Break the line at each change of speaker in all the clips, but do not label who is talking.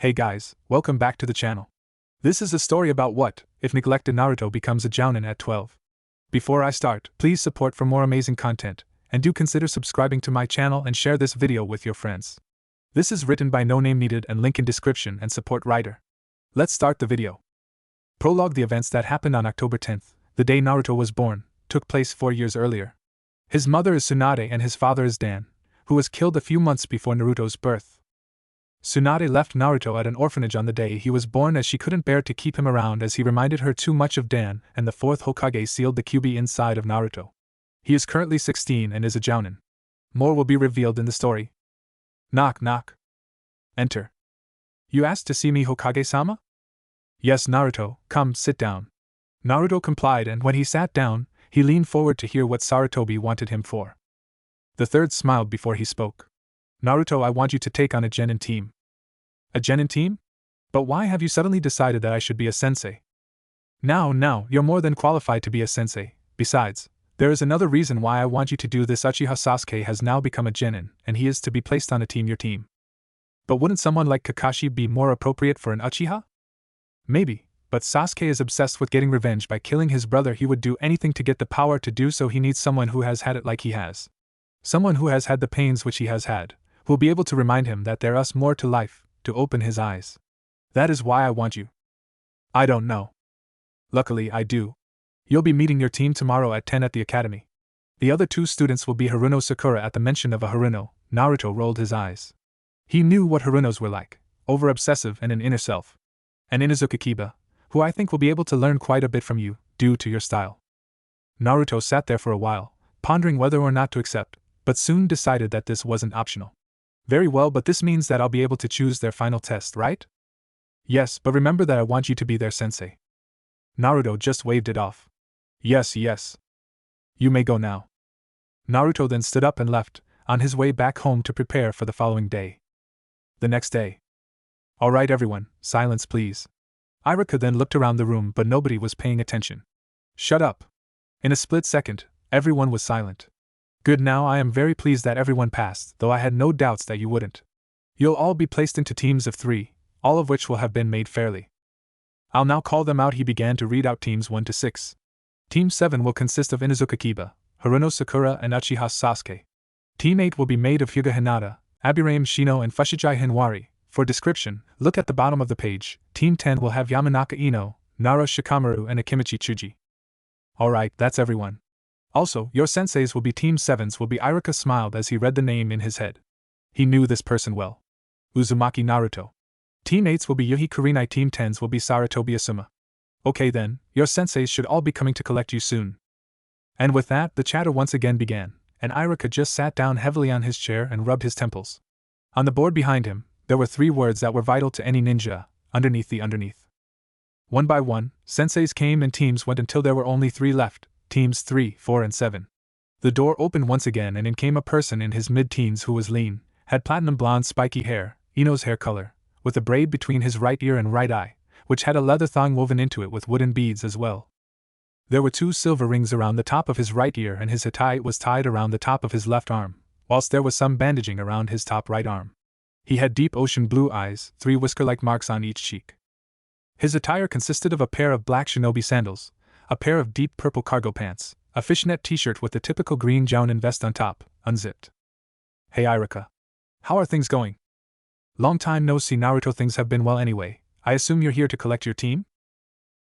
Hey guys, welcome back to the channel. This is a story about what if Neglected Naruto becomes a jounin at 12. Before I start, please support for more amazing content, and do consider subscribing to my channel and share this video with your friends. This is written by NoNameNeeded and link in description and support writer. Let's start the video. Prologue: the events that happened on October 10th, the day Naruto was born, took place 4 years earlier. His mother is Tsunade and his father is Dan, who was killed a few months before Naruto's birth. Tsunade left Naruto at an orphanage on the day he was born as she couldn't bear to keep him around as he reminded her too much of Dan, and the 4th Hokage sealed the QB inside of Naruto. He is currently 16 and is a jounin. More will be revealed in the story. Knock knock. Enter. You asked to see me, Hokage-sama? Yes, Naruto, come, sit down. Naruto complied, and when he sat down, he leaned forward to hear what Sarutobi wanted him for. The third smiled before he spoke. Naruto, I want you to take on a genin team. A genin team? But why have you suddenly decided that I should be a sensei? Now, you're more than qualified to be a sensei. Besides, there is another reason why I want you to do this. Uchiha Sasuke has now become a genin, and he is to be placed on your team. But wouldn't someone like Kakashi be more appropriate for an Uchiha? Maybe, but Sasuke is obsessed with getting revenge by killing his brother. He would do anything to get the power to do so. He needs someone who has had it like he has. Someone who has had the pains which he has had, who will be able to remind him that there is more to life, to open his eyes. That is why I want you. I don't know. Luckily, I do. You'll be meeting your team tomorrow at 10 at the academy. The other 2 students will be Haruno Sakura. At the mention of a Haruno, Naruto rolled his eyes. He knew what Harunos were like, over-obsessive and an inner self. And Inuzuka Kiba, who I think will be able to learn quite a bit from you, due to your style. Naruto sat there for a while, pondering whether or not to accept, but soon decided that this wasn't optional. Very well, but this means that I'll be able to choose their final test, right? Yes, but remember that I want you to be their sensei. Naruto just waved it off. Yes. You may go now. Naruto then stood up and left, on his way back home to prepare for the following day. The next day. Alright everyone, silence please. Iruka then looked around the room, but nobody was paying attention. Shut up. In a split second, everyone was silent. Good, now I am very pleased that everyone passed, though I had no doubts that you wouldn't. You'll all be placed into teams of 3, all of which will have been made fairly. I'll now call them out. He began to read out teams 1 to 6. Team 7 will consist of Inuzuka Kiba, Haruno Sakura and Uchiha Sasuke. Team 8 will be made of Hyuga Hinata, Abirame Shino and Fushigi Hinwari. For description, look at the bottom of the page. Team 10 will have Yamanaka Ino, Nara Shikamaru and Akimichi Chuji. Alright, that's everyone. Also, your senseis will be Team 7's will be. Iruka smiled as he read the name in his head. He knew this person well. Uzumaki Naruto. Team 8's will be Yuhi Kurinai. Team 10's will be Sarutobi Asuma. Okay then, your senseis should all be coming to collect you soon. And with that, the chatter once again began, and Iruka just sat down heavily on his chair and rubbed his temples. On the board behind him, there were 3 words that were vital to any ninja: underneath. One by one, senseis came and teams went until there were only 3 left. Teams 3, 4 and 7. The door opened once again and in came a person in his mid-teens who was lean, had platinum blonde spiky hair, Ino's hair color, with a braid between his right ear and right eye, which had a leather thong woven into it with wooden beads as well. There were 2 silver rings around the top of his right ear, and his hattai was tied around the top of his left arm, whilst there was some bandaging around his top right arm. He had deep ocean blue eyes, 3 whisker-like marks on each cheek. His attire consisted of a pair of black shinobi sandals, a pair of deep purple cargo pants, a fishnet t-shirt with the typical green jounin vest on top, unzipped. Hey Iruka. How are things going? Long time no see, Naruto. Things have been well anyway. I assume you're here to collect your team?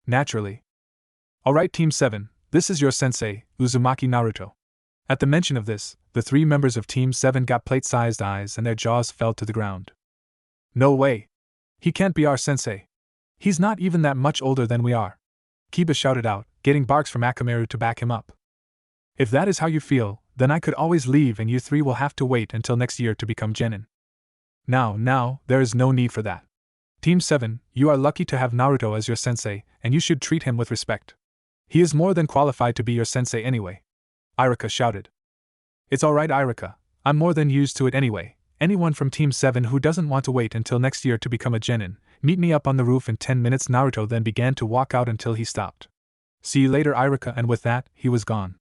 Naturally. Alright Team 7, this is your sensei, Uzumaki Naruto. At the mention of this, the 3 members of Team 7 got plate-sized eyes and their jaws fell to the ground. No way. He can't be our sensei. He's not even that much older than we are. Kiba shouted out, getting barks from Akamaru to back him up. If that is how you feel, then I could always leave and you 3 will have to wait until next year to become genin. Now, there is no need for that. Team 7, you are lucky to have Naruto as your sensei, and you should treat him with respect. He is more than qualified to be your sensei anyway. Iruka shouted. It's alright Iruka, I'm more than used to it anyway. Anyone from Team 7 who doesn't want to wait until next year to become a genin, meet me up on the roof in 10 minutes. Naruto then began to walk out until he stopped. See you later Iruka, and with that, he was gone.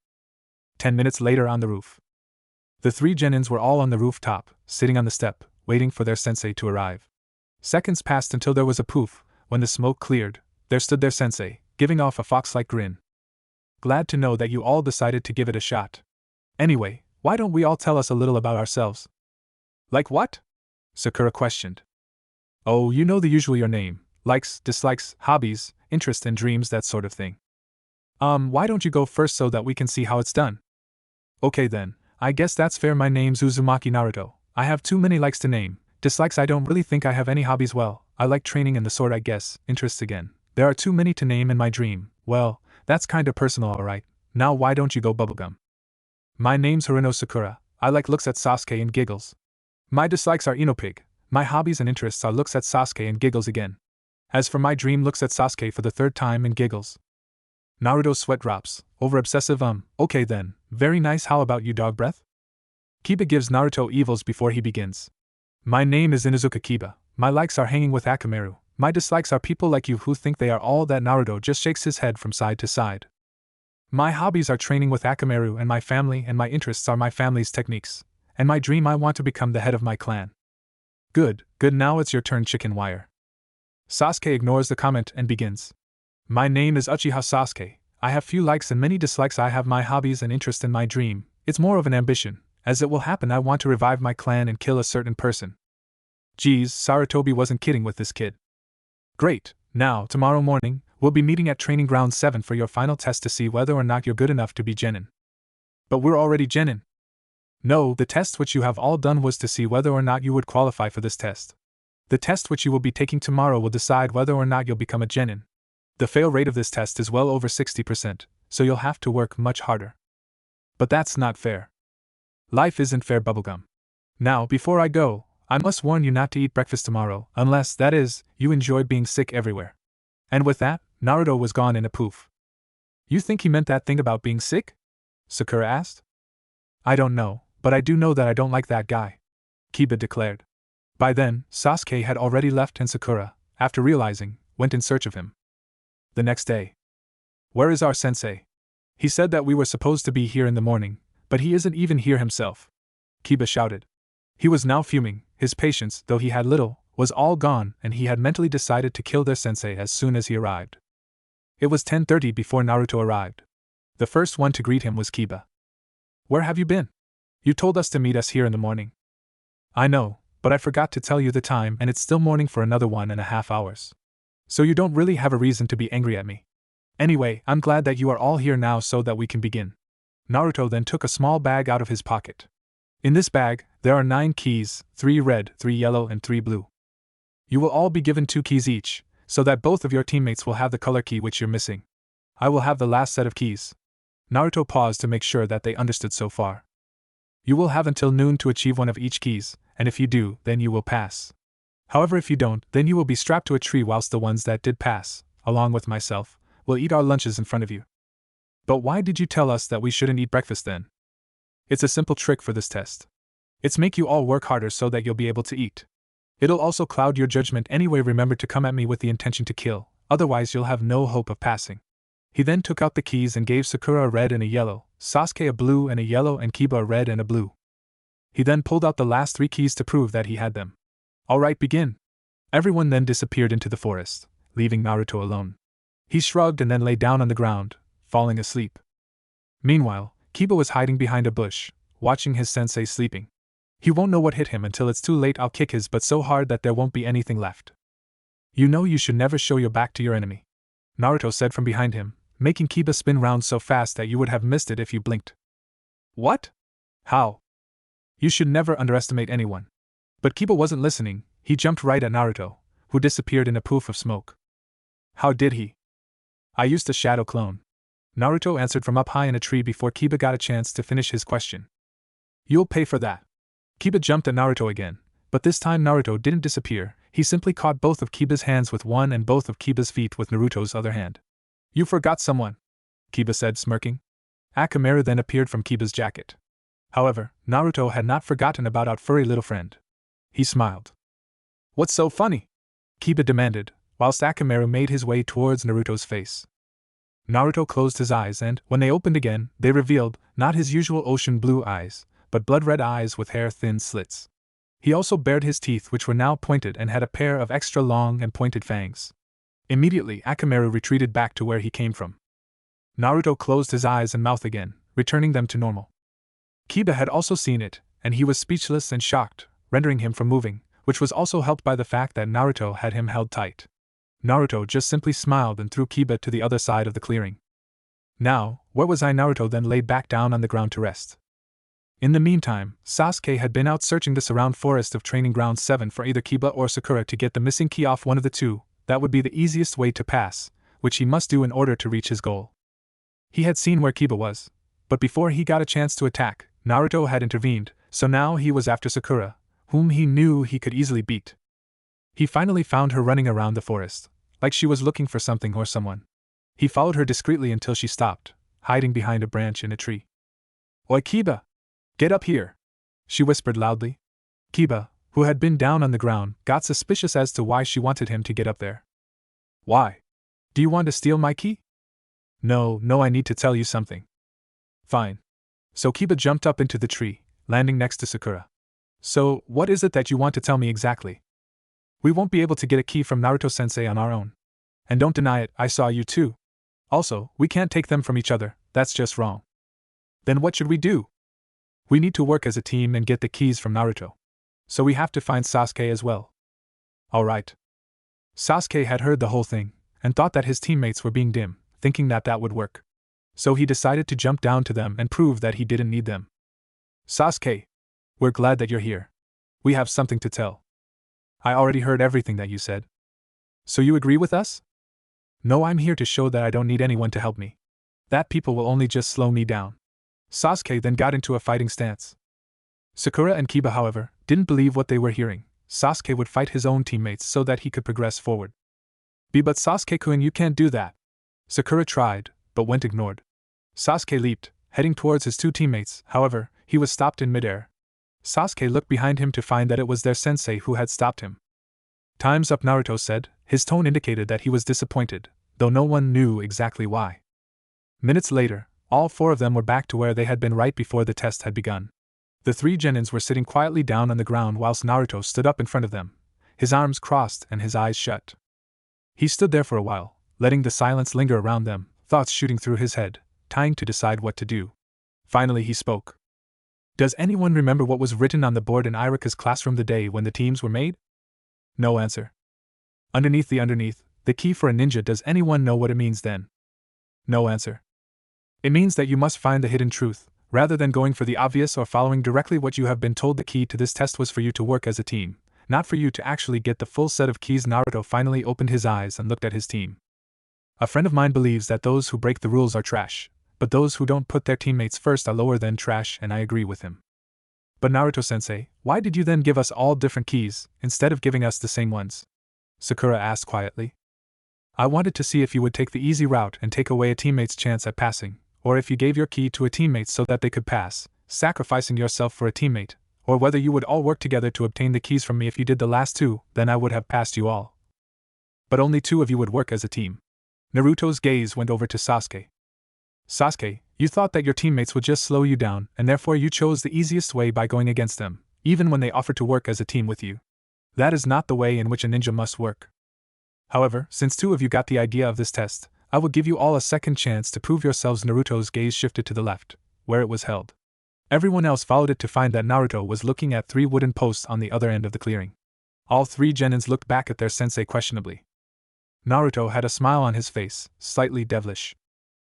10 minutes later on the roof. The 3 genins were all on the rooftop, sitting on the step, waiting for their sensei to arrive. Seconds passed until there was a poof. When the smoke cleared, there stood their sensei, giving off a fox-like grin. Glad to know that you all decided to give it a shot. Anyway, why don't we all tell us a little about ourselves? Like what? Sakura questioned. Oh, you know the usual, your name, likes, dislikes, hobbies, interests and dreams, that sort of thing. Why don't you go first so that we can see how it's done? Okay then, I guess that's fair. My name's Uzumaki Naruto. I have too many likes to name. Dislikes, I don't really think I have any hobbies. Well, I like training and the sword, I guess. Interests again. There are too many to name. In my dream, well, that's kinda personal, alright. Now why don't you go bubblegum? My name's Haruno Sakura. I like looks at Sasuke and giggles. My dislikes are Enopig. My hobbies and interests are looks at Sasuke and giggles again. As for my dream, looks at Sasuke for the third time and giggles. Naruto's sweat drops. Over obsessive. Okay then. Very nice. How about you, dog breath? Kiba gives Naruto evils before he begins. My name is Inuzuka Kiba. My likes are hanging with Akamaru. My dislikes are people like you who think they are all that. Naruto just shakes his head from side to side. My hobbies are training with Akamaru and my family, and my interests are my family's techniques. And my dream, I want to become the head of my clan. Good, now it's your turn, chicken wire. Sasuke ignores the comment and begins. My name is Uchiha Sasuke. I have few likes and many dislikes. I have my hobbies and interest in my dream. It's more of an ambition. As it will happen, I want to revive my clan and kill a certain person. Geez, Sarutobi wasn't kidding with this kid. Great, now, tomorrow morning, we'll be meeting at Training Ground 7 for your final test to see whether or not you're good enough to be genin. But we're already genin. No, the test which you have all done was to see whether or not you would qualify for this test. The test which you will be taking tomorrow will decide whether or not you'll become a genin. The fail rate of this test is well over 60%, so you'll have to work much harder. But that's not fair. Life isn't fair, bubblegum. Now, before I go, I must warn you not to eat breakfast tomorrow, unless, that is, you enjoy being sick everywhere. And with that, Naruto was gone in a poof. You think he meant that thing about being sick? Sakura asked. I don't know, but I do know that I don't like that guy, Kiba declared. By then, Sasuke had already left and Sakura, after realizing, went in search of him. The next day. Where is our sensei? He said that we were supposed to be here in the morning, but he isn't even here himself, Kiba shouted. He was now fuming. His patience, though he had little, was all gone, and he had mentally decided to kill their sensei as soon as he arrived. It was 10:30 before Naruto arrived. The first one to greet him was Kiba. Where have you been? You told us to meet us here in the morning. I know, but I forgot to tell you the time, and it's still morning for another 1.5 hours. So you don't really have a reason to be angry at me. Anyway, I'm glad that you are all here now so that we can begin. Naruto then took a small bag out of his pocket. In this bag, there are 9 keys, 3 red, 3 yellow, and 3 blue. You will all be given 2 keys each, so that both of your teammates will have the color key which you're missing. I will have the last set of keys. Naruto paused to make sure that they understood so far. You will have until noon to achieve one of each keys, and if you do, then you will pass. However, if you don't, then you will be strapped to a tree whilst the ones that did pass, along with myself, will eat our lunches in front of you. But why did you tell us that we shouldn't eat breakfast then? It's a simple trick for this test. It's make you all work harder so that you'll be able to eat. It'll also cloud your judgment anyway. Remember to come at me with the intention to kill, otherwise you'll have no hope of passing. He then took out the keys and gave Sakura a red and a yellow, Sasuke a blue and a yellow, and Kiba a red and a blue. He then pulled out the last 3 keys to prove that he had them. Alright, begin. Everyone then disappeared into the forest, leaving Naruto alone. He shrugged and then lay down on the ground, falling asleep. Meanwhile, Kiba was hiding behind a bush, watching his sensei sleeping. He won't know what hit him until it's too late. I'll kick his butt so hard that there won't be anything left. You know you should never show your back to your enemy, Naruto said from behind him, making Kiba spin round so fast that you would have missed it if you blinked. What? How? You should never underestimate anyone. But Kiba wasn't listening. He jumped right at Naruto, who disappeared in a poof of smoke. How did he? I used a shadow clone, Naruto answered from up high in a tree before Kiba got a chance to finish his question. You'll pay for that. Kiba jumped at Naruto again, but this time Naruto didn't disappear. He simply caught both of Kiba's hands with one and both of Kiba's feet with Naruto's other hand. You forgot someone, Kiba said, smirking. Akamaru then appeared from Kiba's jacket. However, Naruto had not forgotten about our furry little friend. He smiled. What's so funny? Kiba demanded, whilst Akamaru made his way towards Naruto's face. Naruto closed his eyes and, when they opened again, they revealed, not his usual ocean blue eyes, but blood-red eyes with hair-thin slits. He also bared his teeth, which were now pointed and had a pair of extra long and pointed fangs. Immediately, Akamaru retreated back to where he came from. Naruto closed his eyes and mouth again, returning them to normal. Kiba had also seen it, and he was speechless and shocked, rendering him from moving, which was also helped by the fact that Naruto had him held tight. Naruto just simply smiled and threw Kiba to the other side of the clearing. Now, where was I? Naruto then laid back down on the ground to rest. In the meantime, Sasuke had been out searching the surround forest of Training Ground 7 for either Kiba or Sakura to get the missing key off one of the two. That would be the easiest way to pass, which he must do in order to reach his goal. He had seen where Kiba was, but before he got a chance to attack, Naruto had intervened, so now he was after Sakura, whom he knew he could easily beat. He finally found her running around the forest, like she was looking for something or someone. He followed her discreetly until she stopped, hiding behind a branch in a tree. "Oi, Kiba! Get up here!" she whispered loudly. Kiba, who had been down on the ground, got suspicious as to why she wanted him to get up there. "Why? Do you want to steal my key?" No, I need to tell you something." "Fine." So Kiba jumped up into the tree, landing next to Sakura. "So, what is it that you want to tell me exactly?" "We won't be able to get a key from Naruto-sensei on our own. And don't deny it, I saw you too. Also, we can't take them from each other, that's just wrong." "Then what should we do?" "We need to work as a team and get the keys from Naruto. So we have to find Sasuke as well." "Alright." Sasuke had heard the whole thing, and thought that his teammates were being dim, thinking that that would work. So he decided to jump down to them and prove that he didn't need them. "Sasuke, we're glad that you're here. We have something to tell." "I already heard everything that you said." "So you agree with us?" "No, I'm here to show that I don't need anyone to help me. That people will only just slow me down." Sasuke then got into a fighting stance. Sakura and Kiba, however, didn't believe what they were hearing. Sasuke would fight his own teammates so that he could progress forward. But Sasuke-kun, you can't do that." Sakura tried, but went ignored. Sasuke leaped, heading towards his two teammates. However, he was stopped in midair. Sasuke looked behind him to find that it was their sensei who had stopped him. "Time's up," Naruto said. His tone indicated that he was disappointed, though no one knew exactly why. Minutes later, all four of them were back to where they had been right before the test had begun. The three genins were sitting quietly down on the ground whilst Naruto stood up in front of them, his arms crossed and his eyes shut. He stood there for a while, letting the silence linger around them, thoughts shooting through his head, trying to decide what to do. Finally he spoke. "Does anyone remember what was written on the board in Irika's classroom the day when the teams were made?" No answer. Underneath, the key for a ninja, does anyone know what it means then?" No answer. "It means that you must find the hidden truth, rather than going for the obvious or following directly what you have been told. The key to this test was for you to work as a team, not for you to actually get the full set of keys." Naruto finally opened his eyes and looked at his team. "A friend of mine believes that those who break the rules are trash, but those who don't put their teammates first are lower than trash, and I agree with him." "But Naruto-sensei, why did you then give us all different keys, instead of giving us the same ones?" Sakura asked quietly. "I wanted to see if you would take the easy route and take away a teammate's chance at passing, or if you gave your key to a teammate so that they could pass, sacrificing yourself for a teammate, or whether you would all work together to obtain the keys from me. If you did the last two, then I would have passed you all. But only two of you would work as a team." Naruto's gaze went over to Sasuke. "Sasuke, you thought that your teammates would just slow you down, and therefore you chose the easiest way by going against them, even when they offered to work as a team with you. That is not the way in which a ninja must work. However, since two of you got the idea of this test, I will give you all a second chance to prove yourselves." Naruto's gaze shifted to the left, where it was held. Everyone else followed it to find that Naruto was looking at three wooden posts on the other end of the clearing. All three genins looked back at their sensei questionably. Naruto had a smile on his face, slightly devilish.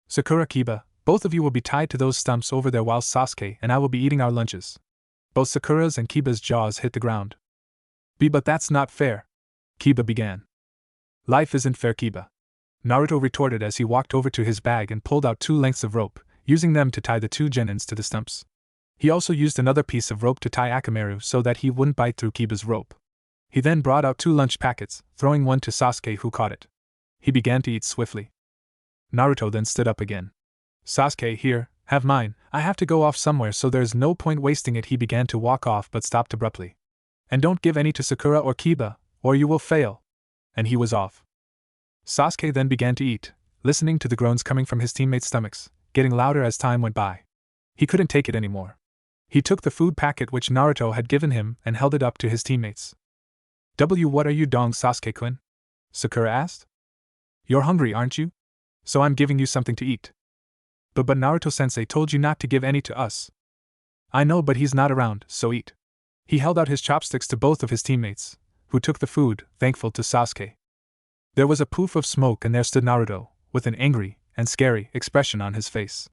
"Sakura, Kiba, both of you will be tied to those stumps over there while Sasuke and I will be eating our lunches." Both Sakura's and Kiba's jaws hit the ground. But that's not fair," Kiba began. "Life isn't fair, Kiba," Naruto retorted as he walked over to his bag and pulled out 2 lengths of rope, using them to tie the 2 genins to the stumps. He also used another piece of rope to tie Akamaru so that he wouldn't bite through Kiba's rope. He then brought out 2 lunch packets, throwing one to Sasuke, who caught it. He began to eat swiftly. Naruto then stood up again. "Sasuke, here, have mine. I have to go off somewhere, so there's no point wasting it." He began to walk off but stopped abruptly. "And don't give any to Sakura or Kiba, or you will fail." And he was off. Sasuke then began to eat, listening to the groans coming from his teammates' stomachs, getting louder as time went by. He couldn't take it anymore. He took the food packet which Naruto had given him and held it up to his teammates. What are you doing, Sasuke-kun? Sakura asked. You're hungry, aren't you? So I'm giving you something to eat. But Naruto-sensei told you not to give any to us. I know, but he's not around, so eat. He held out his chopsticks to both of his teammates, who took the food, thankful to Sasuke. There was a poof of smoke and there stood Naruto, with an angry and scary expression on his face.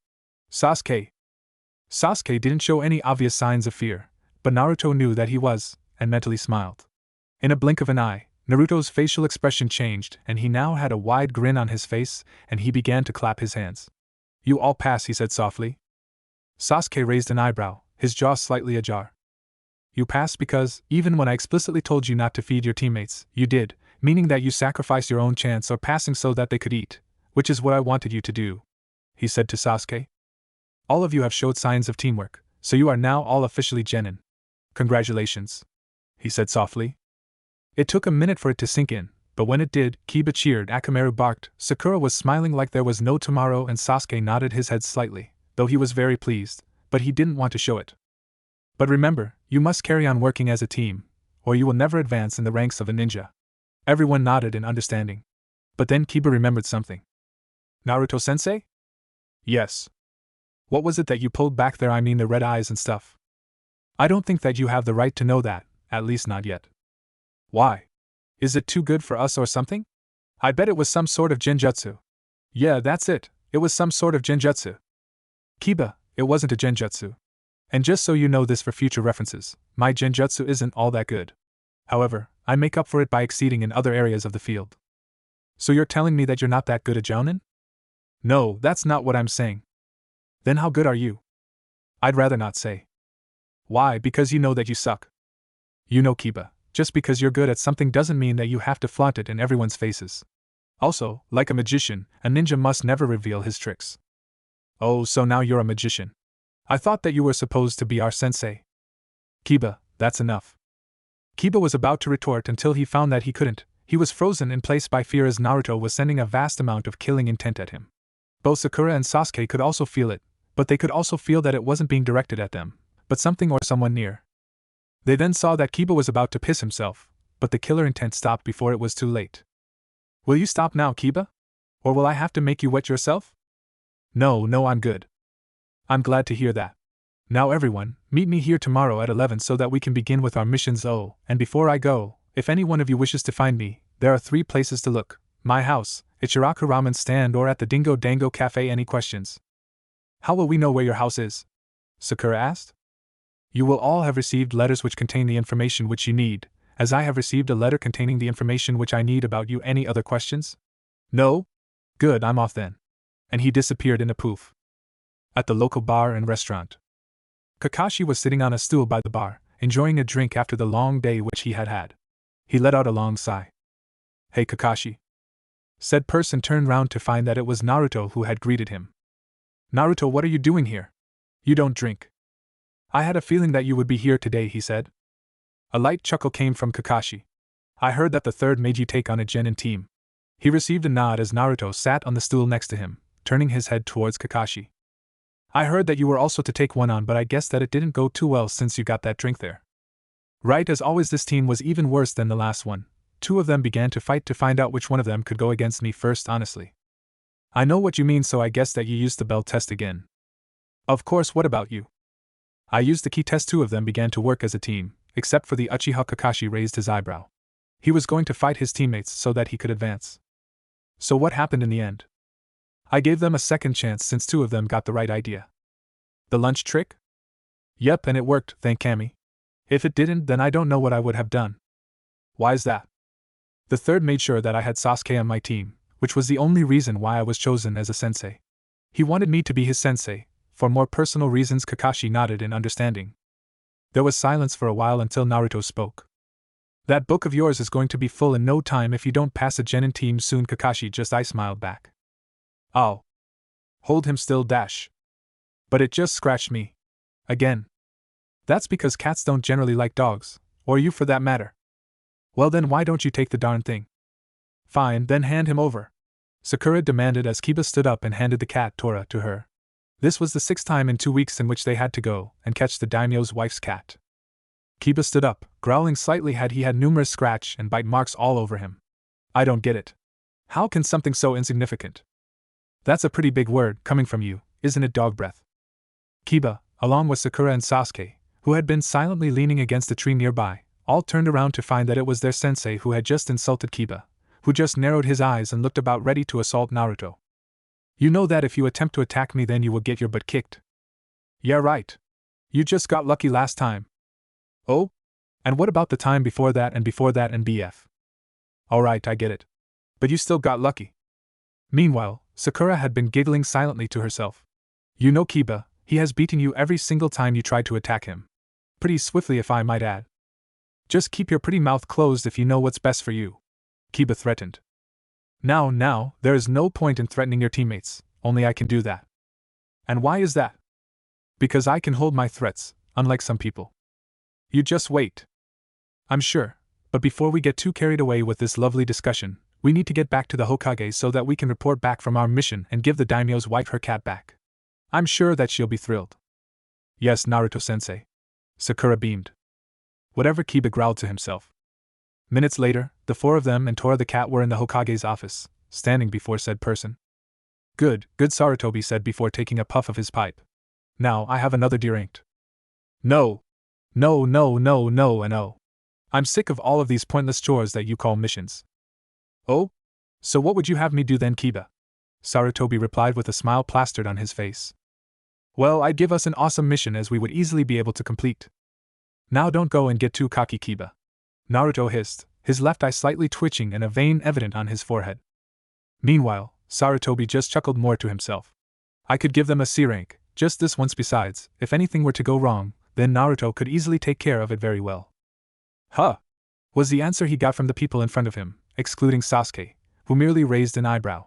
Sasuke didn't show any obvious signs of fear, but Naruto knew that he was, and mentally smiled. In a blink of an eye, Naruto's facial expression changed and he now had a wide grin on his face and he began to clap his hands. You all pass, he said softly. Sasuke raised an eyebrow, his jaw slightly ajar. You pass because, even when I explicitly told you not to feed your teammates, you did, meaning that you sacrificed your own chance of passing so that they could eat, which is what I wanted you to do, he said to Sasuke. All of you have showed signs of teamwork, so you are now all officially jounin. Congratulations, he said softly. It took a minute for it to sink in, but when it did, Kiba cheered, Akamaru barked, Sakura was smiling like there was no tomorrow, and Sasuke nodded his head slightly, though he was very pleased, but he didn't want to show it. But remember, you must carry on working as a team, or you will never advance in the ranks of a ninja. Everyone nodded in understanding. But then Kiba remembered something. Naruto-sensei? Yes. What was it that you pulled back there? I mean the red eyes and stuff. I don't think that you have the right to know that, at least not yet. Why? Is it too good for us or something? I bet it was some sort of genjutsu. Yeah, that's it, it was some sort of genjutsu. Kiba, it wasn't a genjutsu. And just so you know this for future references, my genjutsu isn't all that good. However, I make up for it by exceeding in other areas of the field. So you're telling me that you're not that good at jounin? No, that's not what I'm saying. Then how good are you? I'd rather not say. Why? Because you know that you suck. You know, Kiba, just because you're good at something doesn't mean that you have to flaunt it in everyone's faces. Also, like a magician, a ninja must never reveal his tricks. Oh, so now you're a magician. I thought that you were supposed to be our sensei. Kiba, that's enough. Kiba was about to retort until he found that he couldn't. He was frozen in place by fear as Naruto was sending a vast amount of killing intent at him. Both Sakura and Sasuke could also feel it, but they could also feel that it wasn't being directed at them, but something or someone near. They then saw that Kiba was about to piss himself, but the killer intent stopped before it was too late. Will you stop now, Kiba? Or will I have to make you wet yourself? No, I'm good. I'm glad to hear that. Now everyone, meet me here tomorrow at 11 so that we can begin with our missions. Oh, and before I go, if any one of you wishes to find me, there are 3 places to look: my house, Ichiraku Ramen stand, or at the Dingo Dango Cafe. Any questions? How will we know where your house is? Sakura asked. You will all have received letters which contain the information which you need, as I have received a letter containing the information which I need about you. Any other questions? No? Good, I'm off then. And he disappeared in a poof. At the local bar and restaurant, Kakashi was sitting on a stool by the bar, enjoying a drink after the long day which he had had. He let out a long sigh. Hey Kakashi. Said person turned round to find that it was Naruto who had greeted him. Naruto, what are you doing here? You don't drink. I had a feeling that you would be here today, he said. A light chuckle came from Kakashi. I heard that the third made you take on a jounin team. He received a nod as Naruto sat on the stool next to him, turning his head towards Kakashi. I heard that you were also to take one on, but I guess that it didn't go too well since you got that drink there. Right, as always this team was even worse than the last one. 2 of them began to fight to find out which one of them could go against me first. Honestly, I know what you mean, so I guess that you used the bell test again. Of course, what about you? I used the key test. 2 of them began to work as a team, except for the Uchiha. Kakashi raised his eyebrow. He was going to fight his teammates so that he could advance. So what happened in the end? I gave them a second chance since 2 of them got the right idea. The lunch trick? Yep, and it worked, thank Kami. If it didn't, then I don't know what I would have done. Why's that? The third made sure that I had Sasuke on my team, which was the only reason why I was chosen as a sensei. He wanted me to be his sensei, for more personal reasons. Kakashi nodded in understanding. There was silence for a while until Naruto spoke. That book of yours is going to be full in no time if you don't pass a jounin team soon. Kakashi just smiled back. Oh. Hold him still dash. But it just scratched me. Again. That's because cats don't generally like dogs, or you for that matter. Well then why don't you take the darn thing? Fine, then hand him over. Sakura demanded as Kiba stood up and handed the cat Tora to her. This was the 6th time in 2 weeks in which they had to go and catch the daimyo's wife's cat. Kiba stood up, growling slightly had he had numerous scratch and bite marks all over him. I don't get it. How can something so insignificant? That's a pretty big word, coming from you, isn't it, dog breath? Kiba, along with Sakura and Sasuke, who had been silently leaning against a tree nearby, all turned around to find that it was their sensei who had just insulted Kiba, who just narrowed his eyes and looked about ready to assault Naruto. You know that if you attempt to attack me then you will get your butt kicked. Yeah, right. You just got lucky last time. Oh? And what about the time before that and BF? Alright, I get it. But you still got lucky. Meanwhile, Sakura had been giggling silently to herself. You know Kiba, he has beaten you every single time you tried to attack him. Pretty swiftly if I might add. Just keep your pretty mouth closed if you know what's best for you. Kiba threatened. Now, there is no point in threatening your teammates, only I can do that. And why is that? Because I can hold my threats, unlike some people. You just wait. I'm sure, but before we get too carried away with this lovely discussion, we need to get back to the Hokage so that we can report back from our mission and give the daimyo's wife her cat back. I'm sure that she'll be thrilled. Yes, Naruto-sensei. Sakura beamed. Whatever, Kiba growled to himself. Minutes later, the 4 of them and Tora the cat were in the Hokage's office, standing before said person. Good, Sarutobi said before taking a puff of his pipe. Now I have another drink. No, and no. I'm sick of all of these pointless chores that you call missions. Oh? So what would you have me do then, Kiba? Sarutobi replied with a smile plastered on his face. Well, I'd give us an awesome mission as we would easily be able to complete. Now don't go and get too cocky, Kiba. Naruto hissed, his left eye slightly twitching and a vein evident on his forehead. Meanwhile, Sarutobi just chuckled more to himself. I could give them a C rank, just this once besides, if anything were to go wrong, then Naruto could easily take care of it very well. Huh! Was the answer he got from the people in front of him, excluding Sasuke, who merely raised an eyebrow.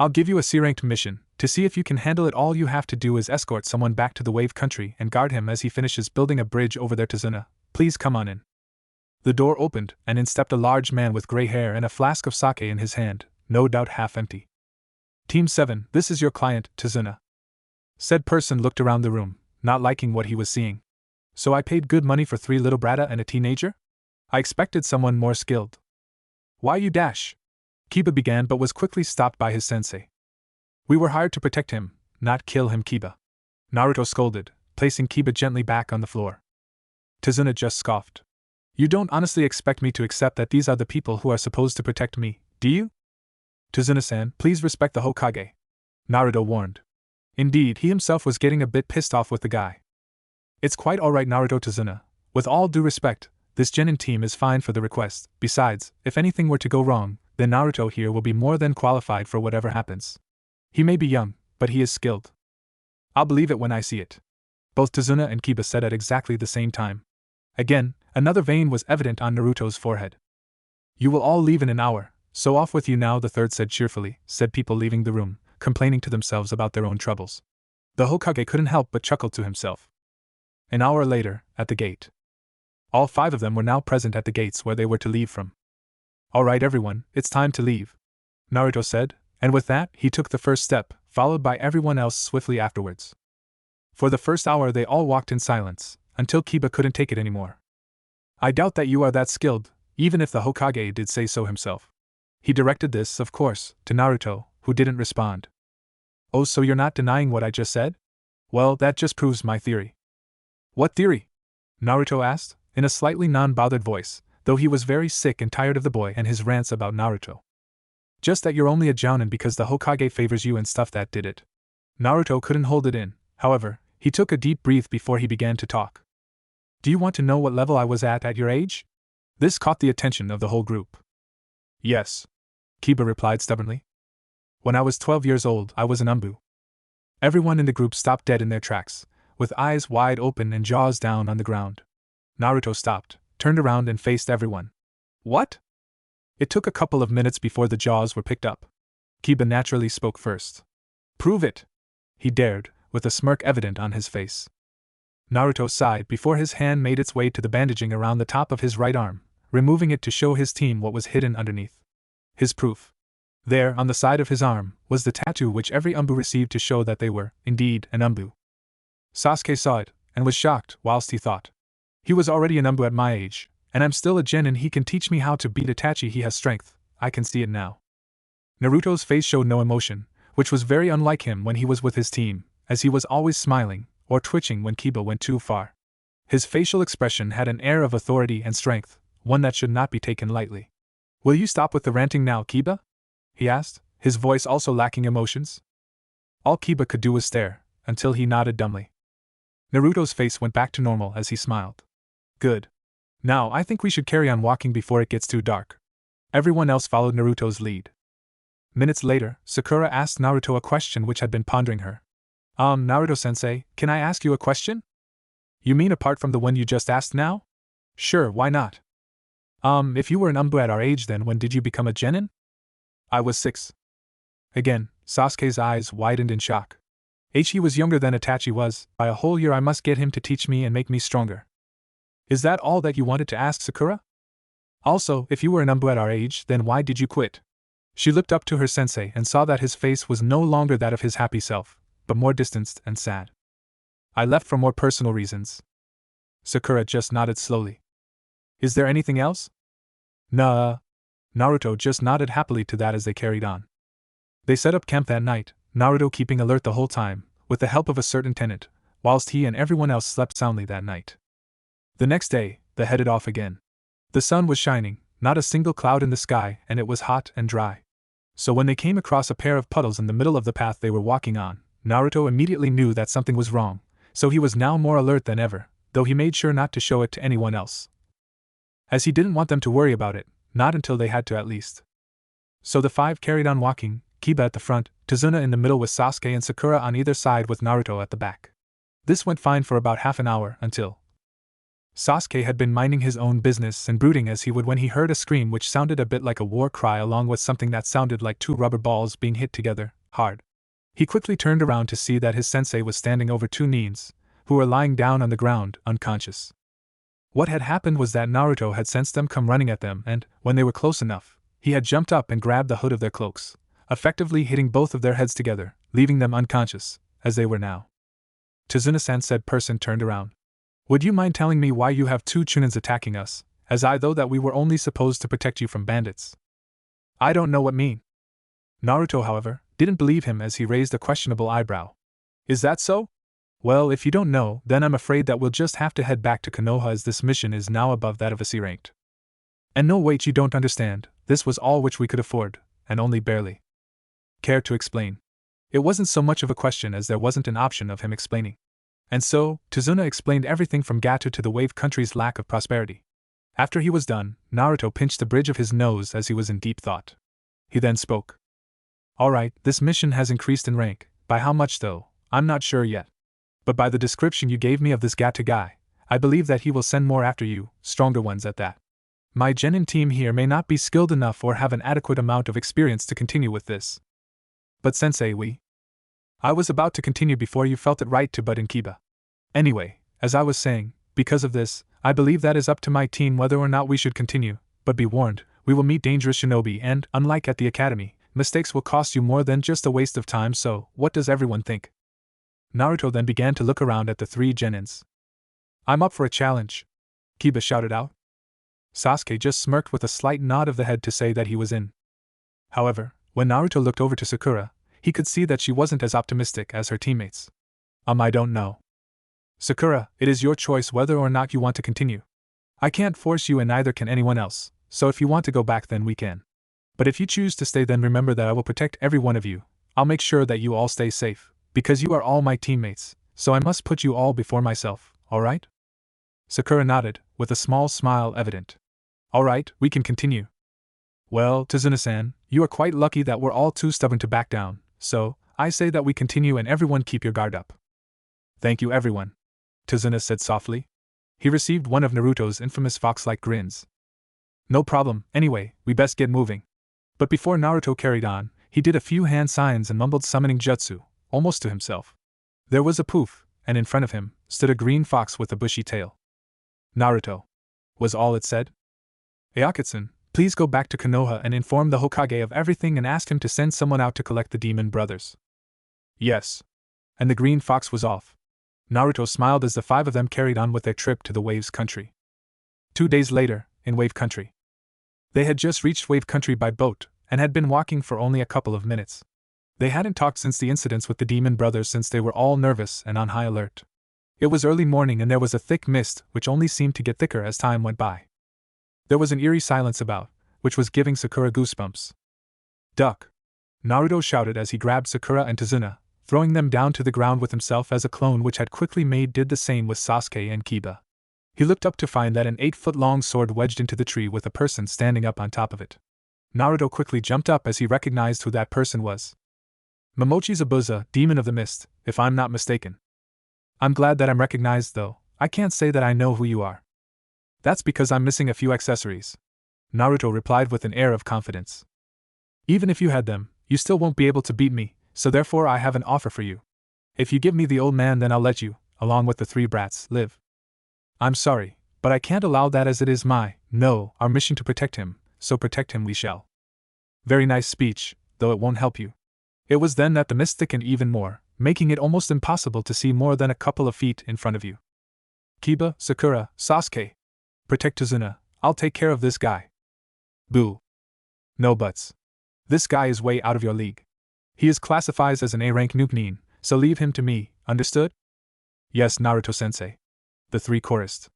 I'll give you a C-ranked mission. To see if you can handle it, all you have to do is escort someone back to the Wave Country and guard him as he finishes building a bridge over there to Zuna. Please come on in. The door opened, and in stepped a large man with gray hair and a flask of sake in his hand, no doubt half empty. Team 7, this is your client, Tazuna. Said person looked around the room, not liking what he was seeing. So I paid good money for 3 little brata and a teenager? I expected someone more skilled. Why you dash? Kiba began but was quickly stopped by his sensei. We were hired to protect him, not kill him, Kiba. Naruto scolded, placing Kiba gently back on the floor. Tazuna just scoffed. You don't honestly expect me to accept that these are the people who are supposed to protect me, do you? Tazuna-san, please respect the Hokage. Naruto warned. Indeed, he himself was getting a bit pissed off with the guy. It's quite alright, Naruto Tazuna. With all due respect, this Genin team is fine for the request. Besides, if anything were to go wrong, then Naruto here will be more than qualified for whatever happens. He may be young, but he is skilled. I'll believe it when I see it. Both Tazuna and Kiba said at exactly the same time. Again, another vein was evident on Naruto's forehead. You will all leave in an hour, so off with you now, the third said cheerfully, said people leaving the room, complaining to themselves about their own troubles. The Hokage couldn't help but chuckle to himself. An hour later, at the gate. All 5 of them were now present at the gates where they were to leave from. Alright everyone, it's time to leave, Naruto said, and with that, he took the first step, followed by everyone else swiftly afterwards. For the first hour they all walked in silence, until Kiba couldn't take it anymore. I doubt that you are that skilled, even if the Hokage did say so himself. He directed this, of course, to Naruto, who didn't respond. Oh, so you're not denying what I just said? Well, that just proves my theory. What theory? Naruto asked, in a slightly non-bothered voice, though he was very sick and tired of the boy and his rants about Naruto. Just that you're only a jounin because the Hokage favors you and stuff, that did it. Naruto couldn't hold it in, however, he took a deep breath before he began to talk. Do you want to know what level I was at your age? This caught the attention of the whole group. Yes, Kiba replied stubbornly. When I was 12 years old, I was an umbu. Everyone in the group stopped dead in their tracks, with eyes wide open and jaws down on the ground. Naruto stopped, turned around and faced everyone. What? It took a couple of minutes before the jaws were picked up. Kiba naturally spoke first. Prove it, he dared, with a smirk evident on his face. Naruto sighed before his hand made its way to the bandaging around the top of his right arm, removing it to show his team what was hidden underneath. His proof. There, on the side of his arm, was the tattoo which every umbu received to show that they were, indeed, an umbu. Sasuke saw it, and was shocked, whilst he thought. He was already an umbu at my age, and I'm still a genin. He can teach me how to beat Itachi. He has strength, I can see it now. Naruto's face showed no emotion, which was very unlike him when he was with his team, as he was always smiling, or twitching when Kiba went too far. His facial expression had an air of authority and strength, one that should not be taken lightly. Will you stop with the ranting now, Kiba? He asked, his voice also lacking emotions. All Kiba could do was stare, until he nodded dumbly. Naruto's face went back to normal as he smiled. Good. Now I think we should carry on walking before it gets too dark. Everyone else followed Naruto's lead. Minutes later, Sakura asked Naruto a question which had been pondering her. Naruto-sensei, can I ask you a question? You mean apart from the one you just asked now? Sure, why not? If you were an umbu at our age, then when did you become a genin? I was 6. Again, Sasuke's eyes widened in shock. He was younger than Itachi was. By a whole year I must get him to teach me and make me stronger. Is that all that you wanted to ask, Sakura? Also, if you were an umbu at our age, then why did you quit? She looked up to her sensei and saw that his face was no longer that of his happy self, but more distanced and sad. I left for more personal reasons. Sakura just nodded slowly. Is there anything else? Nah. Naruto just nodded happily to that as they carried on. They set up camp that night, Naruto keeping alert the whole time, with the help of a certain tenant, whilst he and everyone else slept soundly that night. The next day, they headed off again. The sun was shining, not a single cloud in the sky, and it was hot and dry. So when they came across a pair of puddles in the middle of the path they were walking on, Naruto immediately knew that something was wrong, so he was now more alert than ever, though he made sure not to show it to anyone else. As he didn't want them to worry about it, not until they had to at least. So the 5 carried on walking, Kiba at the front, Tazuna in the middle with Sasuke and Sakura on either side with Naruto at the back. This went fine for about half an hour until Sasuke had been minding his own business and brooding as he would when he heard a scream which sounded a bit like a war cry along with something that sounded like 2 rubber balls being hit together, hard. He quickly turned around to see that his sensei was standing over 2 nins, who were lying down on the ground, unconscious. What had happened was that Naruto had sensed them come running at them and, when they were close enough, he had jumped up and grabbed the hood of their cloaks, effectively hitting both of their heads together, leaving them unconscious, as they were now. Tazuna-san said person turned around. Would you mind telling me why you have 2 chunins attacking us, as I though that we were only supposed to protect you from bandits? I don't know what mean. Naruto, however, didn't believe him as he raised a questionable eyebrow. Is that so? Well, if you don't know, then I'm afraid that we'll just have to head back to Konoha as this mission is now above that of a C ranked. And no wait, you don't understand, this was all which we could afford, and only barely. Care to explain? It wasn't so much of a question as there wasn't an option of him explaining. And so, Tazuna explained everything from Gato to the Wave Country's lack of prosperity. After he was done, Naruto pinched the bridge of his nose as he was in deep thought. He then spoke. Alright, this mission has increased in rank, by how much though, I'm not sure yet. But by the description you gave me of this Gato guy, I believe that he will send more after you, stronger ones at that. My genin team here may not be skilled enough or have an adequate amount of experience to continue with this. But sensei, I was about to continue before you felt it right to butt in, Kiba. Anyway, as I was saying, because of this, I believe that is up to my team whether or not we should continue, but be warned, we will meet dangerous shinobi and, unlike at the academy, mistakes will cost you more than just a waste of time, so, what does everyone think? Naruto then began to look around at the 3 genins. I'm up for a challenge, Kiba shouted out. Sasuke just smirked with a slight nod of the head to say that he was in. However, when Naruto looked over to Sakura, he could see that she wasn't as optimistic as her teammates. I don't know. Sakura, it is your choice whether or not you want to continue. I can't force you and neither can anyone else, so if you want to go back then we can. But if you choose to stay then remember that I will protect every one of you. I'll make sure that you all stay safe, because you are all my teammates, so I must put you all before myself, alright? Sakura nodded, with a small smile evident. Alright, we can continue. Well, Tazuna-san, you are quite lucky that we're all too stubborn to back down, so, I say that we continue and everyone keep your guard up. Thank you everyone, Tazuna said softly. He received one of Naruto's infamous fox-like grins. No problem, anyway, we best get moving. But before Naruto carried on, he did a few hand signs and mumbled summoning jutsu, almost to himself. There was a poof, and in front of him, stood a green fox with a bushy tail. Naruto, was all it said. Ayakatsun, Please go back to Konoha and inform the Hokage of everything and ask him to send someone out to collect the demon brothers. Yes. And the green fox was off. Naruto smiled as the 5 of them carried on with their trip to the Waves Country. 2 days later, in Wave Country. They had just reached Wave Country by boat, and had been walking for only a couple of minutes. They hadn't talked since the incidents with the demon brothers since they were all nervous and on high alert. It was early morning and there was a thick mist which only seemed to get thicker as time went by. There was an eerie silence about, which was giving Sakura goosebumps. Duck! Naruto shouted as he grabbed Sakura and Tazuna, throwing them down to the ground with himself as a clone which had quickly made did the same with Sasuke and Kiba. He looked up to find that an 8-foot-long sword wedged into the tree with a person standing up on top of it. Naruto quickly jumped up as he recognized who that person was. Momochi Zabuza, Demon of the Mist, if I'm not mistaken. I'm glad that I'm recognized though, I can't say that I know who you are. That's because I'm missing a few accessories. Naruto replied with an air of confidence. Even if you had them, you still won't be able to beat me, so therefore I have an offer for you. If you give me the old man then I'll let you, along with the 3 brats, live. I'm sorry, but I can't allow that as it is our mission to protect him, so protect him we shall. Very nice speech, though it won't help you. It was then that the mist thickened even more, making it almost impossible to see more than a couple of feet in front of you. Kiba, Sakura, Sasuke. Protect Tazuna, I'll take care of this guy. Boo. No buts. This guy is way out of your league. He is classified as an A-rank jounin, so leave him to me, understood? Yes, Naruto-sensei. The 3 chorused.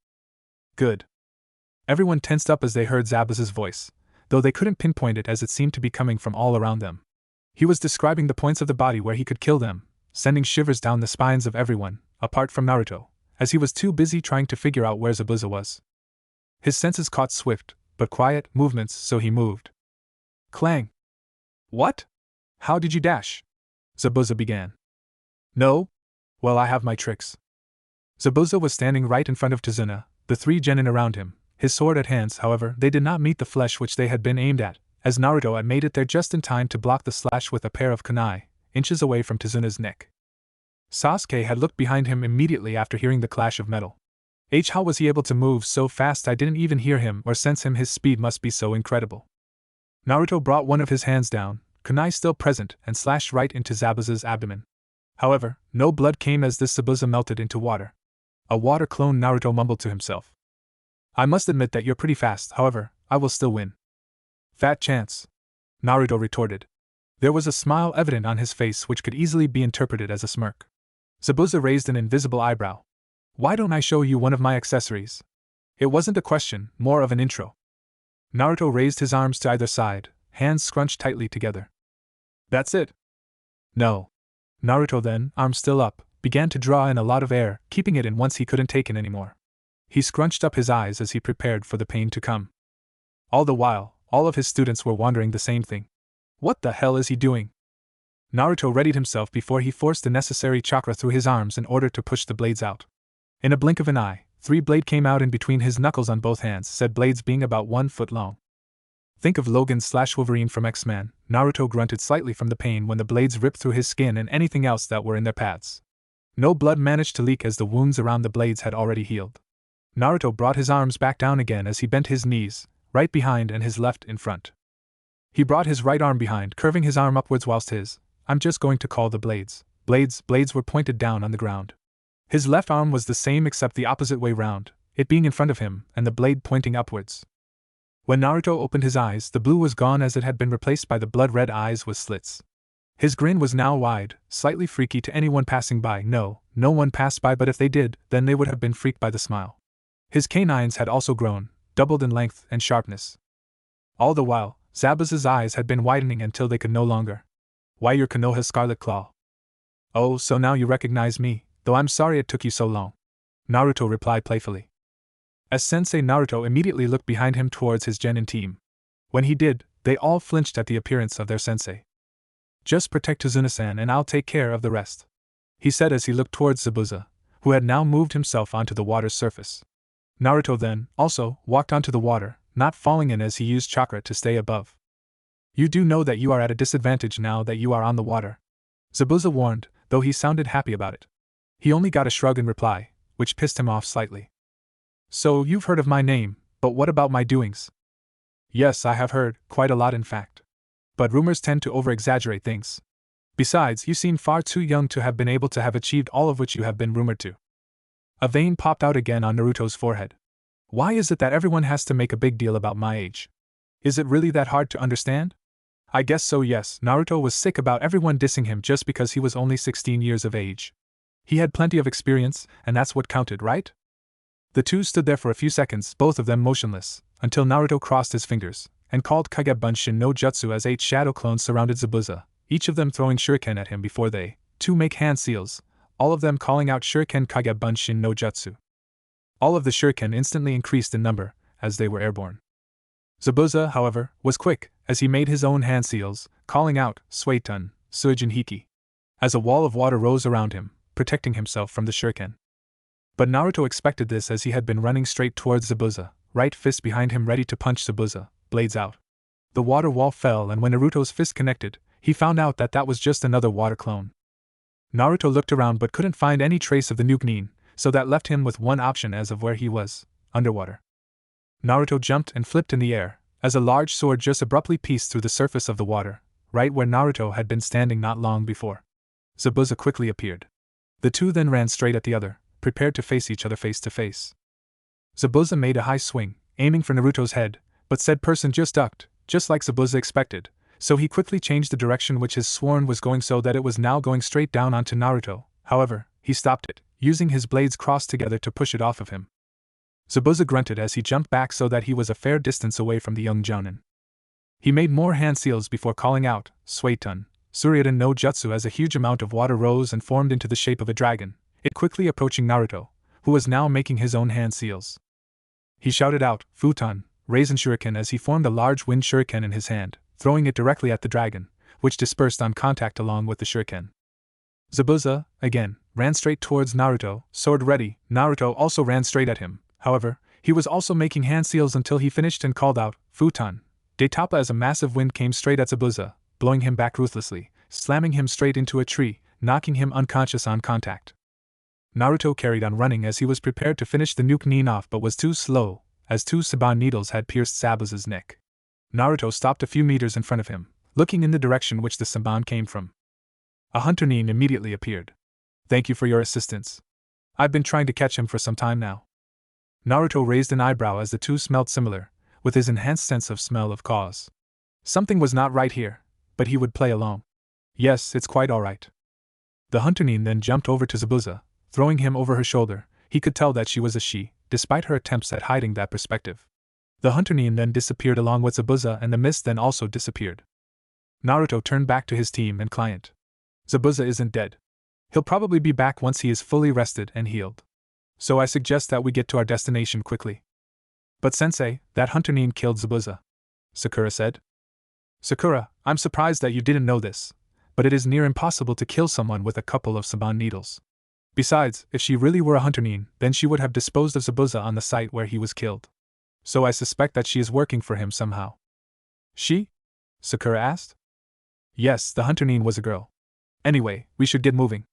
Good. Everyone tensed up as they heard Zabuza's voice, though they couldn't pinpoint it as it seemed to be coming from all around them. He was describing the points of the body where he could kill them, sending shivers down the spines of everyone, apart from Naruto, as he was too busy trying to figure out where Zabuza was. His senses caught swift, but quiet, movements, so he moved. Clang! What? How did you dash? Zabuza began. No? Well, I have my tricks. Zabuza was standing right in front of Tazuna, the 3 genin around him, his sword at hands. However, they did not meet the flesh which they had been aimed at, as Naruto had made it there just in time to block the slash with a pair of kunai, inches away from Tazuna's neck. Sasuke had looked behind him immediately after hearing the clash of metal. How was he able to move so fast I didn't even hear him or sense him? His speed must be so incredible. Naruto brought one of his hands down, kunai still present, and slashed right into Zabuza's abdomen. However, no blood came as this Zabuza melted into water. A water clone, Naruto mumbled to himself. I must admit that you're pretty fast, however, I will still win. Fat chance. Naruto retorted. There was a smile evident on his face which could easily be interpreted as a smirk. Zabuza raised an invisible eyebrow. Why don't I show you one of my accessories? It wasn't a question, more of an intro. Naruto raised his arms to either side, hands scrunched tightly together. That's it. No. Naruto then, arms still up, began to draw in a lot of air, keeping it in once he couldn't take it anymore. He scrunched up his eyes as he prepared for the pain to come. All the while, all of his students were wondering the same thing. What the hell is he doing? Naruto readied himself before he forced the necessary chakra through his arms in order to push the blades out. In a blink of an eye, 3 blades came out in between his knuckles on both hands, said blades being about 1 foot long. Think of Logan/Wolverine from X-Men. Naruto grunted slightly from the pain when the blades ripped through his skin and anything else that were in their paths. No blood managed to leak as the wounds around the blades had already healed. Naruto brought his arms back down again as he bent his knees, right behind and his left in front. He brought his right arm behind, curving his arm upwards whilst his, I'm just going to call the blades, blades were pointed down on the ground. His left arm was the same except the opposite way round, it being in front of him and the blade pointing upwards. When Naruto opened his eyes, the blue was gone as it had been replaced by the blood-red eyes with slits. His grin was now wide, slightly freaky to anyone passing by. No one passed by, but if they did, then they would have been freaked by the smile. His canines had also grown, doubled in length and sharpness. All the while, Zabuza's eyes had been widening until they could no longer. Why, you're Konoha's Scarlet Claw. Oh, so now you recognize me, though I'm sorry it took you so long. Naruto replied playfully. As Sensei Naruto immediately looked behind him towards his genin team. When he did, they all flinched at the appearance of their sensei. Just protect Tazuna-san and I'll take care of the rest, he said as he looked towards Zabuza, who had now moved himself onto the water's surface. Naruto then, also, walked onto the water, not falling in as he used chakra to stay above. You do know that you are at a disadvantage now that you are on the water, Zabuza warned, though he sounded happy about it. He only got a shrug in reply, which pissed him off slightly. So you've heard of my name, but what about my doings? Yes, I have heard, quite a lot in fact. But rumors tend to over-exaggerate things. Besides, you seem far too young to have been able to have achieved all of which you have been rumored to. A vein popped out again on Naruto's forehead. Why is it that everyone has to make a big deal about my age? Is it really that hard to understand? I guess so, yes. Naruto was sick about everyone dissing him just because he was only 16 years of age. He had plenty of experience, and that's what counted, right? The two stood there for a few seconds, both of them motionless, until Naruto crossed his fingers and called Kage Bunshin no Jutsu as 8 shadow clones surrounded Zabuza, each of them throwing shuriken at him before they, too, make hand seals, all of them calling out Shuriken Kage Bunshin no Jutsu. All of the shuriken instantly increased in number, as they were airborne. Zabuza, however, was quick, as he made his own hand seals, calling out, Suetun, Suijin Hiki, as a wall of water rose around him, protecting himself from the shuriken. But Naruto expected this as he had been running straight towards Zabuza, right fist behind him ready to punch Zabuza, blades out. The water wall fell, and when Naruto's fist connected, he found out that that was just another water clone. Naruto looked around but couldn't find any trace of the jounin, so that left him with one option as of where he was, underwater. Naruto jumped and flipped in the air, as a large sword just abruptly pierced through the surface of the water, right where Naruto had been standing not long before. Zabuza quickly appeared. The two then ran straight at the other, prepared to face each other face to face. Zabuza made a high swing, aiming for Naruto's head, but said person just ducked, just like Zabuza expected, so he quickly changed the direction which his sworn was going so that it was now going straight down onto Naruto. However, he stopped it, using his blades crossed together to push it off of him. Zabuza grunted as he jumped back so that he was a fair distance away from the young jounin. He made more hand seals before calling out, Suetun, Suryudan no Jutsu as a huge amount of water rose and formed into the shape of a dragon, it quickly approaching Naruto, who was now making his own hand seals. He shouted out, Futon, Raisin Shuriken as he formed a large wind shuriken in his hand, throwing it directly at the dragon, which dispersed on contact along with the shuriken. Zabuza, again, ran straight towards Naruto, sword ready. Naruto also ran straight at him, however, he was also making hand seals until he finished and called out, Futon, Detapa as a massive wind came straight at Zabuza, blowing him back ruthlessly, slamming him straight into a tree, knocking him unconscious on contact. Naruto carried on running as he was prepared to finish the jounin off but was too slow, as 2 saban needles had pierced Zabuza's neck. Naruto stopped a few meters in front of him, looking in the direction which the saban came from. A hunter nin immediately appeared. Thank you for your assistance. I've been trying to catch him for some time now. Naruto raised an eyebrow as the two smelled similar, with his enhanced sense of smell of cause. Something was not right here, but he would play along. Yes, it's quite alright. The hunter nin then jumped over to Zabuza, throwing him over her shoulder. He could tell that she was a she, despite her attempts at hiding that perspective. The hunter nin then disappeared along with Zabuza and the mist then also disappeared. Naruto turned back to his team and client. Zabuza isn't dead. He'll probably be back once he is fully rested and healed. So I suggest that we get to our destination quickly. But sensei, that hunter nin killed Zabuza, Sakura said. Sakura, I'm surprised that you didn't know this, but it is near impossible to kill someone with a couple of saban needles. Besides, if she really were a hunter nin, then she would have disposed of Zabuza on the site where he was killed. So I suspect that she is working for him somehow. She? Sakura asked. Yes, the hunter nin was a girl. Anyway, we should get moving.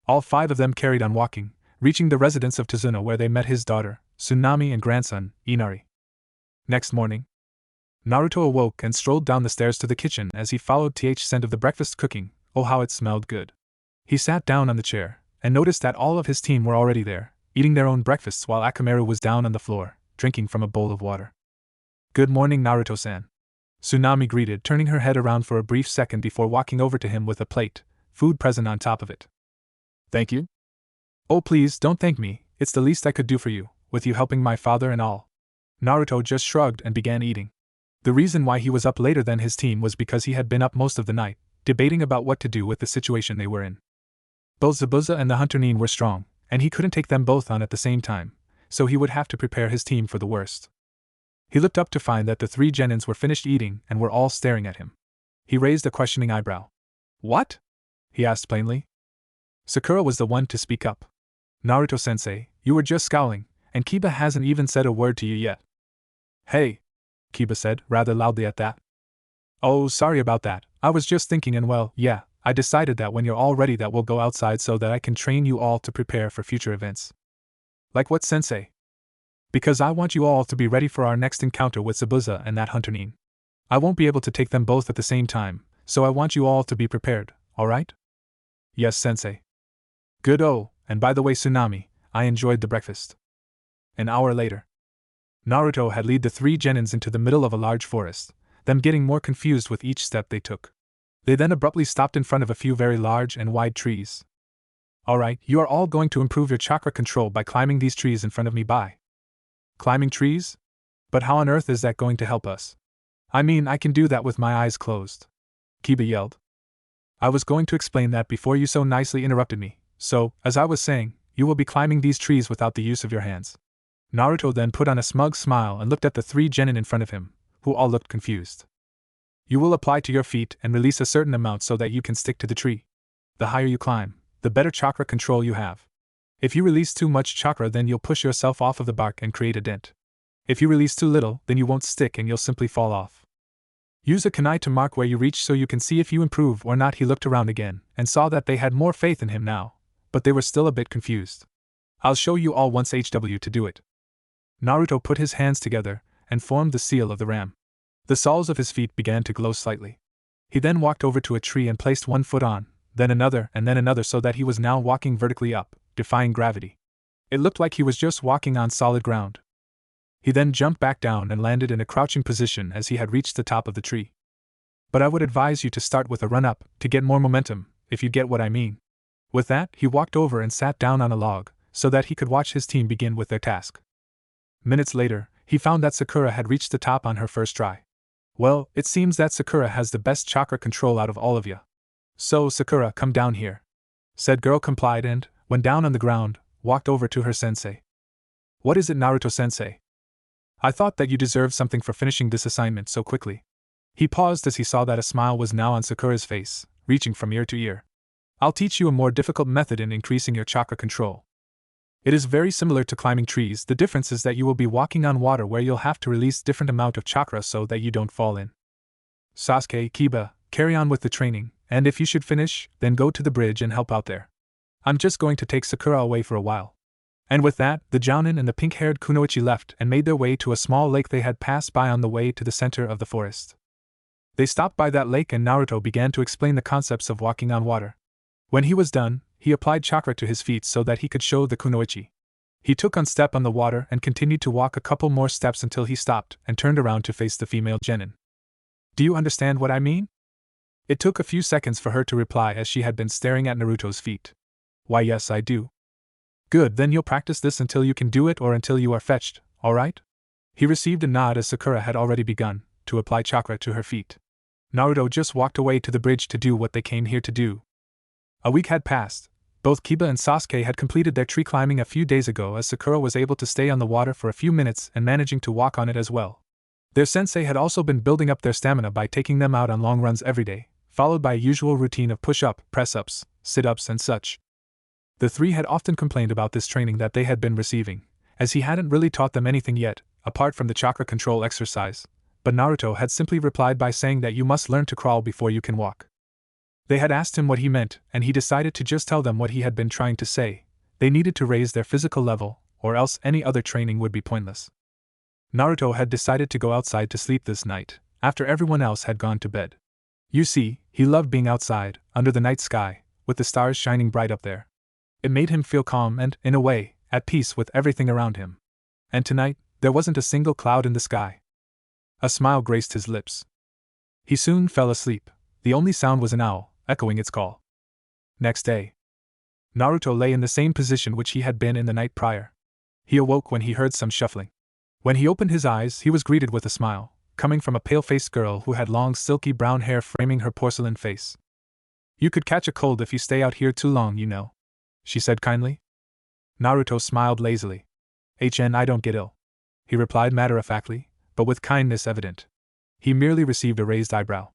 All 5 of them carried on walking, reaching the residence of Tazuna where they met his daughter, Tsunami, and grandson, Inari. Next morning, Naruto awoke and strolled down the stairs to the kitchen as he followed the scent of the breakfast cooking. Oh, how it smelled good. He sat down on the chair and noticed that all of his team were already there, eating their own breakfasts while Akamaru was down on the floor, drinking from a bowl of water. Good morning, Naruto-san. Tsunami greeted, turning her head around for a brief second before walking over to him with a plate, food present on top of it. Thank you? Oh, please, don't thank me, it's the least I could do for you, with you helping my father and all. Naruto just shrugged and began eating. The reason why he was up later than his team was because he had been up most of the night, debating about what to do with the situation they were in. Both Zabuza and the hunter nin were strong, and he couldn't take them both on at the same time, so he would have to prepare his team for the worst. He looked up to find that the 3 genins were finished eating and were all staring at him. He raised a questioning eyebrow. What? He asked plainly. Sakura was the one to speak up. Naruto-sensei, you were just scowling, and Kiba hasn't even said a word to you yet. Hey, Kiba said, rather loudly at that. Oh, sorry about that, I was just thinking and well, yeah, I decided that when you're all ready that we'll go outside so that I can train you all to prepare for future events. Like what, sensei? Because I want you all to be ready for our next encounter with Zabuza and that hunter. I won't be able to take them both at the same time, so I want you all to be prepared, alright? Yes, sensei. Good. Oh, and by the way, Tsunami, I enjoyed the breakfast. An hour later, Naruto had led the three genins into the middle of a large forest, them getting more confused with each step they took. They then abruptly stopped in front of a few very large and wide trees. Alright, you are all going to improve your chakra control by climbing these trees in front of me by. Climbing trees? But how on earth is that going to help us? I mean, I can do that with my eyes closed. Kiba yelled. I was going to explain that before you so nicely interrupted me, so, as I was saying, you will be climbing these trees without the use of your hands. Naruto then put on a smug smile and looked at the three genin in front of him, who all looked confused. You will apply to your feet and release a certain amount so that you can stick to the tree. The higher you climb, the better chakra control you have. If you release too much chakra, then you'll push yourself off of the bark and create a dent. If you release too little, then you won't stick and you'll simply fall off. Use a kunai to mark where you reach so you can see if you improve or not. He looked around again and saw that they had more faith in him now, but they were still a bit confused. I'll show you all once HW to do it. Naruto put his hands together and formed the seal of the ram. The soles of his feet began to glow slightly. He then walked over to a tree and placed one foot on, then another so that he was now walking vertically up, defying gravity. It looked like he was just walking on solid ground. He then jumped back down and landed in a crouching position as he had reached the top of the tree. But I would advise you to start with a run-up, to get more momentum, if you get what I mean. With that, he walked over and sat down on a log, so that he could watch his team begin with their task. Minutes later, he found that Sakura had reached the top on her first try. Well, it seems that Sakura has the best chakra control out of all of you. So, Sakura, come down here. Said girl complied and, when down on the ground, walked over to her sensei. What is it, Naruto-sensei? I thought that you deserved something for finishing this assignment so quickly. He paused as he saw that a smile was now on Sakura's face, reaching from ear to ear. I'll teach you a more difficult method in increasing your chakra control. It is very similar to climbing trees. The difference is that you will be walking on water where you'll have to release different amount of chakra so that you don't fall in. Sasuke, Kiba, carry on with the training, and if you should finish, then go to the bridge and help out there. I'm just going to take Sakura away for a while. And with that, the jounin and the pink-haired kunoichi left and made their way to a small lake they had passed by on the way to the center of the forest. They stopped by that lake and Naruto began to explain the concepts of walking on water. When he was done, he applied chakra to his feet so that he could show the kunoichi. He took one step on the water and continued to walk a couple more steps until he stopped and turned around to face the female genin. Do you understand what I mean? It took a few seconds for her to reply as she had been staring at Naruto's feet. Why, yes, I do. Good, then you'll practice this until you can do it or until you are fetched, alright? He received a nod as Sakura had already begun to apply chakra to her feet. Naruto just walked away to the bridge to do what they came here to do. A week had passed. Both Kiba and Sasuke had completed their tree climbing a few days ago as Sakura was able to stay on the water for a few minutes and managing to walk on it as well. Their sensei had also been building up their stamina by taking them out on long runs every day, followed by a usual routine of push-up, press-ups, sit-ups and such. The three had often complained about this training that they had been receiving, as he hadn't really taught them anything yet, apart from the chakra control exercise, but Naruto had simply replied by saying that you must learn to crawl before you can walk. They had asked him what he meant, and he decided to just tell them what he had been trying to say. They needed to raise their physical level, or else any other training would be pointless. Naruto had decided to go outside to sleep this night, after everyone else had gone to bed. You see, he loved being outside, under the night sky, with the stars shining bright up there. It made him feel calm and, in a way, at peace with everything around him. And tonight, there wasn't a single cloud in the sky. A smile graced his lips. He soon fell asleep. The only sound was an owl, echoing its call. Next day, Naruto lay in the same position which he had been in the night prior. He awoke when he heard some shuffling. When he opened his eyes, he was greeted with a smile, coming from a pale-faced girl who had long silky brown hair framing her porcelain face. You could catch a cold if you stay out here too long, you know, she said kindly. Naruto smiled lazily. I don't get ill, he replied matter-of-factly, but with kindness evident. He merely received a raised eyebrow.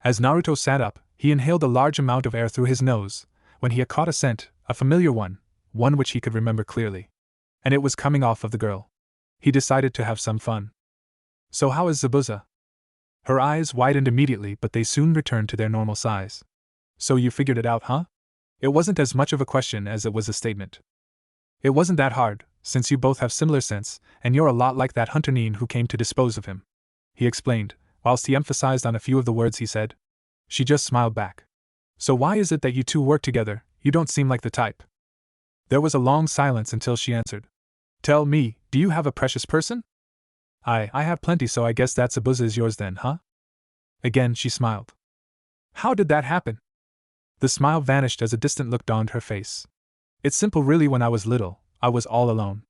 As Naruto sat up, he inhaled a large amount of air through his nose, when he had caught a scent, a familiar one which he could remember clearly. And it was coming off of the girl. He decided to have some fun. So how is Zabuza? Her eyes widened immediately, but they soon returned to their normal size. So you figured it out, huh? It wasn't as much of a question as it was a statement. It wasn't that hard, since you both have similar sense, and you're a lot like that hunter Nin who came to dispose of him," he explained, whilst he emphasized on a few of the words he said. She just smiled back. "So why is it that you two work together? You don't seem like the type." There was a long silence until she answered. "Tell me, do you have a precious person?" I have plenty, so I guess that Zabuza is yours then, huh?" Again she smiled. "How did that happen?" The smile vanished as a distant look dawned her face. "It's simple really. When I was little, I was all alone.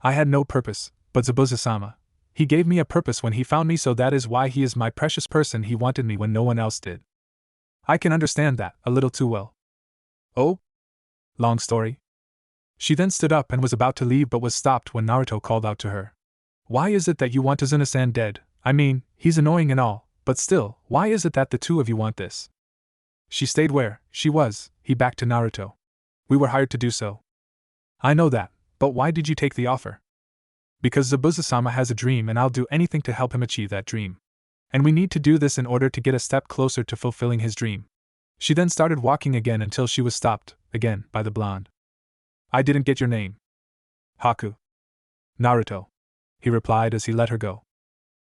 I had no purpose, but Zabuza-sama, he gave me a purpose when he found me, so that is why he is my precious person. He wanted me when no one else did." "I can understand that, a little too well." "Oh? Long story?" She then stood up and was about to leave but was stopped when Naruto called out to her. "Why is it that you want Tazuna-san dead? I mean, he's annoying and all, but still, why is it that the two of you want this?" She stayed where she was, he backed to Naruto. "We were hired to do so." "I know that, but why did you take the offer?" "Because Zabuza-sama has a dream and I'll do anything to help him achieve that dream. And we need to do this in order to get a step closer to fulfilling his dream." She then started walking again until she was stopped, again, by the blonde. "I didn't get your name." "Haku." "Naruto," he replied as he let her go.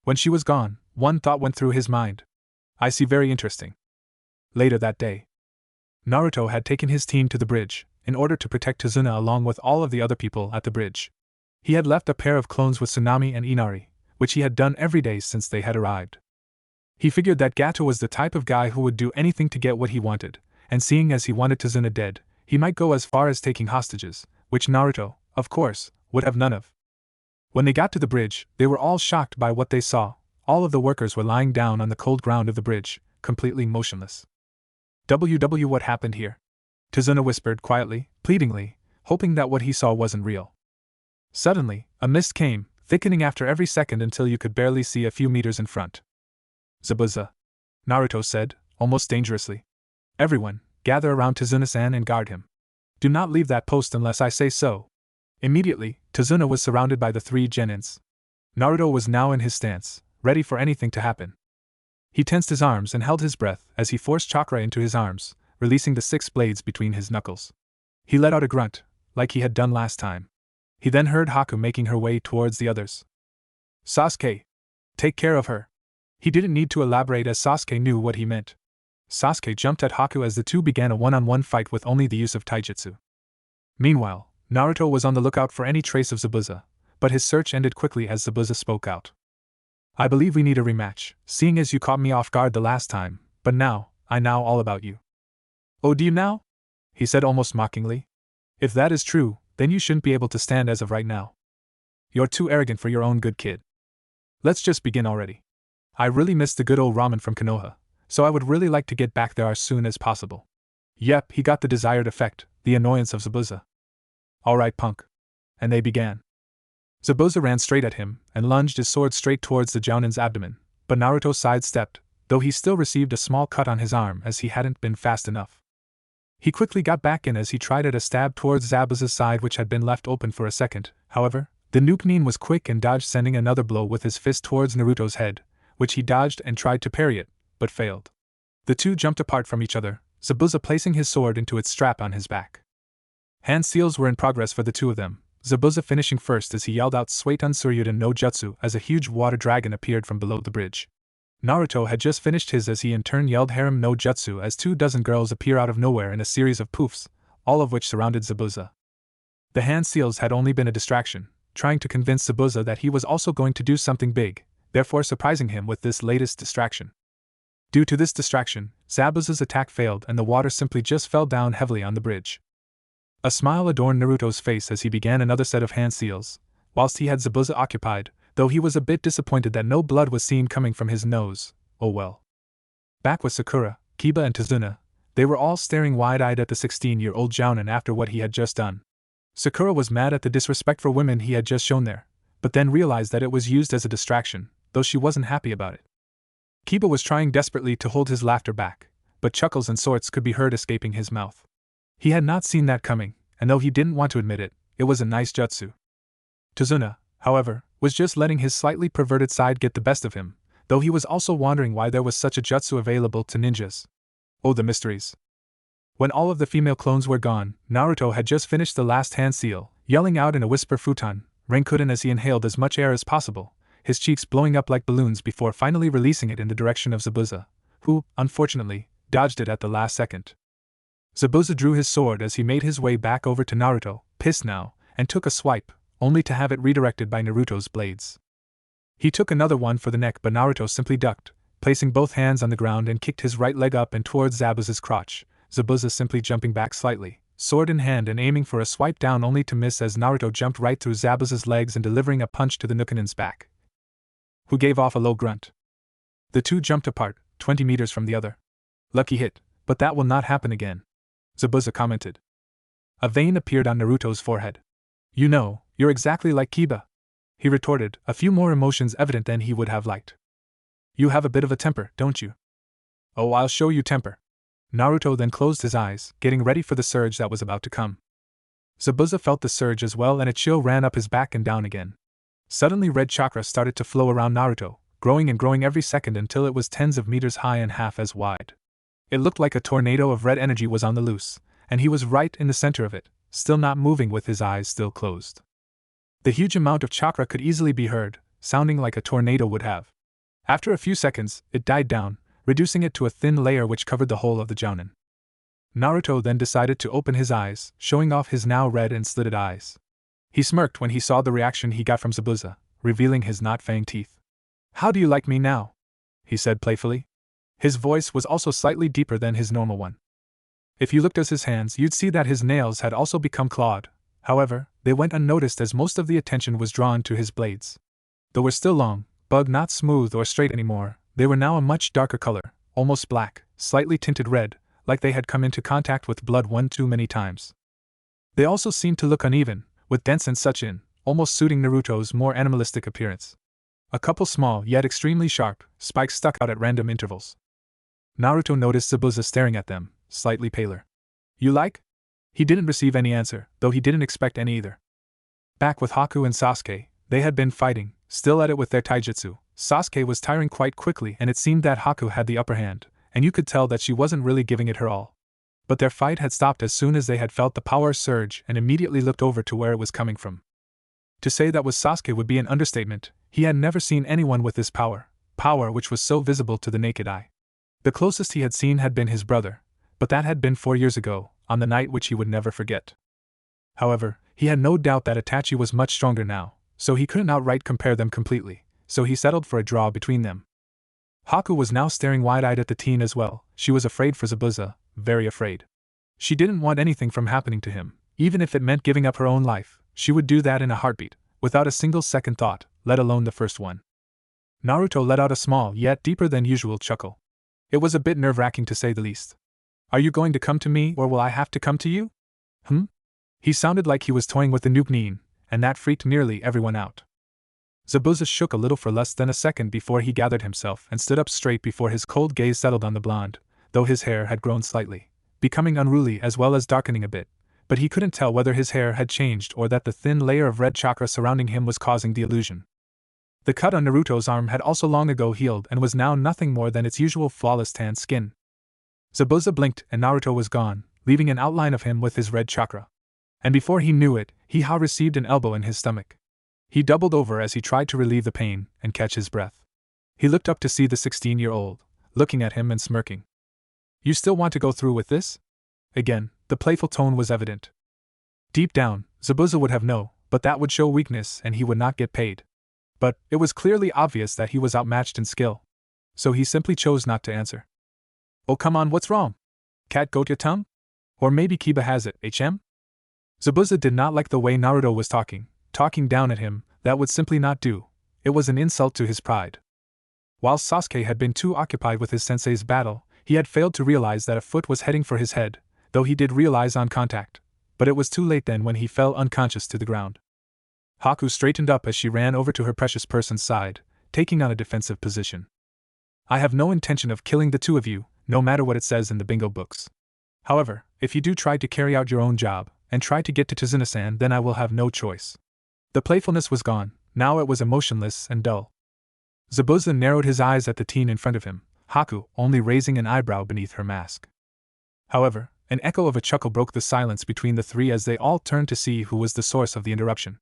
When she was gone, one thought went through his mind. "I see, very interesting." Later that day, Naruto had taken his team to the bridge, in order to protect Tazuna along with all of the other people at the bridge. He had left a pair of clones with Tsunami and Inari, which he had done every day since they had arrived. He figured that Gato was the type of guy who would do anything to get what he wanted, and seeing as he wanted Tazuna dead, he might go as far as taking hostages, which Naruto, of course, would have none of. When they got to the bridge, they were all shocked by what they saw. All of the workers were lying down on the cold ground of the bridge, completely motionless. What happened here?" Tazuna whispered quietly, pleadingly, hoping that what he saw wasn't real. Suddenly, a mist came, thickening after every second until you could barely see a few meters in front. "Zabuza," Naruto said, almost dangerously. "Everyone, gather around Tazuna-san and guard him. Do not leave that post unless I say so." Immediately, Tazuna was surrounded by the three genins. Naruto was now in his stance, ready for anything to happen. He tensed his arms and held his breath as he forced chakra into his arms, releasing the 6 blades between his knuckles. He let out a grunt, like he had done last time. He then heard Haku making her way towards the others. "Sasuke! Take care of her!" He didn't need to elaborate as Sasuke knew what he meant. Sasuke jumped at Haku as the two began a one-on-one fight with only the use of taijutsu. Meanwhile, Naruto was on the lookout for any trace of Zabuza, but his search ended quickly as Zabuza spoke out. "I believe we need a rematch, seeing as you caught me off guard the last time, but now, I know all about you." "Oh, do you now?" he said almost mockingly. "If that is true, then you shouldn't be able to stand as of right now. You're too arrogant for your own good, kid. Let's just begin already. I really miss the good old ramen from Konoha, so I would really like to get back there as soon as possible." Yep, he got the desired effect, the annoyance of Zabuza. "Alright, punk." And they began. Zabuza ran straight at him, and lunged his sword straight towards the jounin's abdomen, but Naruto sidestepped, though he still received a small cut on his arm as he hadn't been fast enough. He quickly got back in as he tried at a stab towards Zabuza's side, which had been left open for a second. However, the Nin was quick and dodged, sending another blow with his fist towards Naruto's head, which he dodged and tried to parry it, but failed. The two jumped apart from each other, Zabuza placing his sword into its strap on his back. Hand seals were in progress for the two of them, Zabuza finishing first as he yelled out Suiton Suryuden no Jutsu as a huge water dragon appeared from below the bridge. Naruto had just finished his as he in turn yelled Harem no Jutsu as 24 girls appear out of nowhere in a series of poofs, all of which surrounded Zabuza. The hand seals had only been a distraction, trying to convince Zabuza that he was also going to do something big, therefore surprising him with this latest distraction. Due to this distraction, Zabuza's attack failed and the water simply just fell down heavily on the bridge. A smile adorned Naruto's face as he began another set of hand seals, whilst he had Zabuza occupied, though he was a bit disappointed that no blood was seen coming from his nose. Oh well. Back with Sakura, Kiba and Tazuna, they were all staring wide-eyed at the 16-year-old jounin after what he had just done. Sakura was mad at the disrespect for women he had just shown there, but then realized that it was used as a distraction, though she wasn't happy about it. Kiba was trying desperately to hold his laughter back, but chuckles and sorts could be heard escaping his mouth. He had not seen that coming, and though he didn't want to admit it, it was a nice jutsu. Tazuna, however, was just letting his slightly perverted side get the best of him, though he was also wondering why there was such a jutsu available to ninjas. Oh, the mysteries. When all of the female clones were gone, Naruto had just finished the last hand seal. yelling out in a whisper futon, Rankuden as he inhaled as much air as possible, his cheeks blowing up like balloons before finally releasing it in the direction of Zabuza, who, unfortunately, dodged it at the last second. Zabuza drew his sword as he made his way back over to Naruto, pissed now, and took a swipe, only to have it redirected by Naruto's blades. He took another one for the neck, but Naruto simply ducked, placing both hands on the ground and kicked his right leg up and towards Zabuza's crotch, Zabuza simply jumping back slightly, sword in hand and aiming for a swipe down only to miss as Naruto jumped right through Zabuza's legs and delivering a punch to the Nukanen's back, who gave off a low grunt. The two jumped apart, 20 meters from the other. Lucky hit, but that will not happen again, Zabuza commented. A vein appeared on Naruto's forehead. You know, you're exactly like Kiba, he retorted, a few more emotions evident than he would have liked. You have a bit of a temper, don't you? Oh, I'll show you temper. Naruto then closed his eyes, getting ready for the surge that was about to come. Zabuza felt the surge as well and a chill ran up his back and down again. Suddenly red chakra started to flow around Naruto, growing and growing every second until it was tens of meters high and half as wide. It looked like a tornado of red energy was on the loose, and he was right in the center of it, still not moving with his eyes still closed. The huge amount of chakra could easily be heard, sounding like a tornado would have. After a few seconds, it died down, reducing it to a thin layer which covered the whole of the jounin. Naruto then decided to open his eyes, showing off his now red and slitted eyes. He smirked when he saw the reaction he got from Zabuza, revealing his not-fanged teeth. How do you like me now? He said playfully. His voice was also slightly deeper than his normal one. If you looked at his hands, you'd see that his nails had also become clawed. However, they went unnoticed as most of the attention was drawn to his blades. Though were still long, but not smooth or straight anymore, they were now a much darker color, almost black, slightly tinted red, like they had come into contact with blood one too many times. They also seemed to look uneven, with dents and such in, almost suiting Naruto's more animalistic appearance. A couple small yet extremely sharp spikes stuck out at random intervals. Naruto noticed Zabuza staring at them, slightly paler. You like? He didn't receive any answer, though he didn't expect any either. Back with Haku and Sasuke, they had been fighting, still at it with their taijutsu. Sasuke was tiring quite quickly and it seemed that Haku had the upper hand, and you could tell that she wasn't really giving it her all. But their fight had stopped as soon as they had felt the power surge and immediately looked over to where it was coming from. To say that was Sasuke would be an understatement. He had never seen anyone with this power which was so visible to the naked eye. The closest he had seen had been his brother, but that had been 4 years ago, on the night which he would never forget. However, he had no doubt that Itachi was much stronger now, so he couldn't outright compare them completely, so he settled for a draw between them. Haku was now staring wide-eyed at the teen as well. She was afraid for Zabuza, very afraid. She didn't want anything from happening to him, even if it meant giving up her own life. She would do that in a heartbeat, without a single second thought, let alone the first one. Naruto let out a small yet deeper than usual chuckle. It was a bit nerve-wracking to say the least. Are you going to come to me or will I have to come to you? He sounded like he was toying with the nuke, and that freaked nearly everyone out. Zabuza shook a little for less than a second before he gathered himself and stood up straight before his cold gaze settled on the blonde, though his hair had grown slightly, becoming unruly as well as darkening a bit, but he couldn't tell whether his hair had changed or that the thin layer of red chakra surrounding him was causing the illusion. The cut on Naruto's arm had also long ago healed and was now nothing more than its usual flawless tan skin. Zabuza blinked and Naruto was gone, leaving an outline of him with his red chakra. And before he knew it, he received an elbow in his stomach. He doubled over as he tried to relieve the pain and catch his breath. He looked up to see the 16-year-old, looking at him and smirking. You still want to go through with this? Again, the playful tone was evident. Deep down, Zabuza would have known, but that would show weakness and he would not get paid. But it was clearly obvious that he was outmatched in skill. So he simply chose not to answer. Oh come on, what's wrong? Cat got your tongue? Or maybe Kiba has it, HM? Zabuza did not like the way Naruto was talking down at him. That would simply not do. It was an insult to his pride. While Sasuke had been too occupied with his sensei's battle, he had failed to realize that a foot was heading for his head, though he did realize on contact. But it was too late then when he fell unconscious to the ground. Haku straightened up as she ran over to her precious person's side, taking on a defensive position. I have no intention of killing the two of you, no matter what it says in the bingo books. However, if you do try to carry out your own job, and try to get to Tazuna-san, then I will have no choice. The playfulness was gone, now it was emotionless and dull. Zabuza narrowed his eyes at the teen in front of him, Haku only raising an eyebrow beneath her mask. However, An echo of a chuckle broke the silence between the three as they all turned to see who was the source of the interruption.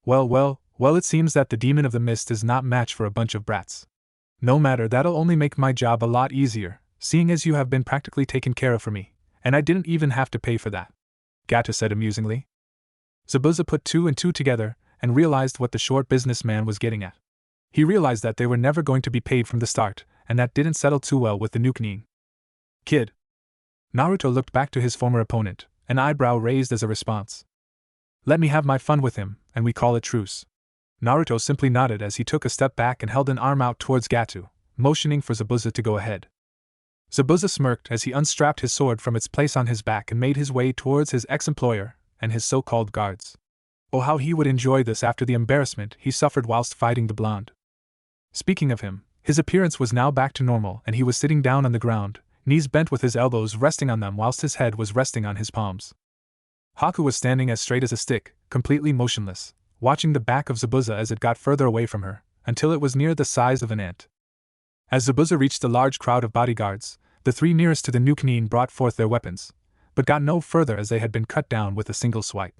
Well, it seems that the demon of the mist is not match for a bunch of brats. No matter, that'll only make my job a lot easier, seeing as you have been practically taken care of for me, and I didn't even have to pay for that, Gato said amusingly. Zabuza put two and two together and realized what the short businessman was getting at. He realized that they were never going to be paid from the start, and that didn't settle too well with the NoNameNeeded kid. Naruto looked back to his former opponent, an eyebrow raised as a response. Let me have my fun with him, and we call it truce. Naruto simply nodded as he took a step back and held an arm out towards Gato, motioning for Zabuza to go ahead. Zabuza smirked as he unstrapped his sword from its place on his back and made his way towards his ex-employer and his so-called guards. Oh, how he would enjoy this after the embarrassment he suffered whilst fighting the blonde. Speaking of him, his appearance was now back to normal and he was sitting down on the ground, knees bent with his elbows resting on them whilst his head was resting on his palms. Haku was standing as straight as a stick, completely motionless, watching the back of Zabuza as it got further away from her, until it was near the size of an ant. As Zabuza reached the large crowd of bodyguards, the three nearest to the NoNameNeeded brought forth their weapons, but got no further as they had been cut down with a single swipe.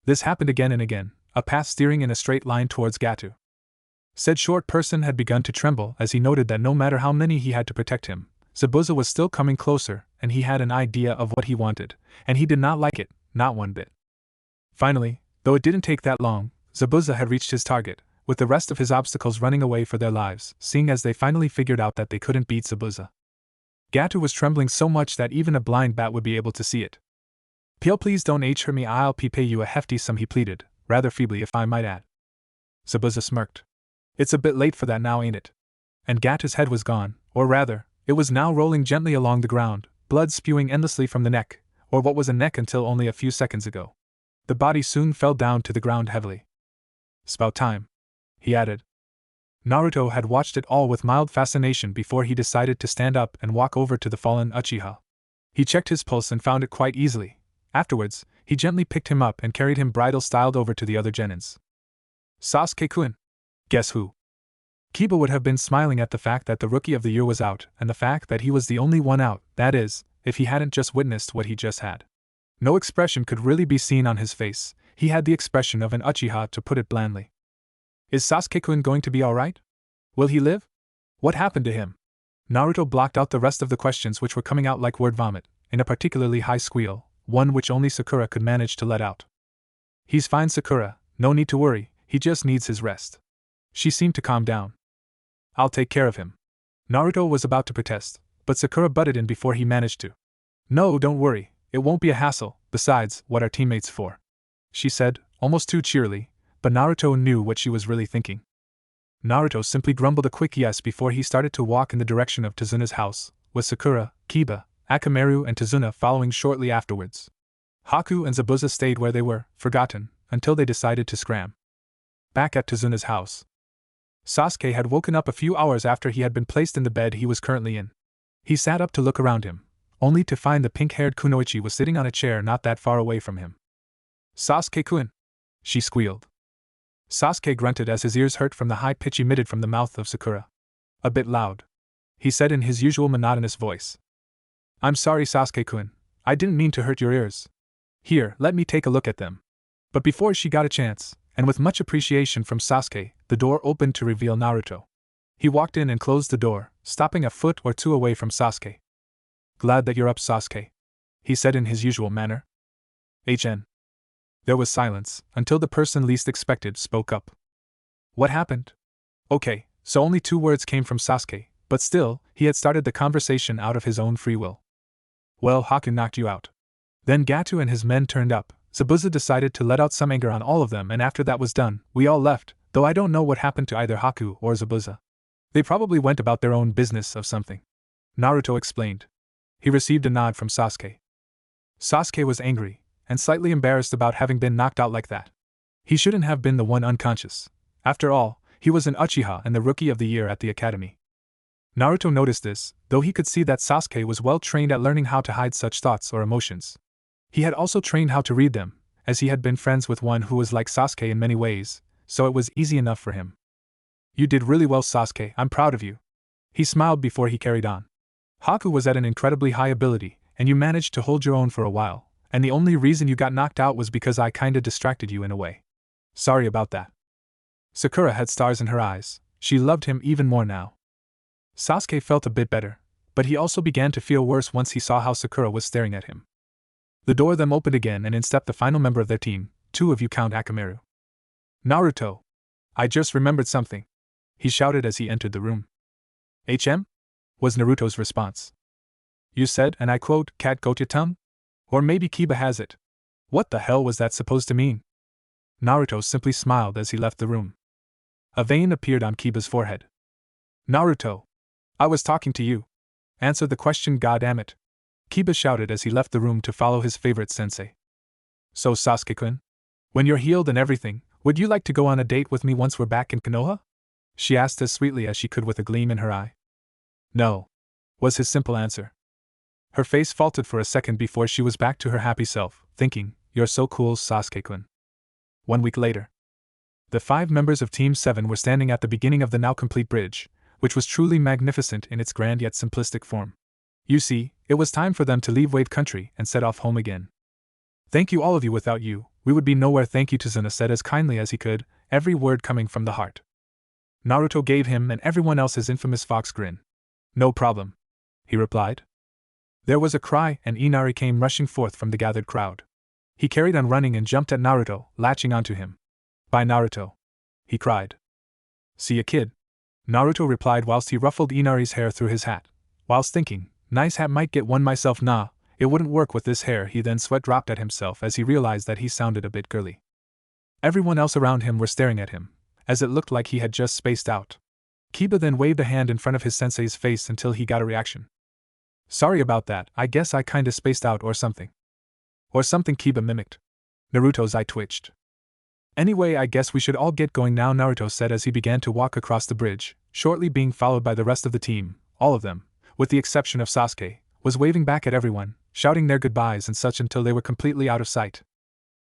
This happened again and again, a path steering in a straight line towards Gato. Said short person had begun to tremble as he noted that no matter how many he had to protect him, Zabuza was still coming closer, and he had an idea of what he wanted, and he did not like it, not one bit. Finally, though it didn't take that long, Zabuza had reached his target, with the rest of his obstacles running away for their lives, seeing as they finally figured out that they couldn't beat Zabuza. Gato was trembling so much that even a blind bat would be able to see it. "Peel, please don't hurt me, I'll pay you a hefty sum," he pleaded, rather feebly if I might add. Zabuza smirked. "It's a bit late for that now, ain't it?" And Gato's head was gone, or rather, it was now rolling gently along the ground, blood spewing endlessly from the neck, or what was a neck until only a few seconds ago. The body soon fell down to the ground heavily. "'Spout time," he added. Naruto had watched it all with mild fascination before he decided to stand up and walk over to the fallen Uchiha. He checked his pulse and found it quite easily. Afterwards, he gently picked him up and carried him bridle-styled over to the other genins. "Sasuke-kun. Guess who?" Kiba would have been smiling at the fact that the Rookie of the Year was out, and the fact that he was the only one out, that is, if he hadn't just witnessed what he just had. No expression could really be seen on his face, he had the expression of an Uchiha, to put it blandly. "Is Sasuke-kun going to be alright? Will he live? What happened to him?" Naruto blocked out the rest of the questions which were coming out like word vomit, in a particularly high squeal, one which only Sakura could manage to let out. "He's fine, Sakura, no need to worry, he just needs his rest." She seemed to calm down. "I'll take care of him." Naruto was about to protest, but Sakura butted in before he managed to. "No, don't worry, it won't be a hassle, besides, what are teammates for?" she said, almost too cheerily, but Naruto knew what she was really thinking. Naruto simply grumbled a quick yes before he started to walk in the direction of Tazuna's house, with Sakura, Kiba, Akamaru and Tazuna following shortly afterwards. Haku and Zabuza stayed where they were, forgotten, until they decided to scram. Back at Tazuna's house, Sasuke had woken up a few hours after he had been placed in the bed he was currently in. He sat up to look around him, only to find the pink-haired Kunoichi was sitting on a chair not that far away from him. "Sasuke-kun," she squealed. Sasuke grunted as his ears hurt from the high pitch emitted from the mouth of Sakura. "A bit loud," he said in his usual monotonous voice. "I'm sorry, Sasuke-kun, I didn't mean to hurt your ears. Here, let me take a look at them." But before she got a chance, and with much appreciation from Sasuke, the door opened to reveal Naruto. He walked in and closed the door, stopping a foot or two away from Sasuke. "Glad that you're up, Sasuke," he said in his usual manner. "HN." There was silence, until the person least expected spoke up. "What happened?" Okay, so only 2 words came from Sasuke, but still, he had started the conversation out of his own free will. "Well, Haku knocked you out." Then Gato and his men turned up. Zabuza decided to let out some anger on all of them, and after that was done, we all left, though I don't know what happened to either Haku or Zabuza. They probably went about their own business of something. Naruto explained. He received a nod from Sasuke. Sasuke was angry, and slightly embarrassed about having been knocked out like that. He shouldn't have been the one unconscious. After all, he was an Uchiha and the Rookie of the Year at the academy. Naruto noticed this, though he could see that Sasuke was well trained at learning how to hide such thoughts or emotions. He had also trained how to read them, as he had been friends with one who was like Sasuke in many ways, so it was easy enough for him. "You did really well, Sasuke, I'm proud of you." He smiled before he carried on. "Haku was at an incredibly high ability, and you managed to hold your own for a while, and the only reason you got knocked out was because I kinda distracted you in a way. Sorry about that. Sakura had stars in her eyes. She loved him even more now. Sasuke felt a bit better, but he also began to feel worse once he saw how Sakura was staring at him. The door then opened again and in stepped the final member of their team, two of you Count Akamaru. Naruto. I just remembered something, he shouted as he entered the room. HM? Was Naruto's response. You said, and I quote, cat goat your tongue? Or maybe Kiba has it. What the hell was that supposed to mean? Naruto simply smiled as he left the room. A vein appeared on Kiba's forehead. Naruto. I was talking to you. Answer the question, goddammit. Kiba shouted as he left the room to follow his favorite sensei. So Sasuke-kun? When you're healed and everything, would you like to go on a date with me once we're back in Konoha? She asked as sweetly as she could with a gleam in her eye. No, was his simple answer. Her face faltered for a second before she was back to her happy self, thinking, you're so cool, Sasuke-kun. 1 week later. The 5 members of Team 7 were standing at the beginning of the now complete bridge, which was truly magnificent in its grand yet simplistic form. You see, it was time for them to leave Wave Country and set off home again. Thank you all of you, without you, we would be nowhere, thank you, Tazuna said as kindly as he could, every word coming from the heart. Naruto gave him and everyone else his infamous fox grin. No problem, he replied. There was a cry and Inari came rushing forth from the gathered crowd. He carried on running and jumped at Naruto, latching onto him. Bye Naruto, he cried. See ya kid, Naruto replied whilst he ruffled Inari's hair through his hat. Whilst thinking, nice hat, might get one myself, nah, it wouldn't work with this hair. He then sweat dropped at himself as he realized that he sounded a bit girly. Everyone else around him were staring at him, as it looked like he had just spaced out. Kiba then waved a hand in front of his sensei's face until he got a reaction. Sorry about that, I guess I kinda spaced out or something. Or something, Kiba mimicked. Naruto's eye twitched. Anyway, I guess we should all get going now, Naruto said as he began to walk across the bridge, shortly being followed by the rest of the team. All of them, with the exception of Sasuke, was waving back at everyone, shouting their goodbyes and such until they were completely out of sight.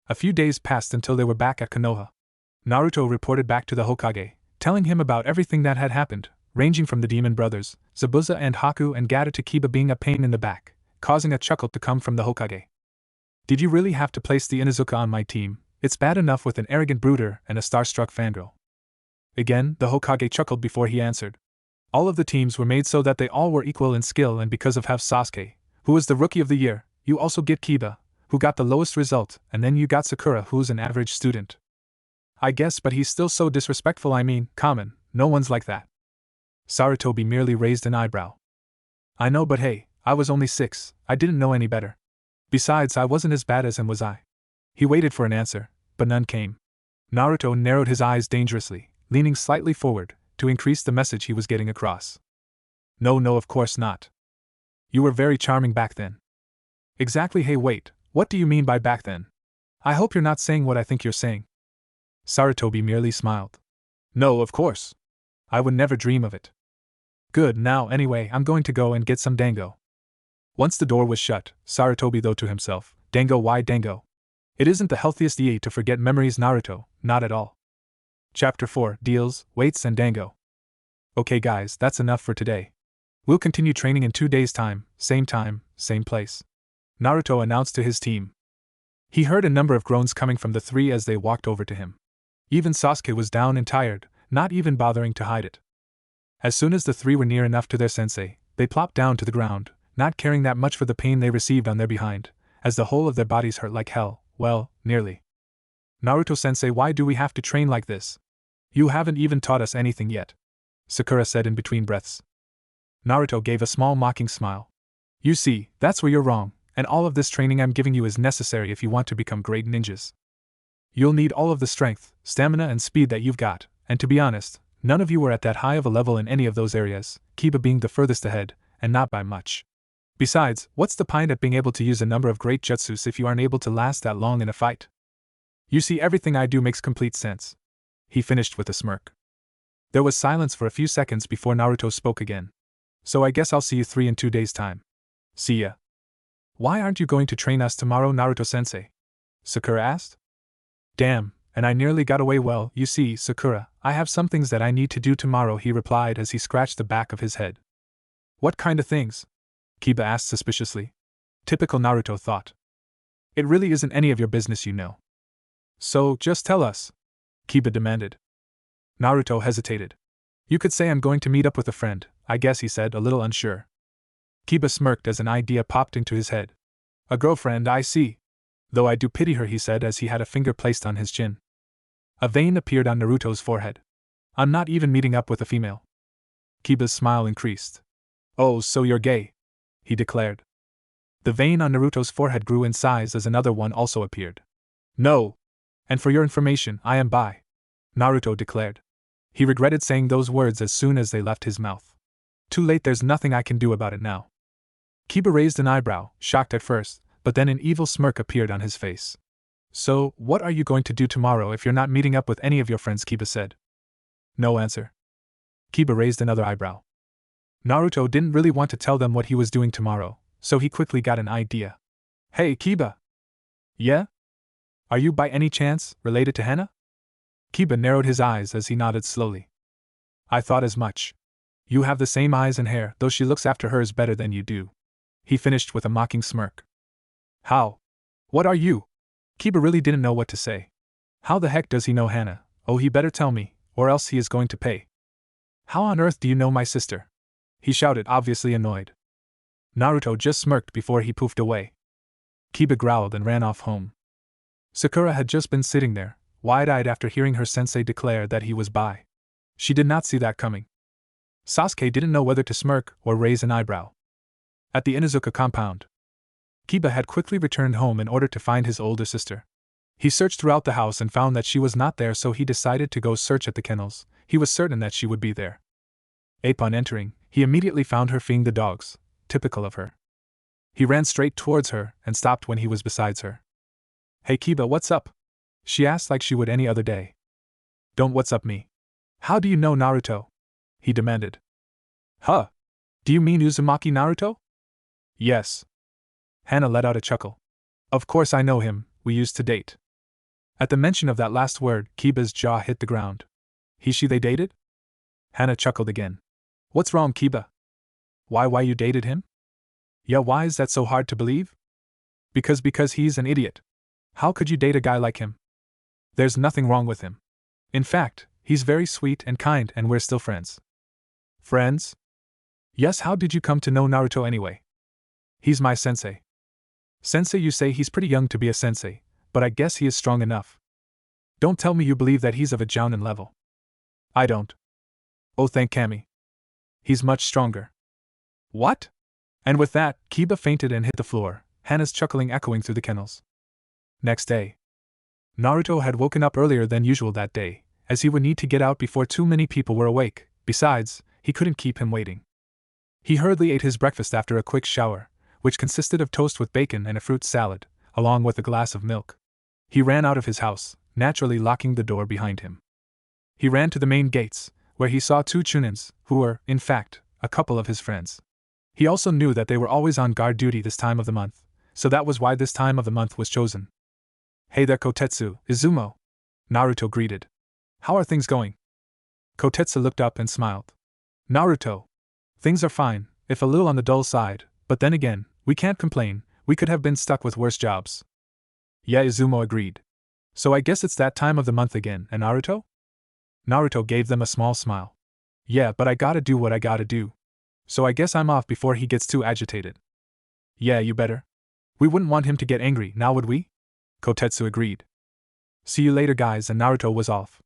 A few days passed until they were back at Konoha. Naruto reported back to the Hokage, telling him about everything that had happened, ranging from the demon brothers, Zabuza and Haku and Gata to Kiba being a pain in the back, causing a chuckle to come from the Hokage. Did you really have to place the Inuzuka on my team? It's bad enough with an arrogant brooder and a starstruck fangirl. Again, the Hokage chuckled before he answered. All of the teams were made so that they all were equal in skill, and because of Sasuke, who was the rookie of the year, you also get Kiba, who got the lowest result, and then you got Sakura, who's an average student. I guess, but he's still so disrespectful, I mean, common, no one's like that. Sarutobi merely raised an eyebrow. I know, but hey, I was only 6, I didn't know any better. Besides, I wasn't as bad as him, was I? He waited for an answer, but none came. Naruto narrowed his eyes dangerously, leaning slightly forward, to increase the message he was getting across. No, of course not. You were very charming back then. Exactly, hey wait, what do you mean by back then? I hope you're not saying what I think you're saying. Sarutobi merely smiled. No, of course. I would never dream of it. Good, now anyway, I'm going to go and get some dango. Once the door was shut, Sarutobi thought to himself, dango, why dango? It isn't the healthiest EA to forget memories, Naruto, not at all. Chapter 4, Deals, Weights and Dango. Okay guys, that's enough for today. We'll continue training in 2 days' time, same place. Naruto announced to his team. He heard a number of groans coming from the 3 as they walked over to him. Even Sasuke was down and tired, not even bothering to hide it. As soon as the 3 were near enough to their sensei, they plopped down to the ground, not caring that much for the pain they received on their behind, as the whole of their bodies hurt like hell. Well, nearly. Naruto-sensei, why do we have to train like this? You haven't even taught us anything yet, Sakura said in between breaths. Naruto gave a small mocking smile. You see, that's where you're wrong, and all of this training I'm giving you is necessary if you want to become great ninjas. You'll need all of the strength, stamina and speed that you've got, and to be honest, none of you were at that high of a level in any of those areas, Kiba being the furthest ahead, and not by much. Besides, what's the point at being able to use a number of great jutsus if you aren't able to last that long in a fight? You see, everything I do makes complete sense. He finished with a smirk. There was silence for a few seconds before Naruto spoke again. So I guess I'll see you 3 in 2 days' time. See ya. Why aren't you going to train us tomorrow, Naruto-sensei? Sakura asked. Damn, and I nearly got away. Well, you see, Sakura, I have some things that I need to do tomorrow, he replied as he scratched the back of his head. What kind of things? Kiba asked suspiciously. Typical Naruto thought. It really isn't any of your business, you know. So, just tell us, Kiba demanded. Naruto hesitated. You could say I'm going to meet up with a friend, I guess, he said, a little unsure. Kiba smirked as an idea popped into his head. A girlfriend, I see. Though I do pity her, he said as he had a finger placed on his chin. A vein appeared on Naruto's forehead. I'm not even meeting up with a female. Kiba's smile increased. Oh, so you're gay, he declared. The vein on Naruto's forehead grew in size as another one also appeared. No. And for your information, I am bi, Naruto declared. He regretted saying those words as soon as they left his mouth. Too late, there's nothing I can do about it now. Kiba raised an eyebrow, shocked at first, but then an evil smirk appeared on his face. So, what are you going to do tomorrow if you're not meeting up with any of your friends, Kiba said. No answer. Kiba raised another eyebrow. Naruto didn't really want to tell them what he was doing tomorrow, so he quickly got an idea. Hey, Kiba! Yeah? Are you by any chance related to Hana? Kiba narrowed his eyes as he nodded slowly. I thought as much. You have the same eyes and hair, though she looks after hers better than you do. He finished with a mocking smirk. How? What are you? Kiba really didn't know what to say. How the heck does he know Hana? Oh, he better tell me, or else he is going to pay. How on earth do you know my sister? He shouted, obviously annoyed. Naruto just smirked before he poofed away. Kiba growled and ran off home. Sakura had just been sitting there, wide-eyed after hearing her sensei declare that he was bi. She did not see that coming. Sasuke didn't know whether to smirk or raise an eyebrow. At the Inuzuka compound, Kiba had quickly returned home in order to find his older sister. He searched throughout the house and found that she was not there, so he decided to go search at the kennels. He was certain that she would be there. Upon entering, he immediately found her feeding the dogs, typical of her. He ran straight towards her and stopped when he was beside her. Hey Kiba, what's up? She asked like she would any other day. Don't what's up me. How do you know Naruto? He demanded. Huh? Do you mean Uzumaki Naruto? Yes. Hana let out a chuckle. Of course I know him, we used to date. At the mention of that last word, Kiba's jaw hit the ground. They dated? Hana chuckled again. What's wrong, Kiba? Why you dated him? Yeah, why is that so hard to believe? Because he's an idiot. How could you date a guy like him? There's nothing wrong with him. In fact, he's very sweet and kind and we're still friends. Friends? Yes, how did you come to know Naruto anyway? He's my sensei. Sensei, you say? He's pretty young to be a sensei, but I guess he is strong enough. Don't tell me you believe that he's of a jounin level. I don't. Oh, thank Kami. He's much stronger. What? And with that, Kiba fainted and hit the floor, Hana's chuckling echoing through the kennels. Next day. Naruto had woken up earlier than usual that day, as he would need to get out before too many people were awake. Besides, he couldn't keep him waiting. He hurriedly ate his breakfast after a quick shower, which consisted of toast with bacon and a fruit salad, along with a glass of milk. He ran out of his house, naturally locking the door behind him. He ran to the main gates, where he saw two chunins, who were, in fact, a couple of his friends. He also knew that they were always on guard duty this time of the month, so that was why this time of the month was chosen. Hey there, Kotetsu, Izumo, Naruto greeted. How are things going? Kotetsu looked up and smiled. Naruto. Things are fine, if a little on the dull side, but then again, we can't complain, we could have been stuck with worse jobs. Yeah, Izumo agreed. So I guess it's that time of the month again, and Naruto? Naruto gave them a small smile. Yeah, but I gotta do what I gotta do. So I guess I'm off before he gets too agitated. Yeah, you better. We wouldn't want him to get angry, now would we? Kotetsu agreed. See you later, guys, and Naruto was off.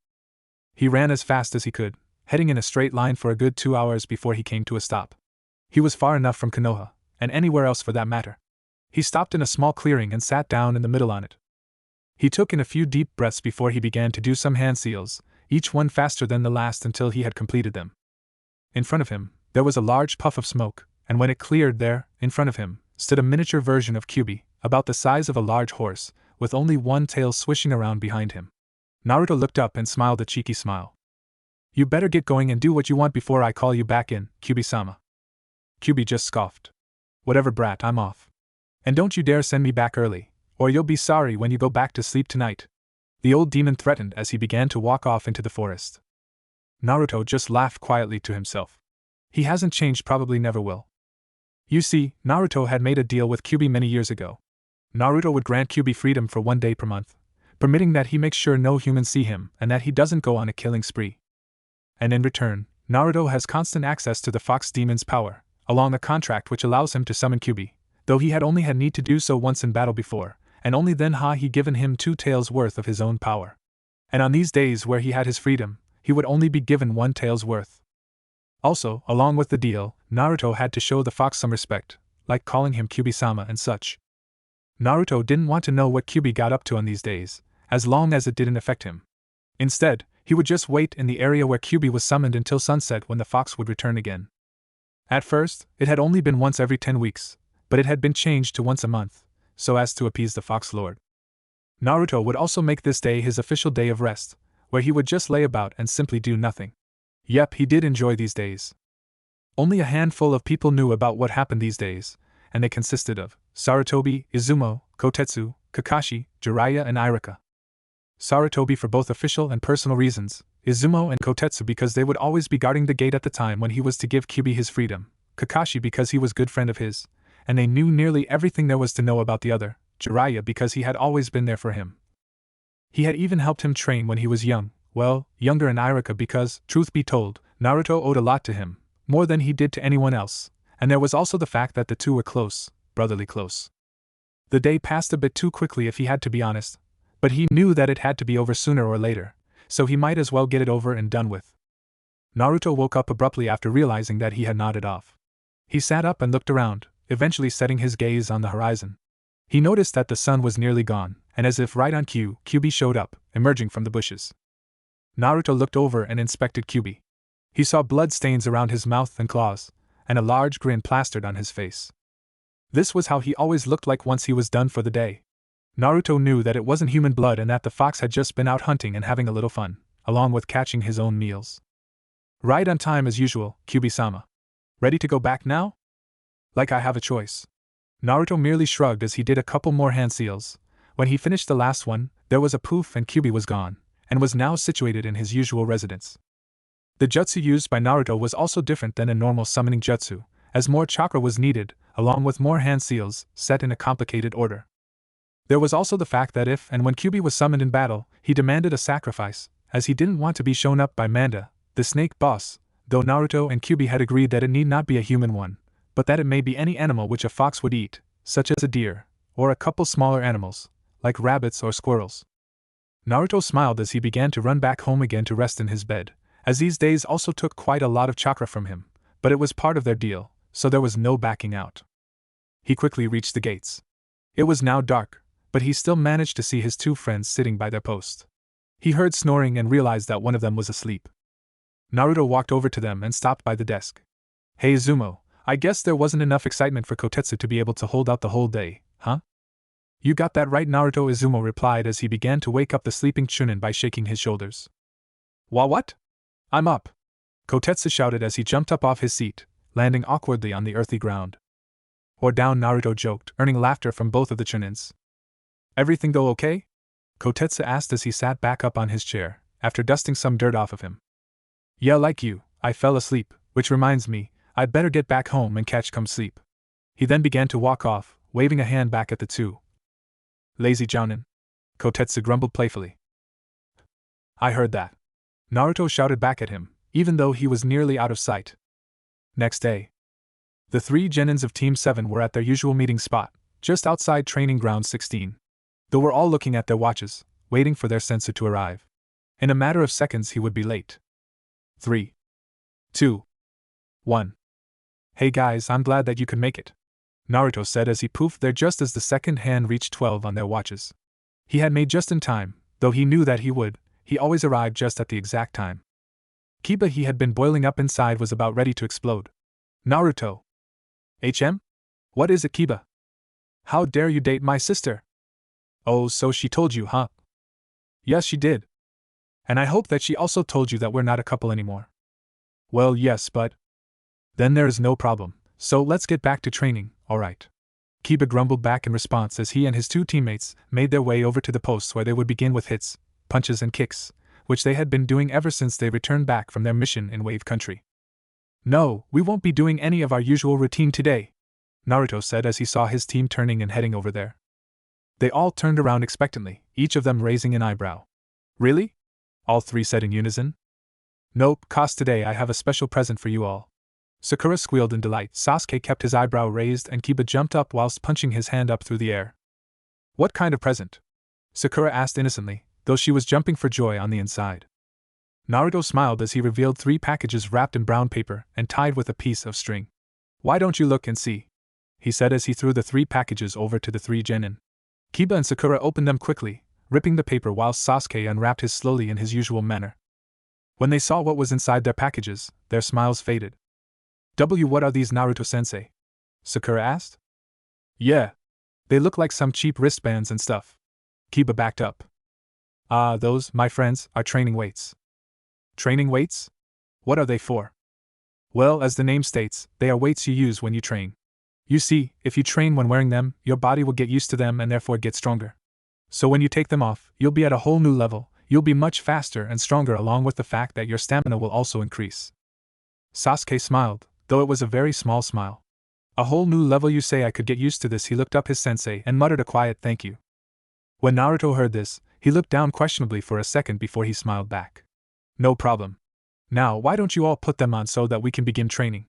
He ran as fast as he could, heading in a straight line for a good 2 hours before he came to a stop. He was far enough from Konoha, and anywhere else for that matter. He stopped in a small clearing and sat down in the middle on it. He took in a few deep breaths before he began to do some hand seals, each one faster than the last until he had completed them. In front of him, there was a large puff of smoke, and when it cleared there, in front of him, stood a miniature version of Kyubi, about the size of a large horse, with only one tail swishing around behind him. Naruto looked up and smiled a cheeky smile. You better get going and do what you want before I call you back in, Kyubi-sama. Kyubi just scoffed. Whatever, brat, I'm off. And don't you dare send me back early, or you'll be sorry when you go back to sleep tonight. The old demon threatened as he began to walk off into the forest. Naruto just laughed quietly to himself. He hasn't changed, probably never will. You see, Naruto had made a deal with Kyuubi many years ago. Naruto would grant Kyuubi freedom for 1 day per month, permitting that he makes sure no humans see him and that he doesn't go on a killing spree. And in return, Naruto has constant access to the Fox Demon's power, along a contract which allows him to summon Kyuubi, though he had only had need to do so once in battle before, and only then had he given him 2 taels worth of his own power. And on these days where he had his freedom, he would only be given 1 tael's worth. Also, along with the deal, Naruto had to show the fox some respect, like calling him Kyuubi-sama and such. Naruto didn't want to know what Kyuubi got up to on these days, as long as it didn't affect him. Instead, he would just wait in the area where Kyuubi was summoned until sunset when the fox would return again. At first, it had only been once every 10 weeks, but it had been changed to once a month, so as to appease the Fox Lord. Naruto would also make this day his official day of rest, where he would just lay about and simply do nothing. Yep, he did enjoy these days. Only a handful of people knew about what happened these days, and they consisted of Sarutobi, Izumo, Kotetsu, Kakashi, Jiraiya, and Irika. Sarutobi for both official and personal reasons, Izumo and Kotetsu because they would always be guarding the gate at the time when he was to give Kyuubi his freedom, Kakashi because he was a good friend of his, and they knew nearly everything there was to know about the other, Jiraiya because he had always been there for him. He had even helped him train when he was young, well, younger, and Irika because, truth be told, Naruto owed a lot to him, more than he did to anyone else, and there was also the fact that the two were close, brotherly close. The day passed a bit too quickly if he had to be honest, but he knew that it had to be over sooner or later, so he might as well get it over and done with. Naruto woke up abruptly after realizing that he had nodded off. He sat up and looked around, eventually setting his gaze on the horizon. He noticed that the sun was nearly gone, and as if right on cue, Kyuubi showed up, emerging from the bushes. Naruto looked over and inspected Kyuubi. He saw blood stains around his mouth and claws, and a large grin plastered on his face. This was how he always looked like once he was done for the day. Naruto knew that it wasn't human blood and that the fox had just been out hunting and having a little fun, along with catching his own meals. Right on time as usual, Kyuubi-sama. Ready to go back now? Like I have a choice. Naruto merely shrugged as he did a couple more hand seals. When he finished the last one, there was a poof and Kyuubi was gone, and was now situated in his usual residence. The jutsu used by Naruto was also different than a normal summoning jutsu, as more chakra was needed, along with more hand seals, set in a complicated order. There was also the fact that if and when Kyuubi was summoned in battle, he demanded a sacrifice, as he didn't want to be shown up by Manda, the snake boss, though Naruto and Kyuubi had agreed that it need not be a human one, but that it may be any animal which a fox would eat, such as a deer, or a couple smaller animals, like rabbits or squirrels. Naruto smiled as he began to run back home again to rest in his bed, as these days also took quite a lot of chakra from him, but it was part of their deal, so there was no backing out. He quickly reached the gates. It was now dark, but he still managed to see his 2 friends sitting by their post. He heard snoring and realized that one of them was asleep. Naruto walked over to them and stopped by the desk. Hey Izumo, I guess there wasn't enough excitement for Kotetsu to be able to hold out the whole day, huh? You got that right, Naruto, Izumo replied as he began to wake up the sleeping Chunin by shaking his shoulders. What? I'm up! Kotetsu shouted as he jumped up off his seat, landing awkwardly on the earthy ground. Or down, Naruto joked, earning laughter from both of the Chunins. Everything go okay? Kotetsu asked as he sat back up on his chair, after dusting some dirt off of him. Yeah, like you, I fell asleep, which reminds me, I'd better get back home and catch some sleep. He then began to walk off, waving a hand back at the 2. Lazy jounin, Kotetsu grumbled playfully. I heard that. Naruto shouted back at him, even though he was nearly out of sight. Next day, the 3 genins of Team 7 were at their usual meeting spot, just outside Training Ground 16. They were all looking at their watches, waiting for their sensei to arrive. In a matter of seconds he would be late. 3, 2, 1. Hey guys, I'm glad that you could make it, Naruto said as he poofed there just as the second hand reached 12 on their watches. He had made just in time, though he knew that he always arrived just at the exact time. Kiba he had been boiling up inside was about ready to explode. Naruto. HM? What is it, Kiba? How dare you date my sister? Oh, so she told you, huh? Yes, she did. And I hope that she also told you that we're not a couple anymore. Well, yes, but... Then there is no problem, so let's get back to training, alright. Kiba grumbled back in response as he and his 2 teammates made their way over to the posts where they would begin with hits, punches and kicks, which they had been doing ever since they returned back from their mission in Wave Country. No, we won't be doing any of our usual routine today, Naruto said as he saw his team turning and heading over there. They all turned around expectantly, each of them raising an eyebrow. Really? All three said in unison. Nope, cause today I have a special present for you all. Sakura squealed in delight. Sasuke kept his eyebrow raised and Kiba jumped up whilst punching his hand up through the air. What kind of present? Sakura asked innocently, though she was jumping for joy on the inside. Naruto smiled as he revealed 3 packages wrapped in brown paper and tied with a piece of string. Why don't you look and see? He said as he threw the 3 packages over to the 3 genin. Kiba and Sakura opened them quickly, ripping the paper whilst Sasuke unwrapped his slowly in his usual manner. When they saw what was inside their packages, their smiles faded. What are these, Naruto-sensei? Sakura asked. Yeah. They look like some cheap wristbands and stuff. Kiba backed up. Those, my friends, are training weights. Training weights? What are they for? Well, as the name states, they are weights you use when you train. You see, if you train when wearing them, your body will get used to them and therefore get stronger. So when you take them off, you'll be at a whole new level, you'll be much faster and stronger along with the fact that your stamina will also increase. Sasuke smiled, though it was a very small smile. A whole new level, you say? I could get used to this. He looked up his sensei and muttered a quiet thank you. When Naruto heard this, he looked down questionably for a second before he smiled back. No problem. Now why don't you all put them on so that we can begin training?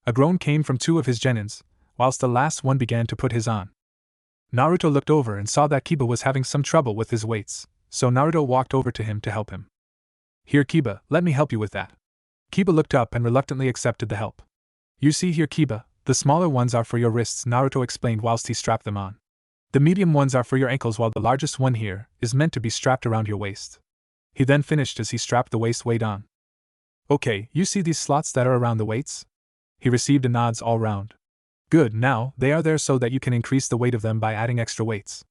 A groan came from 2 of his genins, whilst the last one began to put his on. Naruto looked over and saw that Kiba was having some trouble with his weights, so Naruto walked over to him to help him. Here Kiba, let me help you with that. Kiba looked up and reluctantly accepted the help. You see here Kiba, the smaller ones are for your wrists, Naruto explained whilst he strapped them on. The medium ones are for your ankles while the largest one here is meant to be strapped around your waist. He then finished as he strapped the waist weight on. Okay, you see these slots that are around the weights? He received a nods all round. Good, now, they are there so that you can increase the weight of them by adding extra weights.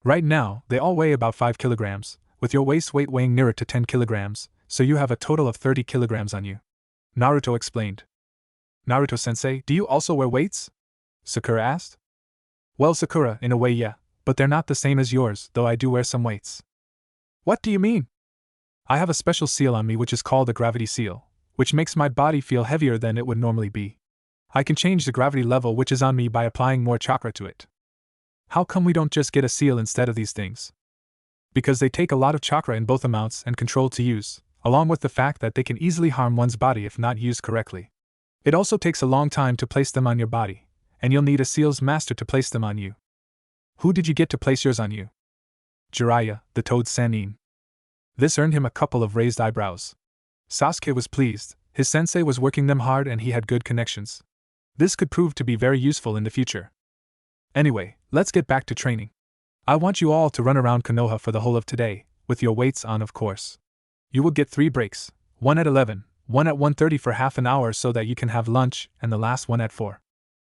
Right now, they all weigh about 5 kilograms, with your waist weight weighing nearer to 10 kilograms, so you have a total of 30 kilograms on you. Naruto explained. Naruto-sensei, do you also wear weights? Sakura asked. Well, Sakura, in a way yeah, but they're not the same as yours, though I do wear some weights. What do you mean? I have a special seal on me which is called a gravity seal, which makes my body feel heavier than it would normally be. I can change the gravity level which is on me by applying more chakra to it. How come we don't just get a seal instead of these things? Because they take a lot of chakra in both amounts and control to use, along with the fact that they can easily harm one's body if not used correctly. It also takes a long time to place them on your body, and you'll need a seal's master to place them on you. Who did you get to place yours on you? Jiraiya, the Toad Sannin. This earned him a couple of raised eyebrows. Sasuke was pleased, his sensei was working them hard and he had good connections. This could prove to be very useful in the future. Anyway, let's get back to training. I want you all to run around Konoha for the whole of today, with your weights on of course. You will get 3 breaks, one at 11, one at 1:30 for half an hour so that you can have lunch, and the last one at 4.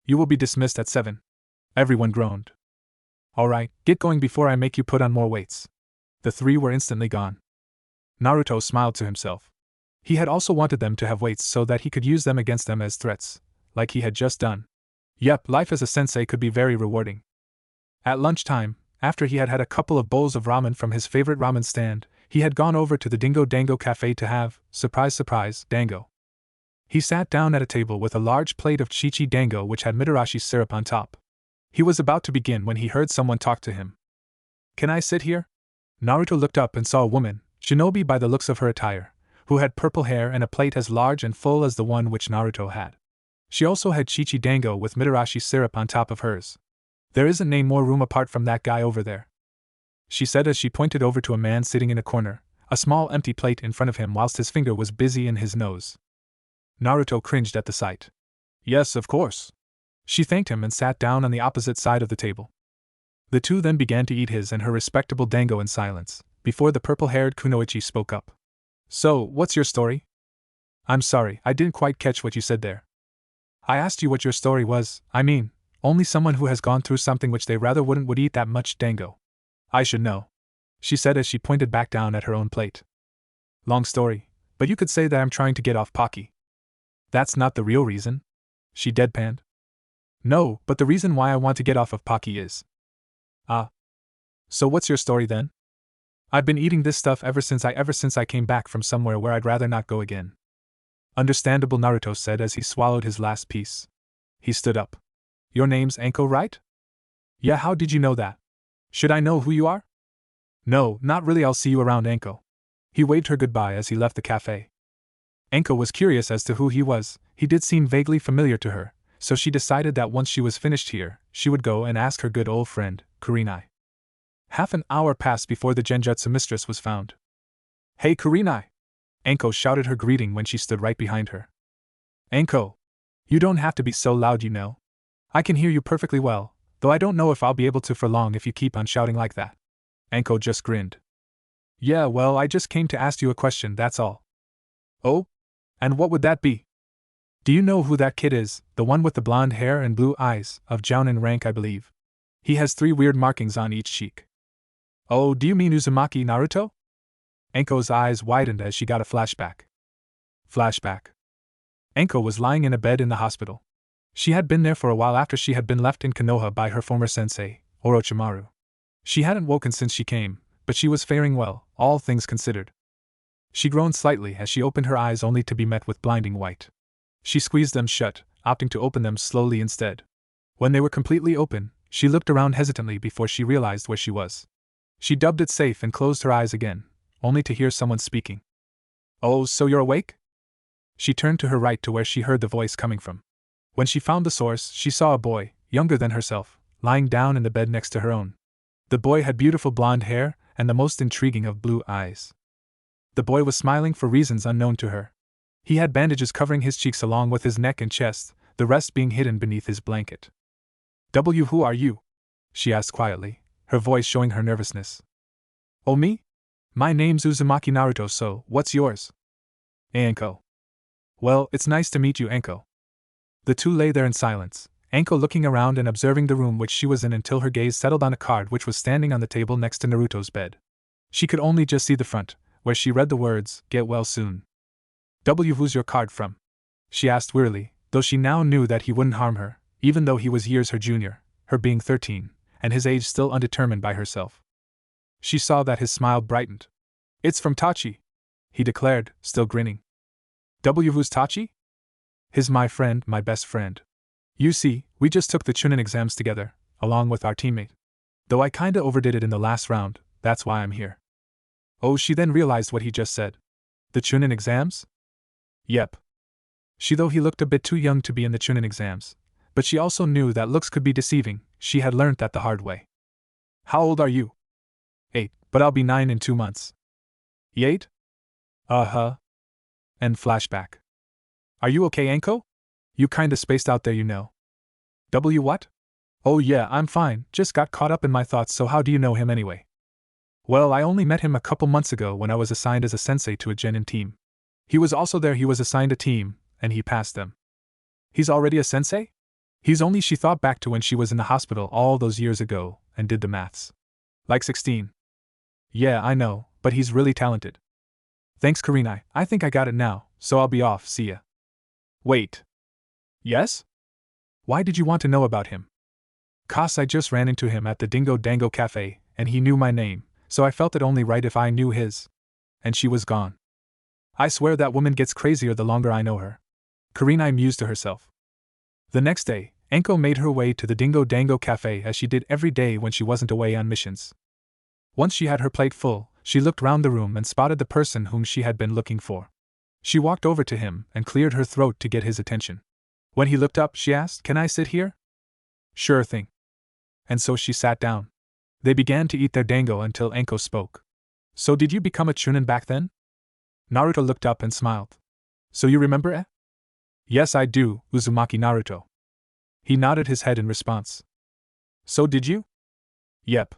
You will be dismissed at 7. Everyone groaned. Alright, get going before I make you put on more weights. The 3 were instantly gone. Naruto smiled to himself. He had also wanted them to have weights so that he could use them against them as threats, like he had just done. Yep, life as a sensei could be very rewarding. At lunchtime, after he had had a couple of bowls of ramen from his favorite ramen stand, he had gone over to the Dingo Dango Cafe to have, surprise surprise, dango. He sat down at a table with a large plate of Chi-Chi dango which had Mitarashi syrup on top. He was about to begin when he heard someone talk to him. Can I sit here? Naruto looked up and saw a woman, shinobi by the looks of her attire, who had purple hair and a plate as large and full as the one which Naruto had. She also had Chi-Chi dango with Mitarashi syrup on top of hers. There isn't any more room apart from that guy over there, she said as she pointed over to a man sitting in a corner, a small empty plate in front of him whilst his finger was busy in his nose. Naruto cringed at the sight. Yes, of course. She thanked him and sat down on the opposite side of the table. The two then began to eat his and her respectable dango in silence, before the purple-haired Kunoichi spoke up. So, what's your story? I'm sorry, I didn't quite catch what you said there. I asked you what your story was. I mean, only someone who has gone through something which they rather would eat that much dango. I should know, she said as she pointed back down at her own plate. Long story, but you could say that I'm trying to get off Pocky. That's not the real reason, she deadpanned. No, but the reason why I want to get off of Pocky is. So what's your story then? I've been eating this stuff ever since I came back from somewhere where I'd rather not go again. Understandable, Naruto said as he swallowed his last piece. He stood up. Your name's Anko, right? Yeah, how did you know that? Should I know who you are? No, not really, I'll see you around, Anko. He waved her goodbye as he left the cafe. Anko was curious as to who he was. He did seem vaguely familiar to her, so she decided that once she was finished here, she would go and ask her good old friend, Kurenai. Half an hour passed before the Genjutsu mistress was found. Hey, Kurenai! Anko shouted her greeting when she stood right behind her. Anko! You don't have to be so loud, you know. I can hear you perfectly well, though I don't know if I'll be able to for long if you keep on shouting like that. Anko just grinned. Yeah, well, I just came to ask you a question, that's all. Oh? And what would that be? Do you know who that kid is, the one with the blonde hair and blue eyes, of jounin rank, I believe? He has 3 weird markings on each cheek. Oh, do you mean Uzumaki Naruto? Anko's eyes widened as she got a flashback. Flashback. Anko was lying in a bed in the hospital. She had been there for a while after she had been left in Konoha by her former sensei, Orochimaru. She hadn't woken since she came, but she was faring well, all things considered. She groaned slightly as she opened her eyes only to be met with blinding white. She squeezed them shut, opting to open them slowly instead. When they were completely open, she looked around hesitantly before she realized where she was. She dubbed it safe and closed her eyes again, only to hear someone speaking. Oh, so you're awake? She turned to her right to where she heard the voice coming from. When she found the source, she saw a boy, younger than herself, lying down in the bed next to her own. The boy had beautiful blonde hair and the most intriguing of blue eyes. The boy was smiling for reasons unknown to her. He had bandages covering his cheeks along with his neck and chest, the rest being hidden beneath his blanket. Who are you? She asked quietly, her voice showing her nervousness. Oh, me? My name's Uzumaki Naruto, so what's yours? Anko. Well, it's nice to meet you, Anko. The two lay there in silence, Anko looking around and observing the room which she was in until her gaze settled on a card which was standing on the table next to Naruto's bed. She could only just see the front, where she read the words, "Get well soon." Who's your card from? She asked wearily, though she now knew that he wouldn't harm her, even though he was years her junior, her being 13, and his age still undetermined by herself. She saw that his smile brightened. It's from Tachi, he declared, still grinning. Who's Tachi? He's my friend, my best friend. You see, we just took the Chunin exams together, along with our teammate. Though I kinda overdid it in the last round, that's why I'm here. Oh, she then realized what he just said. The Chunin exams? Yep. Though he looked a bit too young to be in the Chunin exams, but she also knew that looks could be deceiving, she had learnt that the hard way. How old are you? 8, but I'll be 9 in 2 months. 8? Uh-huh. And flashback. Are you okay, Anko? You kinda spaced out there, you know. What? Oh yeah, I'm fine, just got caught up in my thoughts, so how do you know him anyway? Well, I only met him a couple months ago when I was assigned as a sensei to a genin team. He was also there, he was assigned a team, and he passed them. He's already a sensei? She thought back to when she was in the hospital all those years ago, and did the maths. Like 16. Yeah, I know, but he's really talented. Thanks, Kurenai, I think I got it now, so I'll be off, see ya. Wait. Yes? Why did you want to know about him? 'Cause I just ran into him at the Dingo Dango Cafe, and he knew my name, so I felt it only right if I knew his. And she was gone. I swear that woman gets crazier the longer I know her. Kurenai mused to herself. The next day, Anko made her way to the Dingo Dango Cafe as she did every day when she wasn't away on missions. Once she had her plate full, she looked round the room and spotted the person whom she had been looking for. She walked over to him and cleared her throat to get his attention. When he looked up, she asked, "Can I sit here?" "Sure thing." And so she sat down. They began to eat their dango until Anko spoke. "So did you become a Chunin back then?" Naruto looked up and smiled. "So you remember, eh?" "Yes, I do, Uzumaki Naruto." He nodded his head in response. "So did you?" "Yep."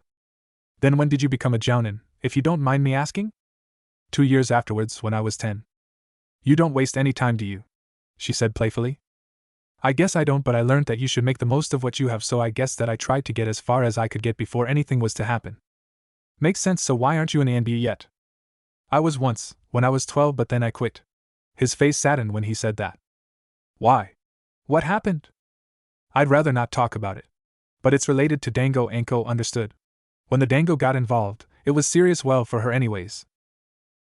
"Then when did you become a jounin, if you don't mind me asking?" 2 years afterwards, when I was 10. "You don't waste any time, do you?" she said playfully. "I guess I don't, but I learned that you should make the most of what you have, so I guess that I tried to get as far as I could get before anything was to happen." "Makes sense, so why aren't you in the NBA yet?" "I was once, when I was 12, but then I quit." His face saddened when he said that. "Why? What happened?" "I'd rather not talk about it. But it's related to Dango." Anko understood. When the Dango got involved, it was serious well for her anyways.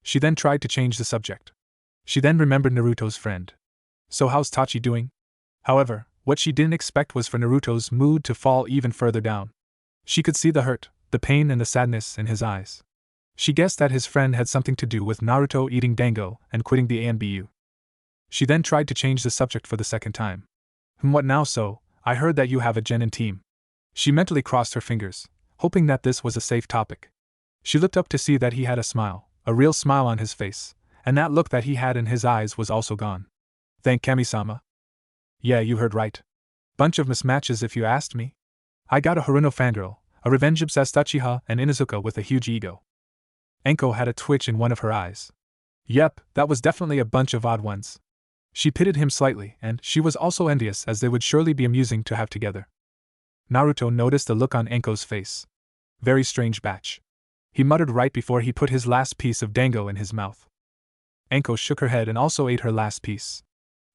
She then tried to change the subject. She then remembered Naruto's friend. "So how's Tachi doing?" However, What she didn't expect was for Naruto's mood to fall even further down. She could see the hurt, the pain and the sadness in his eyes. She guessed that his friend had something to do with Naruto eating dango and quitting the ANBU. She then tried to change the subject for the second time. What now? So, I heard that you have a jounin team. She mentally crossed her fingers, hoping that this was a safe topic. She looked up to see that he had a smile, a real smile on his face, and that look that he had in his eyes was also gone. Thank Kami-sama. Yeah, you heard right. Bunch of mismatches if you asked me. I got a Haruno fangirl, a revenge-obsessed Uchiha, and Inuzuka with a huge ego. Anko had a twitch in one of her eyes. Yep, that was definitely a bunch of odd ones. She pitied him slightly, and she was also envious as they would surely be amusing to have together. Naruto noticed the look on Anko's face. Very strange batch. He muttered right before he put his last piece of dango in his mouth. Anko shook her head and also ate her last piece.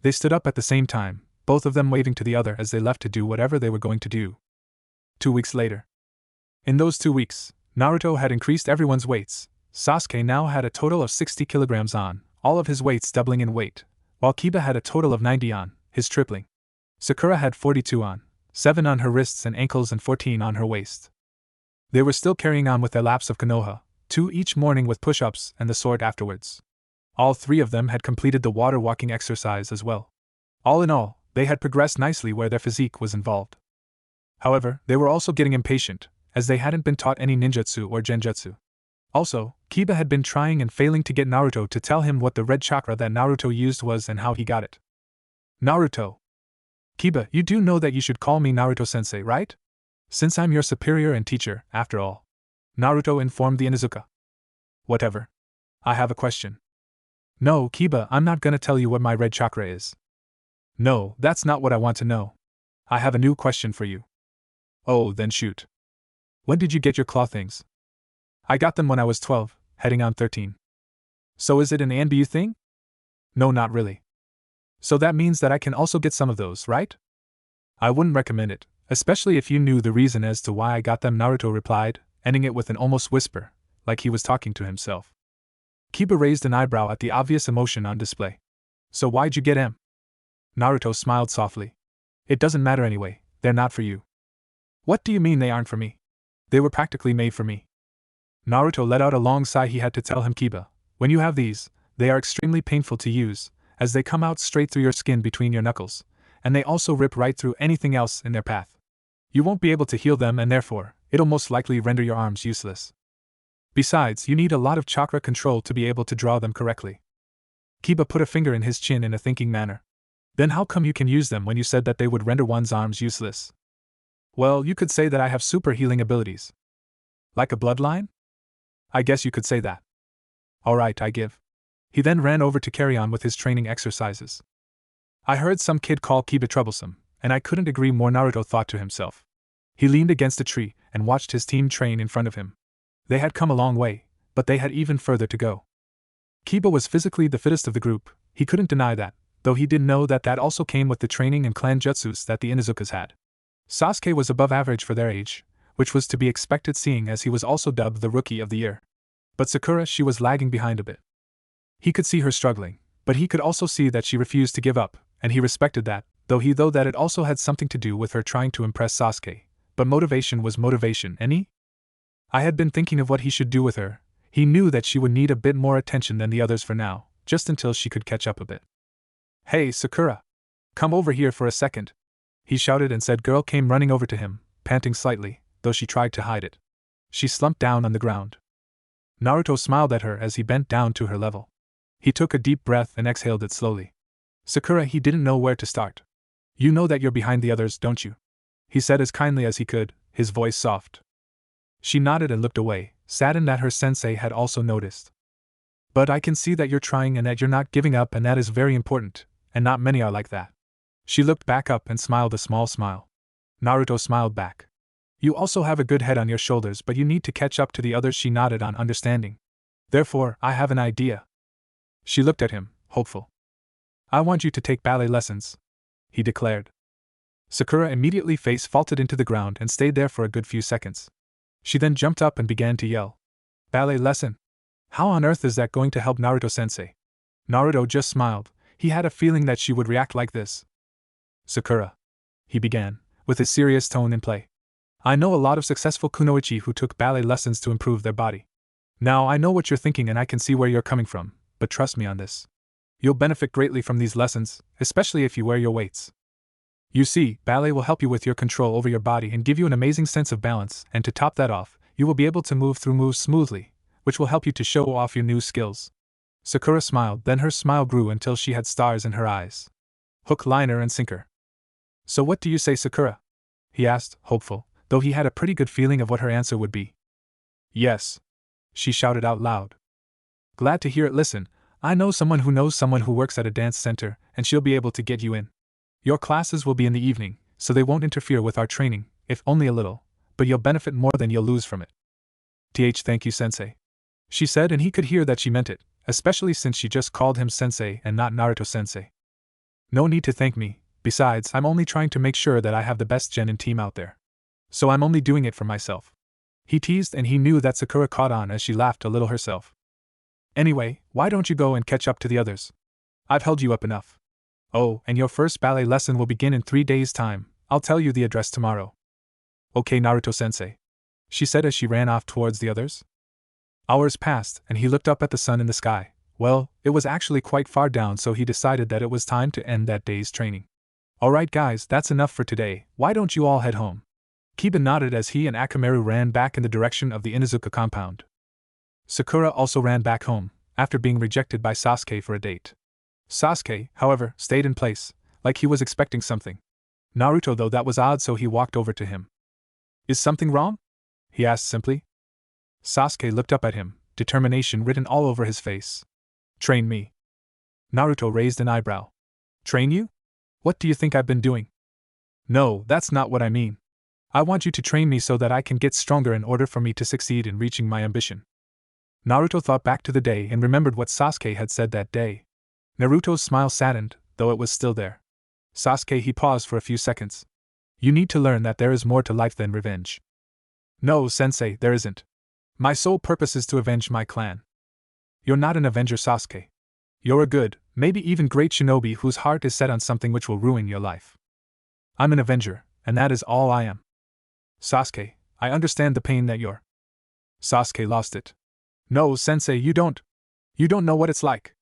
They stood up at the same time, both of them waving to the other as they left to do whatever they were going to do. 2 weeks later. In those 2 weeks, Naruto had increased everyone's weights. Sasuke now had a total of 60 kilograms on, all of his weights doubling in weight, while Kiba had a total of 90 on, his tripling. Sakura had 42 on, 7 on her wrists and ankles and 14 on her waist. They were still carrying on with their laps of Konoha, 2 each morning with push-ups and the sword afterwards. All 3 of them had completed the water walking exercise as well. All in all, they had progressed nicely where their physique was involved. However, they were also getting impatient, as they hadn't been taught any ninjutsu or genjutsu. Also, Kiba had been trying and failing to get Naruto to tell him what the red chakra that Naruto used was and how he got it. Naruto. Kiba, you do know that you should call me Naruto-sensei, right? Since I'm your superior and teacher, after all. Naruto informed the Inuzuka. Whatever. I have a question. No, Kiba, I'm not gonna tell you what my red chakra is. No, that's not what I want to know. I have a new question for you. Oh, then shoot. When did you get your claw things? I got them when I was 12, heading on 13. So is it an ANBU thing? No, not really. So that means that I can also get some of those, right? I wouldn't recommend it, especially if you knew the reason as to why I got them, Naruto replied, ending it with an almost whisper, like he was talking to himself. Kiba raised an eyebrow at the obvious emotion on display. So why'd you get them? Naruto smiled softly. It doesn't matter anyway, they're not for you. What do you mean they aren't for me? They were practically made for me. Naruto let out a long sigh. He had to tell him, Kiba, when you have these, they are extremely painful to use, as they come out straight through your skin between your knuckles, and they also rip right through anything else in their path. You won't be able to heal them and therefore, it'll most likely render your arms useless. Besides, you need a lot of chakra control to be able to draw them correctly. Kiba put a finger in his chin in a thinking manner. Then how come you can use them when you said that they would render one's arms useless? Well, you could say that I have super healing abilities. Like a bloodline? I guess you could say that. Alright, I give. He then ran over to carry on with his training exercises. I heard some kid call Kiba troublesome, and I couldn't agree more, Naruto thought to himself. He leaned against a tree and watched his team train in front of him. They had come a long way, but they had even further to go. Kiba was physically the fittest of the group, he couldn't deny that, though he did know that that also came with the training and clan jutsus that the Inuzukas had. Sasuke was above average for their age, which was to be expected seeing as he was also dubbed the Rookie of the Year. But Sakura, she was lagging behind a bit. He could see her struggling, but he could also see that she refused to give up, and he respected that, though that it also had something to do with her trying to impress Sasuke, but motivation was motivation, I had been thinking of what he should do with her. He knew that she would need a bit more attention than the others for now, just until she could catch up a bit. Hey, Sakura! Come over here for a second! He shouted and said girl came running over to him, panting slightly, though she tried to hide it. She slumped down on the ground. Naruto smiled at her as he bent down to her level. He took a deep breath and exhaled it slowly. Sakura, he didn't know where to start. You know that you're behind the others, don't you? He said as kindly as he could, his voice soft. She nodded and looked away, saddened that her sensei had also noticed. But I can see that you're trying and that you're not giving up, and that is very important, and not many are like that. She looked back up and smiled a small smile. Naruto smiled back. You also have a good head on your shoulders, but you need to catch up to the others. She nodded on understanding. Therefore, I have an idea. She looked at him, hopeful. I want you to take ballet lessons, he declared. Sakura immediately face faulted into the ground and stayed there for a good few seconds. She then jumped up and began to yell. Ballet lesson? How on earth is that going to help Naruto-sensei? Naruto just smiled. He had a feeling that she would react like this. Sakura. he began, with his serious tone in play. I know a lot of successful kunoichi who took ballet lessons to improve their body. Now I know what you're thinking and I can see where you're coming from, but trust me on this. You'll benefit greatly from these lessons, especially if you wear your weights. You see, ballet will help you with your control over your body and give you an amazing sense of balance, and to top that off, you will be able to move through moves smoothly, which will help you to show off your new skills. Sakura smiled, then her smile grew until she had stars in her eyes. Hook, liner, and sinker. So what do you say, Sakura? He asked, hopeful, though he had a pretty good feeling of what her answer would be. Yes, she shouted out loud. Glad to hear it. Listen, I know someone who works at a dance center, and she'll be able to get you in. Your classes will be in the evening, so they won't interfere with our training, if only a little, but you'll benefit more than you'll lose from it. Thank you, sensei. She said, and he could hear that she meant it, especially since she just called him sensei and not Naruto sensei. No need to thank me, besides, I'm only trying to make sure that I have the best genin team out there. So I'm only doing it for myself. He teased, and he knew that Sakura caught on as she laughed a little herself. Anyway, why don't you go and catch up to the others? I've held you up enough. Oh, and your first ballet lesson will begin in 3 days' time. I'll tell you the address tomorrow. Okay, Naruto-sensei, she said as she ran off towards the others. Hours passed, and he looked up at the sun in the sky. Well, it was actually quite far down, so he decided that it was time to end that day's training. Alright guys, that's enough for today, why don't you all head home? Kiba nodded as he and Akamaru ran back in the direction of the Inuzuka compound. Sakura also ran back home, after being rejected by Sasuke for a date. Sasuke, however, stayed in place, like he was expecting something. Naruto, though, that was odd, so he walked over to him. Is something wrong? He asked simply. Sasuke looked up at him, determination written all over his face. Train me. Naruto raised an eyebrow. Train you? What do you think I've been doing? No, that's not what I mean. I want you to train me so that I can get stronger in order for me to succeed in reaching my ambition. Naruto thought back to the day and remembered what Sasuke had said that day. Naruto's smile saddened, though it was still there. Sasuke, he paused for a few seconds. You need to learn that there is more to life than revenge. No, sensei, there isn't. My sole purpose is to avenge my clan. You're not an avenger, Sasuke. You're a good, maybe even great shinobi whose heart is set on something which will ruin your life. I'm an avenger, and that is all I am. Sasuke, I understand the pain that you're. Sasuke lost it. No, sensei, you don't. You don't know what it's like.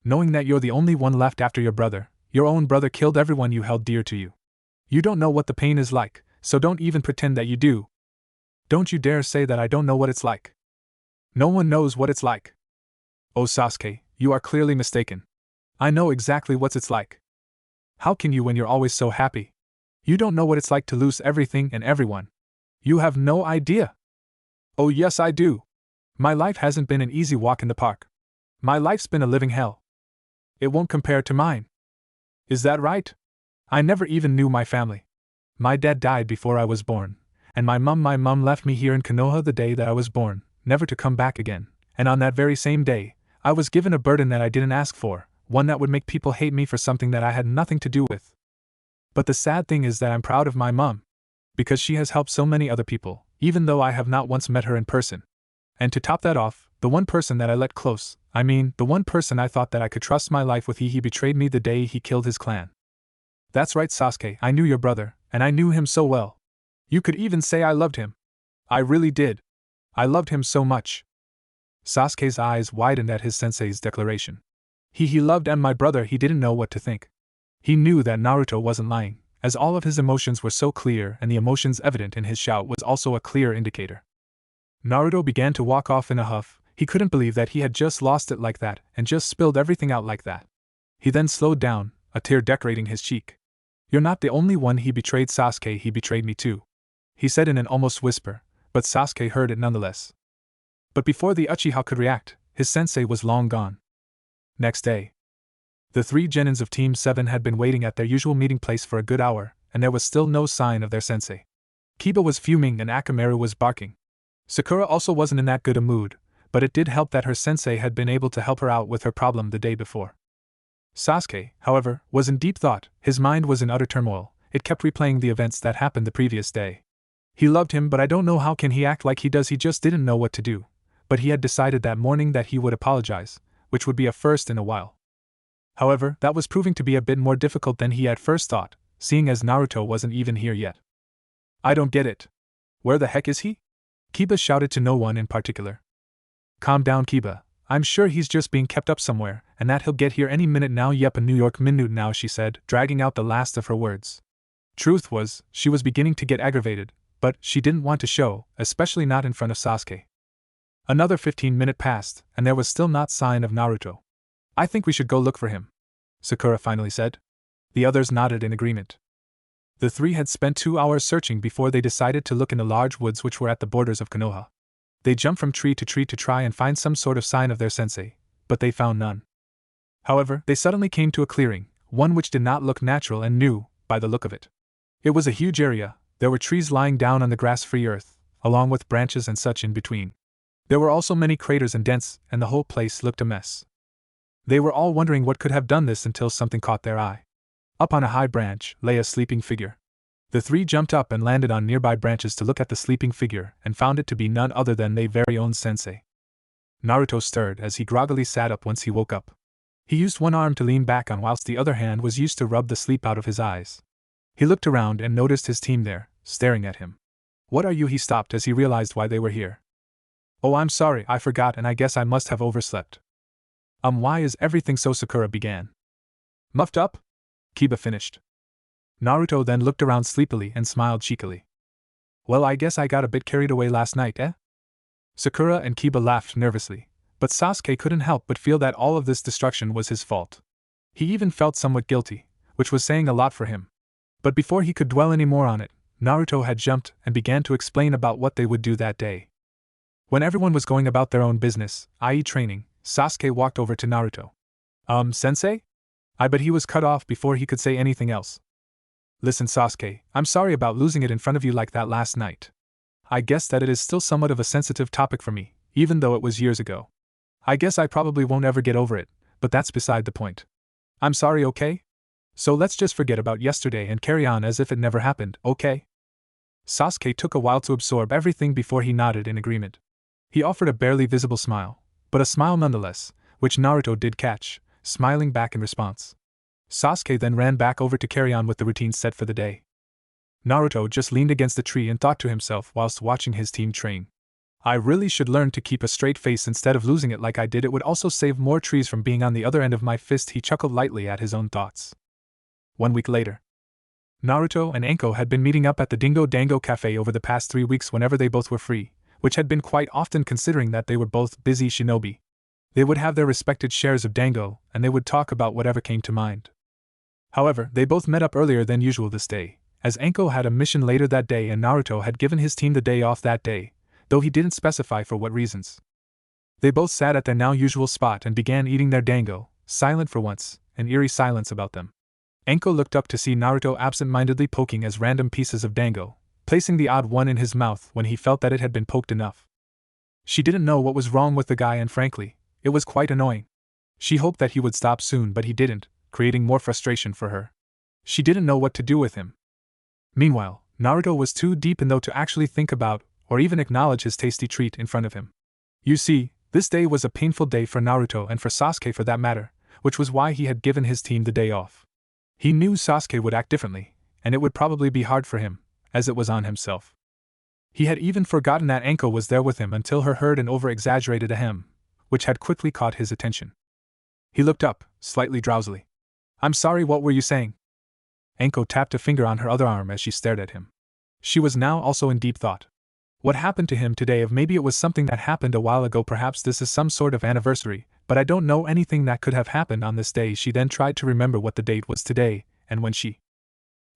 Knowing that you're the only one left after your brother, your own brother killed everyone you held dear to you. You don't know what the pain is like, so don't even pretend that you do. Don't you dare say that I don't know what it's like. No one knows what it's like. Oh Sasuke, you are clearly mistaken. I know exactly what it's like. How can you when you're always so happy? You don't know what it's like to lose everything and everyone. You have no idea. Oh yes I do. My life hasn't been an easy walk in the park. My life's been a living hell. It won't compare to mine. Is that right? I never even knew my family. My dad died before I was born, and my mum left me here in Konoha the day that I was born, never to come back again, and on that very same day, I was given a burden that I didn't ask for, one that would make people hate me for something that I had nothing to do with. But the sad thing is that I'm proud of my mum, because she has helped so many other people, even though I have not once met her in person. And to top that off, the one person that I let close, the one person I thought that I could trust my life with, he betrayed me the day he killed his clan. That's right, Sasuke, I knew your brother, and I knew him so well. You could even say I loved him. I really did. I loved him so much. Sasuke's eyes widened at his sensei's declaration. He loved my brother, he didn't know what to think. He knew that Naruto wasn't lying, as all of his emotions were so clear, and the emotions evident in his shout was also a clear indicator. Naruto began to walk off in a huff. He couldn't believe that he had just lost it like that, and just spilled everything out like that. He then slowed down, a tear decorating his cheek. You're not the only one he betrayed, Sasuke, he betrayed me too. He said in an almost whisper, but Sasuke heard it nonetheless. But before the Uchiha could react, his sensei was long gone. Next day. The 3 genins of Team 7 had been waiting at their usual meeting place for a good hour, and there was still no sign of their sensei. Kiba was fuming and Akamaru was barking. Sakura also wasn't in that good a mood, but it did help that her sensei had been able to help her out with her problem the day before. Sasuke, however, was in deep thought, his mind was in utter turmoil, it kept replaying the events that happened the previous day. He loved him, but I don't know how can he act like he does, he just didn't know what to do. But he had decided that morning that he would apologize, which would be a first in a while. However, that was proving to be a bit more difficult than he at first thought, seeing as Naruto wasn't even here yet. I don't get it. Where the heck is he? Kiba shouted to no one in particular. Calm down, Kiba. I'm sure he's just being kept up somewhere, and that he'll get here any minute now. Yep, a New York minute now, she said, dragging out the last of her words. Truth was, she was beginning to get aggravated, but she didn't want to show, especially not in front of Sasuke. Another 15 minutes passed, and there was still not sign of Naruto. I think we should go look for him, Sakura finally said. The others nodded in agreement. The three had spent 2 hours searching before they decided to look in the large woods which were at the borders of Konoha. They jumped from tree to tree to try and find some sort of sign of their sensei, but they found none. However, they suddenly came to a clearing, one which did not look natural and new, by the look of it. It was a huge area. There were trees lying down on the grass-free earth, along with branches and such in between. There were also many craters and dents, and the whole place looked a mess. They were all wondering what could have done this until something caught their eye. Up on a high branch lay a sleeping figure. The three jumped up and landed on nearby branches to look at the sleeping figure, and found it to be none other than their very own sensei. Naruto stirred as he groggily sat up once he woke up. He used one arm to lean back on whilst the other hand was used to rub the sleep out of his eyes. He looked around and noticed his team there, staring at him. What are you? He stopped as he realized why they were here. Oh, I'm sorry, I forgot, and I guess I must have overslept. Why is everything so? Sakura began. Muffed up? Kiba finished. Naruto then looked around sleepily and smiled cheekily. Well, I guess I got a bit carried away last night, eh? Sakura and Kiba laughed nervously, but Sasuke couldn't help but feel that all of this destruction was his fault. He even felt somewhat guilty, which was saying a lot for him. But before he could dwell any more on it, Naruto had jumped and began to explain about what they would do that day. When everyone was going about their own business, i.e. training, Sasuke walked over to Naruto. Sensei? I bet he was cut off before he could say anything else. Listen, Sasuke, I'm sorry about losing it in front of you like that last night. I guess that it is still somewhat of a sensitive topic for me, even though it was years ago. I guess I probably won't ever get over it, but that's beside the point. I'm sorry, okay? So let's just forget about yesterday and carry on as if it never happened, okay? Sasuke took a while to absorb everything before he nodded in agreement. He offered a barely visible smile, but a smile nonetheless, which Naruto did catch, smiling back in response. Sasuke then ran back over to carry on with the routine set for the day. Naruto just leaned against the tree and thought to himself whilst watching his team train. I really should learn to keep a straight face instead of losing it like I did. It would also save more trees from being on the other end of my fist. He chuckled lightly at his own thoughts. 1 week later. Naruto and Anko had been meeting up at the Dingo Dango Cafe over the past 3 weeks whenever they both were free, which had been quite often considering that they were both busy shinobi. They would have their respected shares of dango, and they would talk about whatever came to mind. However, they both met up earlier than usual this day, as Anko had a mission later that day and Naruto had given his team the day off that day, though he didn't specify for what reasons. They both sat at their now usual spot and began eating their dango, silent for once, an eerie silence about them. Anko looked up to see Naruto absent-mindedly poking as random pieces of dango, placing the odd one in his mouth when he felt that it had been poked enough. She didn't know what was wrong with the guy, and frankly, it was quite annoying. She hoped that he would stop soon, but he didn't, creating more frustration for her. She didn't know what to do with him. Meanwhile, Naruto was too deep in though to actually think about, or even acknowledge his tasty treat in front of him. You see, this day was a painful day for Naruto and for Sasuke for that matter, which was why he had given his team the day off. He knew Sasuke would act differently, and it would probably be hard for him, as it was on himself. He had even forgotten that Anko was there with him until he heard an over-exaggerated ahem, which had quickly caught his attention. He looked up, slightly drowsily. I'm sorry, what were you saying? Anko tapped a finger on her other arm as she stared at him. She was now also in deep thought. What happened to him today? If maybe it was something that happened a while ago, perhaps this is some sort of anniversary, but I don't know anything that could have happened on this day. She then tried to remember what the date was today, and when she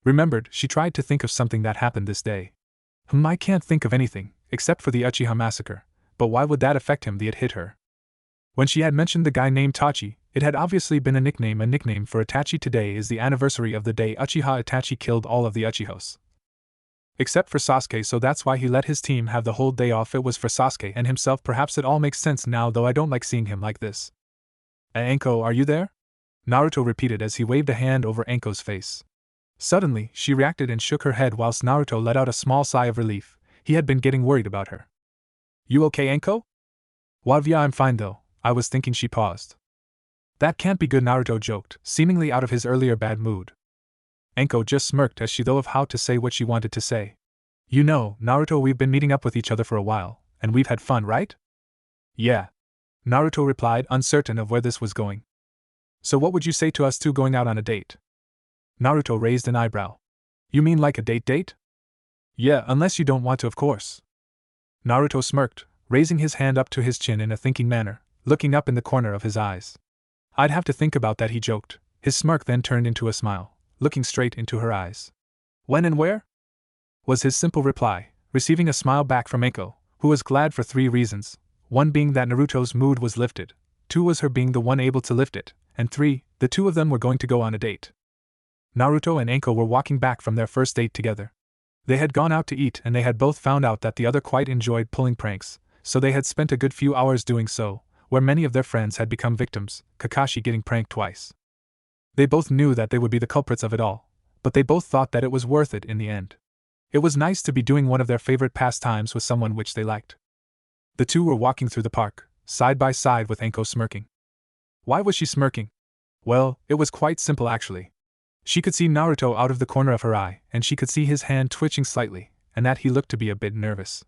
remembered, she tried to think of something that happened this day. I can't think of anything, except for the Uchiha massacre, but why would that affect him? It hit her. When she had mentioned the guy named Tachi, it had obviously been a nickname for Itachi. Today is the anniversary of the day Uchiha Itachi killed all of the Uchihas. Except for Sasuke, so that's why he let his team have the whole day off. It was for Sasuke and himself. Perhaps it all makes sense now, though I don't like seeing him like this. Anko, are you there? Naruto repeated as he waved a hand over Anko's face. Suddenly, she reacted and shook her head whilst Naruto let out a small sigh of relief. He had been getting worried about her. You okay, Anko? Wavya, I'm fine though. I was thinking. She paused. That can't be good, Naruto joked, seemingly out of his earlier bad mood. Anko just smirked as she thought of how to say what she wanted to say. You know, Naruto, we've been meeting up with each other for a while, and we've had fun, right? Yeah. Naruto replied, uncertain of where this was going. So what would you say to us two going out on a date? Naruto raised an eyebrow. You mean like a date? Yeah, unless you don't want to, of course. Naruto smirked, raising his hand up to his chin in a thinking manner, looking up in the corner of his eyes. I'd have to think about that, he joked. His smirk then turned into a smile, looking straight into her eyes. When and where? Was his simple reply, receiving a smile back from Anko, who was glad for 3 reasons, 1 being that Naruto's mood was lifted, 2 was her being the one able to lift it, and 3, the two of them were going to go on a date. Naruto and Anko were walking back from their first date together. They had gone out to eat and they had both found out that the other quite enjoyed pulling pranks, so they had spent a good few hours doing so, where many of their friends had become victims, Kakashi getting pranked twice. They both knew that they would be the culprits of it all, but they both thought that it was worth it in the end. It was nice to be doing one of their favorite pastimes with someone which they liked. The two were walking through the park, side by side with Anko smirking. Why was she smirking? Well, it was quite simple actually. She could see Naruto out of the corner of her eye, and she could see his hand twitching slightly, and that he looked to be a bit nervous.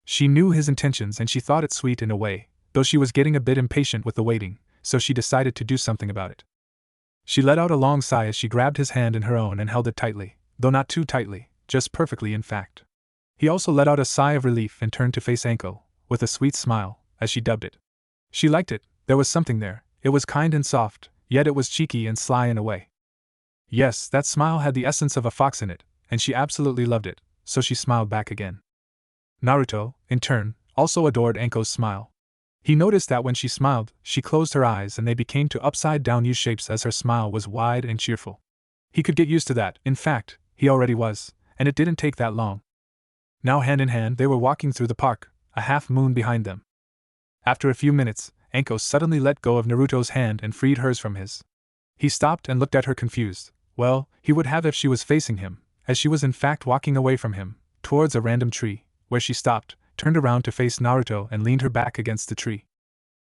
She knew his intentions and she thought it sweet in a way, though she was getting a bit impatient with the waiting, so she decided to do something about it. She let out a long sigh as she grabbed his hand in her own and held it tightly, though not too tightly, just perfectly in fact. He also let out a sigh of relief and turned to face Anko, with a sweet smile, as she dubbed it. She liked it, there was something there, it was kind and soft, yet it was cheeky and sly in a way. Yes, that smile had the essence of a fox in it, and she absolutely loved it, so she smiled back again. Naruto, in turn, also adored Anko's smile. He noticed that when she smiled, she closed her eyes and they became to upside-down U shapes as her smile was wide and cheerful. He could get used to that, in fact, he already was, and it didn't take that long. Now hand in hand they were walking through the park, a half-moon behind them. After a few minutes, Anko suddenly let go of Naruto's hand and freed hers from his. He stopped and looked at her confused. Well, he would have if she was facing him, as she was in fact walking away from him, towards a random tree, where she stopped, turned around to face Naruto and leaned her back against the tree.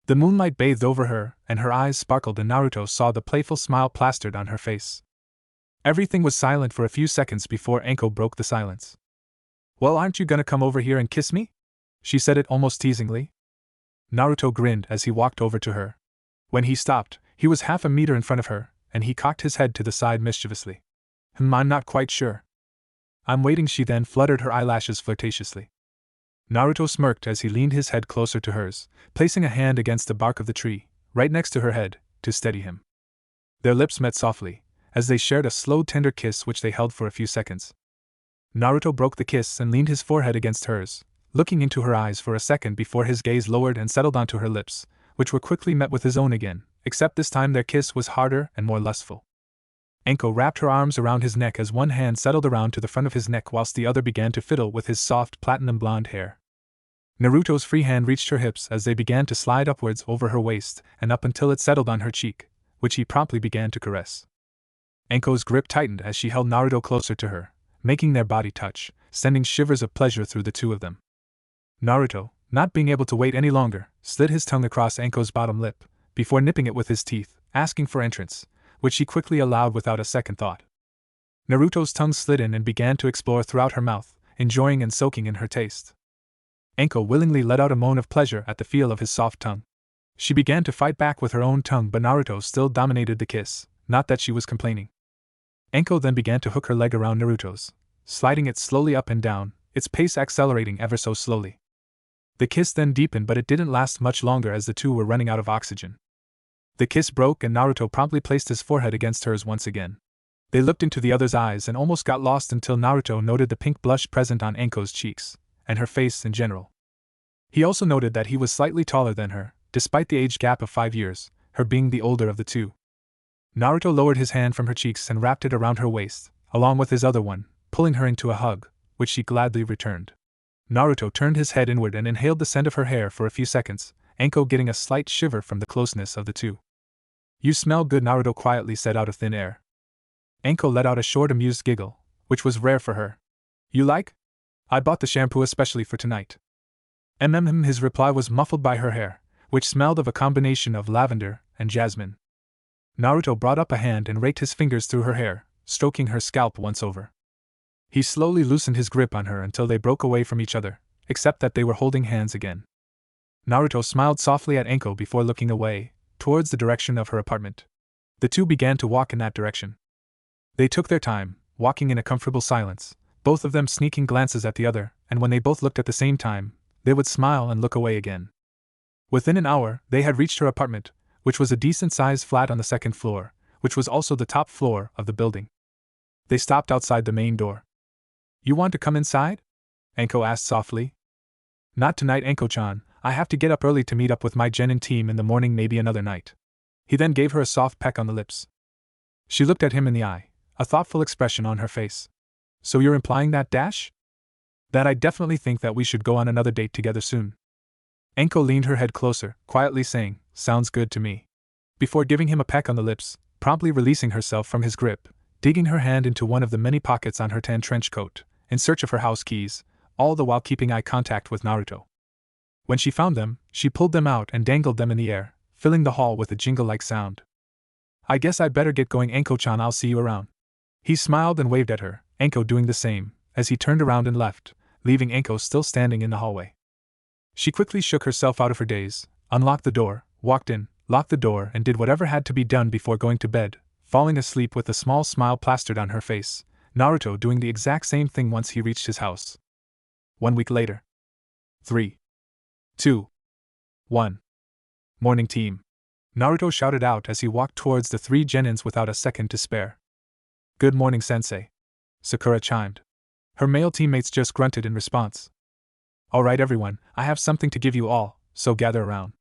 The moonlight bathed over her, and her eyes sparkled and Naruto saw the playful smile plastered on her face. Everything was silent for a few seconds before Anko broke the silence. Well, aren't you gonna come over here and kiss me? She said it almost teasingly. Naruto grinned as he walked over to her. When he stopped, he was half a meter in front of her, and he cocked his head to the side mischievously. I'm not quite sure. I'm waiting. She then fluttered her eyelashes flirtatiously. Naruto smirked as he leaned his head closer to hers, placing a hand against the bark of the tree, right next to her head, to steady him. Their lips met softly, as they shared a slow tender kiss which they held for a few seconds. Naruto broke the kiss and leaned his forehead against hers, looking into her eyes for a second before his gaze lowered and settled onto her lips, which were quickly met with his own again, except this time their kiss was harder and more lustful. Anko wrapped her arms around his neck as one hand settled around to the front of his neck whilst the other began to fiddle with his soft platinum blonde hair. Naruto's free hand reached her hips as they began to slide upwards over her waist and up until it settled on her cheek, which he promptly began to caress. Anko's grip tightened as she held Naruto closer to her, making their body touch, sending shivers of pleasure through the two of them. Naruto, not being able to wait any longer, slid his tongue across Anko's bottom lip, before nipping it with his teeth, asking for entrance, which she quickly allowed without a second thought. Naruto's tongue slid in and began to explore throughout her mouth, enjoying and soaking in her taste. Anko willingly let out a moan of pleasure at the feel of his soft tongue. She began to fight back with her own tongue, but Naruto still dominated the kiss, not that she was complaining. Anko then began to hook her leg around Naruto's, sliding it slowly up and down, its pace accelerating ever so slowly. The kiss then deepened, but it didn't last much longer as the two were running out of oxygen. The kiss broke and Naruto promptly placed his forehead against hers once again. They looked into the other's eyes and almost got lost until Naruto noted the pink blush present on Anko's cheeks, and her face in general. He also noted that he was slightly taller than her, despite the age gap of 5 years, her being the older of the two. Naruto lowered his hand from her cheeks and wrapped it around her waist, along with his other one, pulling her into a hug, which she gladly returned. Naruto turned his head inward and inhaled the scent of her hair for a few seconds, Anko getting a slight shiver from the closeness of the two. You smell good, Naruto quietly said out of thin air. Anko let out a short amused giggle, which was rare for her. You like? I bought the shampoo especially for tonight. His reply was muffled by her hair, which smelled of a combination of lavender and jasmine. Naruto brought up a hand and raked his fingers through her hair, stroking her scalp once over. He slowly loosened his grip on her until they broke away from each other, except that they were holding hands again. Naruto smiled softly at Anko before looking away, towards the direction of her apartment. The two began to walk in that direction. They took their time, walking in a comfortable silence, both of them sneaking glances at the other, and when they both looked at the same time, they would smile and look away again. Within an hour, they had reached her apartment, which was a decent-sized flat on the second floor, which was also the top floor of the building. They stopped outside the main door. "You want to come inside?" Anko asked softly. "Not tonight, Anko-chan. I have to get up early to meet up with my genin team in the morning, maybe another night." He then gave her a soft peck on the lips. She looked at him in the eye, a thoughtful expression on her face. "So you're implying that, Dash? That I definitely think that we should go on another date together soon." Anko leaned her head closer, quietly saying, "Sounds good to me." Before giving him a peck on the lips, promptly releasing herself from his grip, digging her hand into one of the many pockets on her tan trench coat, in search of her house keys, all the while keeping eye contact with Naruto. When she found them, she pulled them out and dangled them in the air, filling the hall with a jingle-like sound. "I guess I'd better get going, Anko-chan. I'll see you around." He smiled and waved at her, Anko doing the same, as he turned around and left, leaving Anko still standing in the hallway. She quickly shook herself out of her daze, unlocked the door, walked in, locked the door, and did whatever had to be done before going to bed, falling asleep with a small smile plastered on her face, Naruto doing the exact same thing once he reached his house. 1 week later. 3, 2, 1. Morning team. Naruto shouted out as he walked towards the three genins without a second to spare. "Good morning, sensei," Sakura chimed. Her male teammates just grunted in response. "Alright everyone, I have something to give you all, so gather around."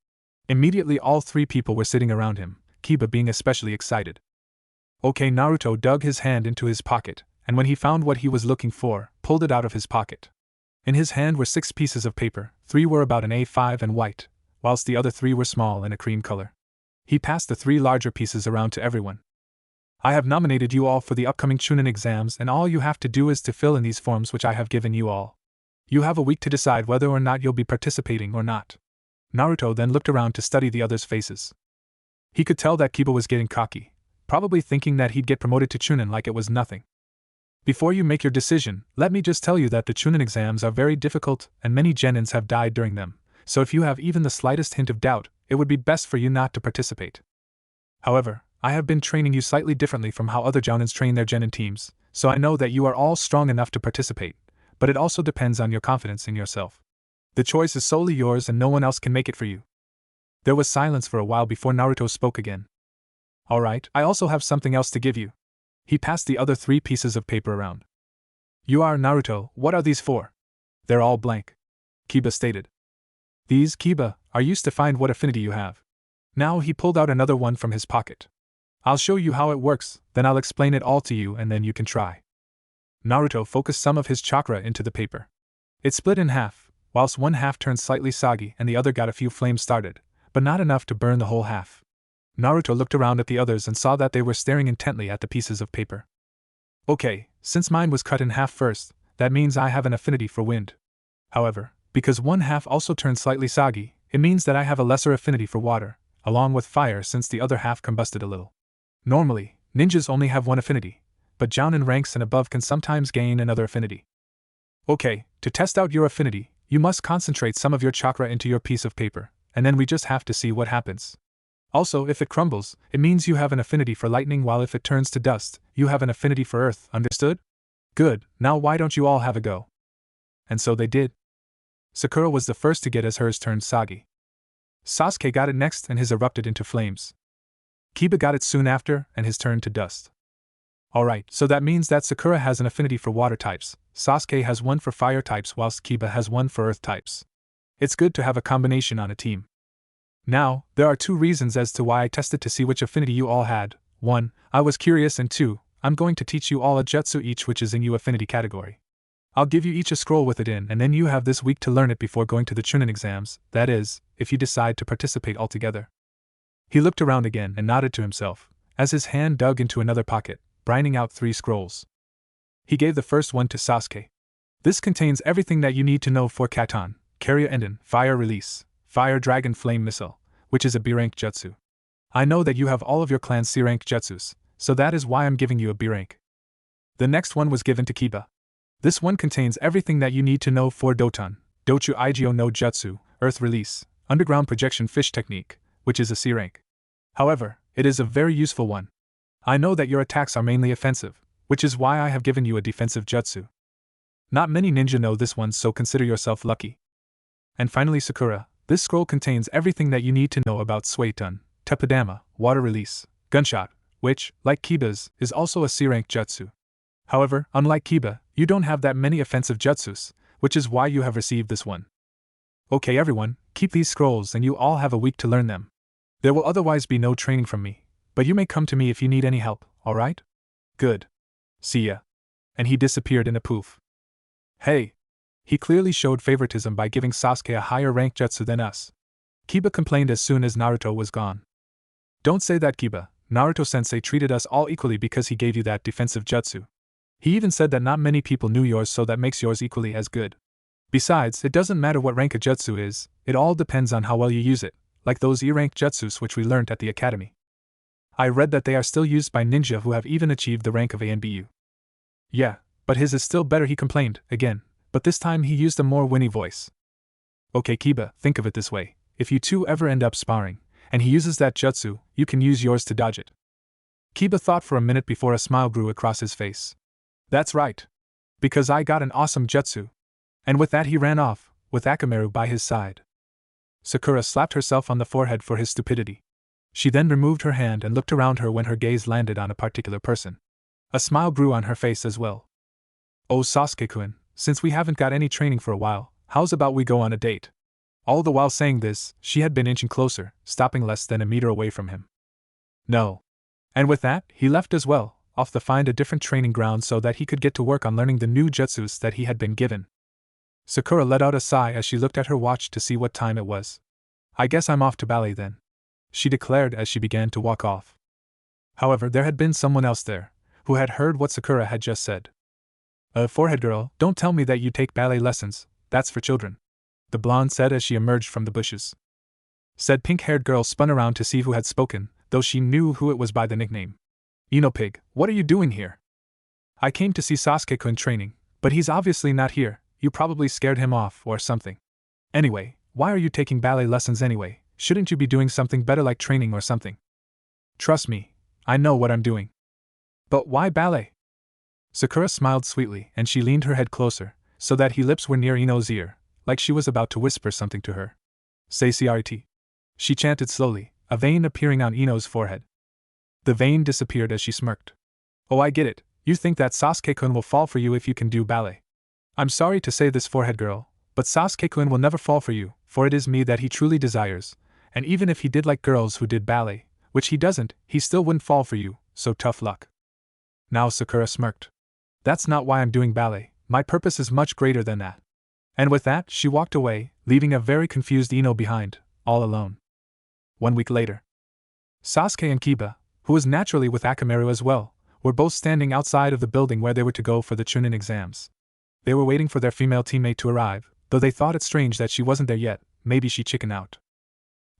Immediately all three people were sitting around him, Kiba being especially excited. Okay, Naruto dug his hand into his pocket, and when he found what he was looking for, pulled it out of his pocket. In his hand were 6 pieces of paper, 3 were about an A5 and white, whilst the other 3 were small and a cream color. He passed the 3 larger pieces around to everyone. "I have nominated you all for the upcoming Chunin exams, and all you have to do is to fill in these forms which I have given you all. You have a week to decide whether or not you'll be participating or not." Naruto then looked around to study the others' faces. He could tell that Kiba was getting cocky, probably thinking that he'd get promoted to Chunin like it was nothing. "Before you make your decision, let me just tell you that the Chunin exams are very difficult and many genins have died during them, so if you have even the slightest hint of doubt, it would be best for you not to participate. However, I have been training you slightly differently from how other jounins train their genin teams, so I know that you are all strong enough to participate, but it also depends on your confidence in yourself. The choice is solely yours and no one else can make it for you." There was silence for a while before Naruto spoke again. "Alright, I also have something else to give you." He passed the other 3 pieces of paper around. "You are Naruto, what are these for?" "They're all blank," Kiba stated. "These, Kiba, are used to find what affinity you have." Now he pulled out another one from his pocket. "I'll show you how it works, then I'll explain it all to you and then you can try." Naruto focused some of his chakra into the paper. It split in half, whilst one half turned slightly soggy and the other got a few flames started, but not enough to burn the whole half. Naruto looked around at the others and saw that they were staring intently at the pieces of paper. "Okay, since mine was cut in half first, that means I have an affinity for wind. However, because one half also turned slightly soggy, it means that I have a lesser affinity for water, along with fire since the other half combusted a little. Normally, ninjas only have one affinity, but jounin ranks and above can sometimes gain another affinity. Okay, to test out your affinity, you must concentrate some of your chakra into your piece of paper, and then we just have to see what happens. Also, if it crumbles, it means you have an affinity for lightning, while if it turns to dust, you have an affinity for earth, understood? Good, now why don't you all have a go?" And so they did. Sakura was the first to get as hers turned soggy. Sasuke got it next and his erupted into flames. Kiba got it soon after and his turned to dust. Alright, so that means that Sakura has an affinity for water types, Sasuke has one for fire types whilst Kiba has one for earth types. It's good to have a combination on a team. Now, there are 2 reasons as to why I tested to see which affinity you all had. 1, I was curious, and 2, I'm going to teach you all a jutsu each which is in your affinity category. I'll give you each a scroll with it in and then you have this week to learn it before going to the Chunin exams, that is, if you decide to participate altogether. He looked around again and nodded to himself, as his hand dug into another pocket, brining out 3 scrolls. He gave the first one to Sasuke. This contains everything that you need to know for Katon, Carrier Enden, Fire Release, Fire Dragon Flame Missile, which is a B-rank jutsu. I know that you have all of your clan's C-rank jutsus, so that is why I'm giving you a B-rank. The next one was given to Kiba. This one contains everything that you need to know for Doton, Dochu Igyo no Jutsu, Earth Release, Underground Projection Fish Technique, which is a C rank. However, it is a very useful one. I know that your attacks are mainly offensive, which is why I have given you a defensive jutsu. Not many ninja know this one, so consider yourself lucky. And finally Sakura, this scroll contains everything that you need to know about Suetun, Teppadama, Water Release, Gunshot, which, like Kiba's, is also a C-rank jutsu. However, unlike Kiba, you don't have that many offensive jutsus, which is why you have received this one. Okay everyone, keep these scrolls and you all have a week to learn them. There will otherwise be no training from me, but you may come to me if you need any help, alright? Good. See ya. And he disappeared in a poof. Hey! He clearly showed favoritism by giving Sasuke a higher rank jutsu than us. Kiba complained as soon as Naruto was gone. Don't say that, Kiba. Naruto-sensei treated us all equally because he gave you that defensive jutsu. He even said that not many people knew yours, so that makes yours equally as good. Besides, it doesn't matter what rank a jutsu is, it all depends on how well you use it, like those E-rank jutsus which we learnt at the academy. I read that they are still used by ninja who have even achieved the rank of ANBU. Yeah, but his is still better, he complained, again, but this time he used a more winny voice. Okay Kiba, think of it this way, if you two ever end up sparring, and he uses that jutsu, you can use yours to dodge it. Kiba thought for a minute before a smile grew across his face. That's right. Because I got an awesome jutsu. And with that he ran off, with Akamaru by his side. Sakura slapped herself on the forehead for his stupidity. She then removed her hand and looked around her when her gaze landed on a particular person. A smile grew on her face as well. Oh Sasuke-kun, since we haven't got any training for a while, how's about we go on a date? All the while saying this, she had been inching closer, stopping less than a meter away from him. No. And with that, he left as well, off to find a different training ground so that he could get to work on learning the new jutsus that he had been given. Sakura let out a sigh as she looked at her watch to see what time it was. I guess I'm off to ballet then, she declared as she began to walk off. However, there had been someone else there, who had heard what Sakura had just said. Forehead girl, don't tell me that you take ballet lessons, that's for children, the blonde said as she emerged from the bushes. Said pink-haired girl spun around to see who had spoken, though she knew who it was by the nickname. Pig, what are you doing here? I came to see Sasuke-kun training, but he's obviously not here, you probably scared him off or something. Anyway, why are you taking ballet lessons anyway? Shouldn't you be doing something better like training or something? Trust me, I know what I'm doing. But why ballet? Sakura smiled sweetly and she leaned her head closer, so that her lips were near Ino's ear, like she was about to whisper something to her. Say CRT. She chanted slowly, a vein appearing on Ino's forehead. The vein disappeared as she smirked. Oh, I get it, you think that Sasuke-kun will fall for you if you can do ballet. I'm sorry to say this, forehead girl, but Sasuke-kun will never fall for you, for it is me that he truly desires, and even if he did like girls who did ballet, which he doesn't, he still wouldn't fall for you, so tough luck. Now Sakura smirked. That's not why I'm doing ballet, my purpose is much greater than that. And with that, she walked away, leaving a very confused Ino behind, all alone. 1 week later. Sasuke and Kiba, who was naturally with Akamaru as well, were both standing outside of the building where they were to go for the Chunin exams. They were waiting for their female teammate to arrive, though they thought it strange that she wasn't there yet, maybe she chickened out.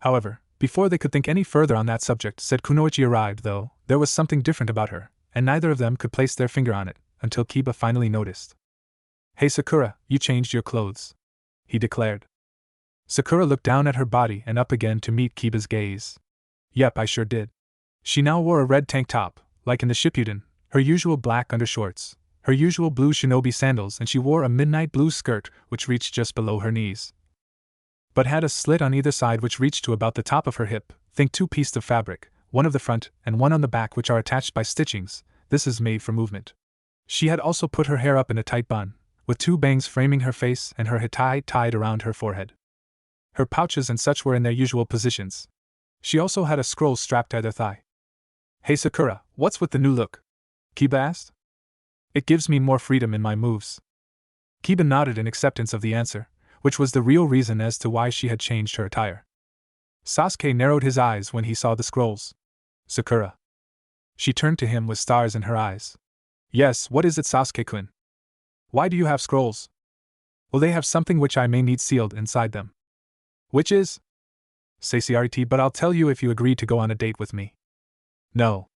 However, before they could think any further on that subject, said Kunoichi arrived, though there was something different about her, and neither of them could place their finger on it, until Kiba finally noticed. Hey Sakura, you changed your clothes, he declared. Sakura looked down at her body and up again to meet Kiba's gaze. Yep, I sure did. She now wore a red tank top, like in the Shippuden, her usual black undershorts, her usual blue shinobi sandals, and she wore a midnight blue skirt which reached just below her knees, but had a slit on either side which reached to about the top of her hip. Think 2 pieces of fabric, one of the front and one on the back, which are attached by stitchings. This is made for movement. She had also put her hair up in a tight bun, with 2 bangs framing her face and her hitai tied around her forehead. Her pouches and such were in their usual positions. She also had a scroll strapped to either thigh. Hey Sakura, what's with the new look? Kiba asked. It gives me more freedom in my moves. Kiba nodded in acceptance of the answer, which was the real reason as to why she had changed her attire. Sasuke narrowed his eyes when he saw the scrolls. Sakura. She turned to him with stars in her eyes. Yes, what is it, Sasuke-kun? Why do you have scrolls? Well, they have something which I may need sealed inside them. Which is? Say CRT, but I'll tell you if you agree to go on a date with me. No.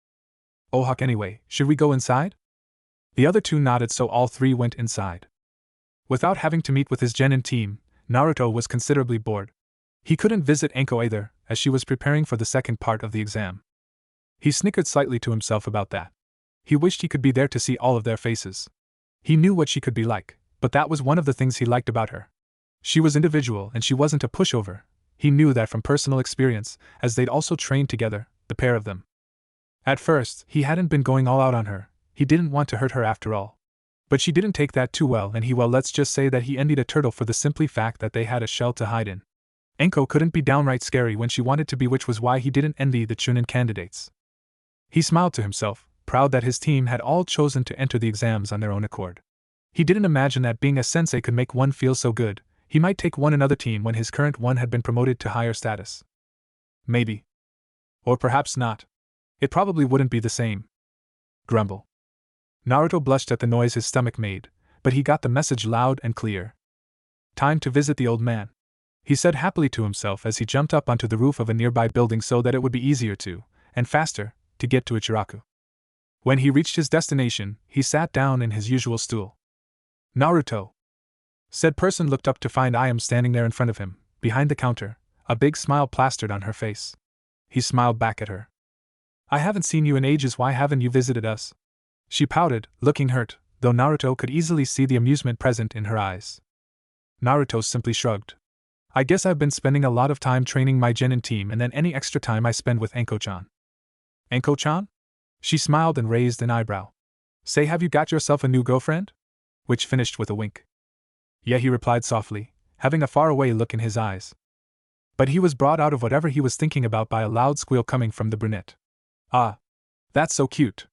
Oh, Hawk, anyway, should we go inside? The other two nodded, so all three went inside. Without having to meet with his genin team, Naruto was considerably bored. He couldn't visit Anko either, as she was preparing for the second part of the exam. He snickered slightly to himself about that. He wished he could be there to see all of their faces. He knew what she could be like, but that was one of the things he liked about her. She was individual and she wasn't a pushover. He knew that from personal experience, as they'd also trained together, the pair of them. At first, he hadn't been going all out on her. He didn't want to hurt her after all. But she didn't take that too well, and let's just say that he envied a turtle for the simply fact that they had a shell to hide in. Anko couldn't be downright scary when she wanted to be, which was why he didn't envy the jounin candidates. He smiled to himself, proud that his team had all chosen to enter the exams on their own accord. He didn't imagine that being a sensei could make one feel so good. He might take one another team when his current one had been promoted to higher status. Maybe. Or perhaps not. It probably wouldn't be the same. Grumble. Naruto blushed at the noise his stomach made, but he got the message loud and clear. Time to visit the old man, he said happily to himself as he jumped up onto the roof of a nearby building so that it would be easier to, and faster, to get to Ichiraku. When he reached his destination, he sat down in his usual stool. Naruto. Said person looked up to find I am standing there in front of him, behind the counter, a big smile plastered on her face. He smiled back at her. I haven't seen you in ages, why haven't you visited us? She pouted, looking hurt, though Naruto could easily see the amusement present in her eyes. Naruto simply shrugged. I guess I've been spending a lot of time training my genin team and then any extra time I spend with Anko-chan. Anko-chan? She smiled and raised an eyebrow. Say, have you got yourself a new girlfriend? Which finished with a wink. Yeah, he replied softly, having a faraway look in his eyes. But he was brought out of whatever he was thinking about by a loud squeal coming from the brunette. Ah. That's so cute.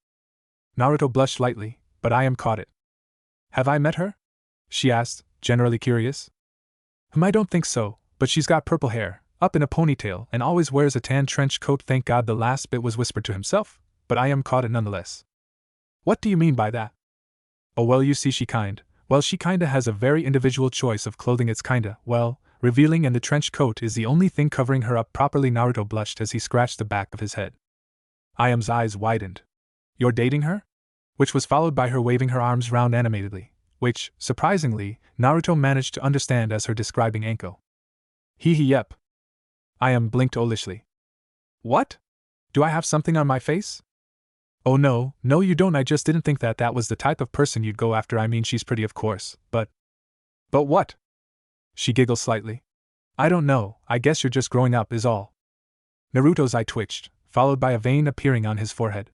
Naruto blushed lightly, but I caught it. Have I met her? She asked, generally curious. I don't think so, but she's got purple hair, up in a ponytail, and always wears a tan trench coat. Thank God the last bit was whispered to himself, but I caught it nonetheless. What do you mean by that? Oh well, you see she kinda has a very individual choice of clothing. It's kinda, well, revealing, and the trench coat is the only thing covering her up properly. Naruto blushed as he scratched the back of his head. Iam's eyes widened. You're dating her? Which was followed by her waving her arms round animatedly, which, surprisingly, Naruto managed to understand as her describing Anko. Yep. Iam blinked olishly. What? Do I have something on my face? Oh no, you don't. I just didn't think that was the type of person you'd go after. I mean, she's pretty, of course, but what? She giggled slightly. I don't know, I guess you're just growing up is all. Naruto's eye twitched, followed by a vein appearing on his forehead.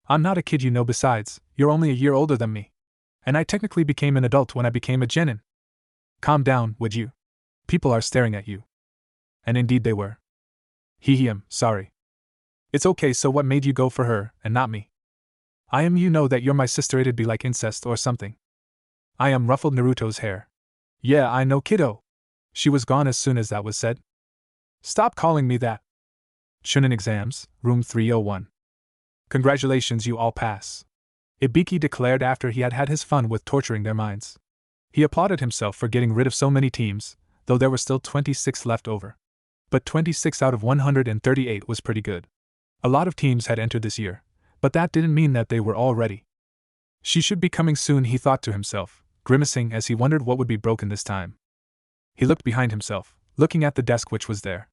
I'm not a kid, you know, besides, you're only a year older than me. And I technically became an adult when I became a genin. Calm down, would you? People are staring at you. And indeed they were. Sorry. It's okay, so what made you go for her, and not me? You know that you're my sister, it'd be like incest or something. Ruffled Naruto's hair. Yeah, I know, kiddo. She was gone as soon as that was said. Stop calling me that. Chunin exams, room 301. Congratulations, you all pass. Ibiki declared after he had had his fun with torturing their minds. He applauded himself for getting rid of so many teams, though there were still 26 left over. But 26 out of 138 was pretty good. A lot of teams had entered this year, but that didn't mean that they were all ready. She should be coming soon, he thought to himself, grimacing as he wondered what would be broken this time. He looked behind himself, looking at the desk which was there.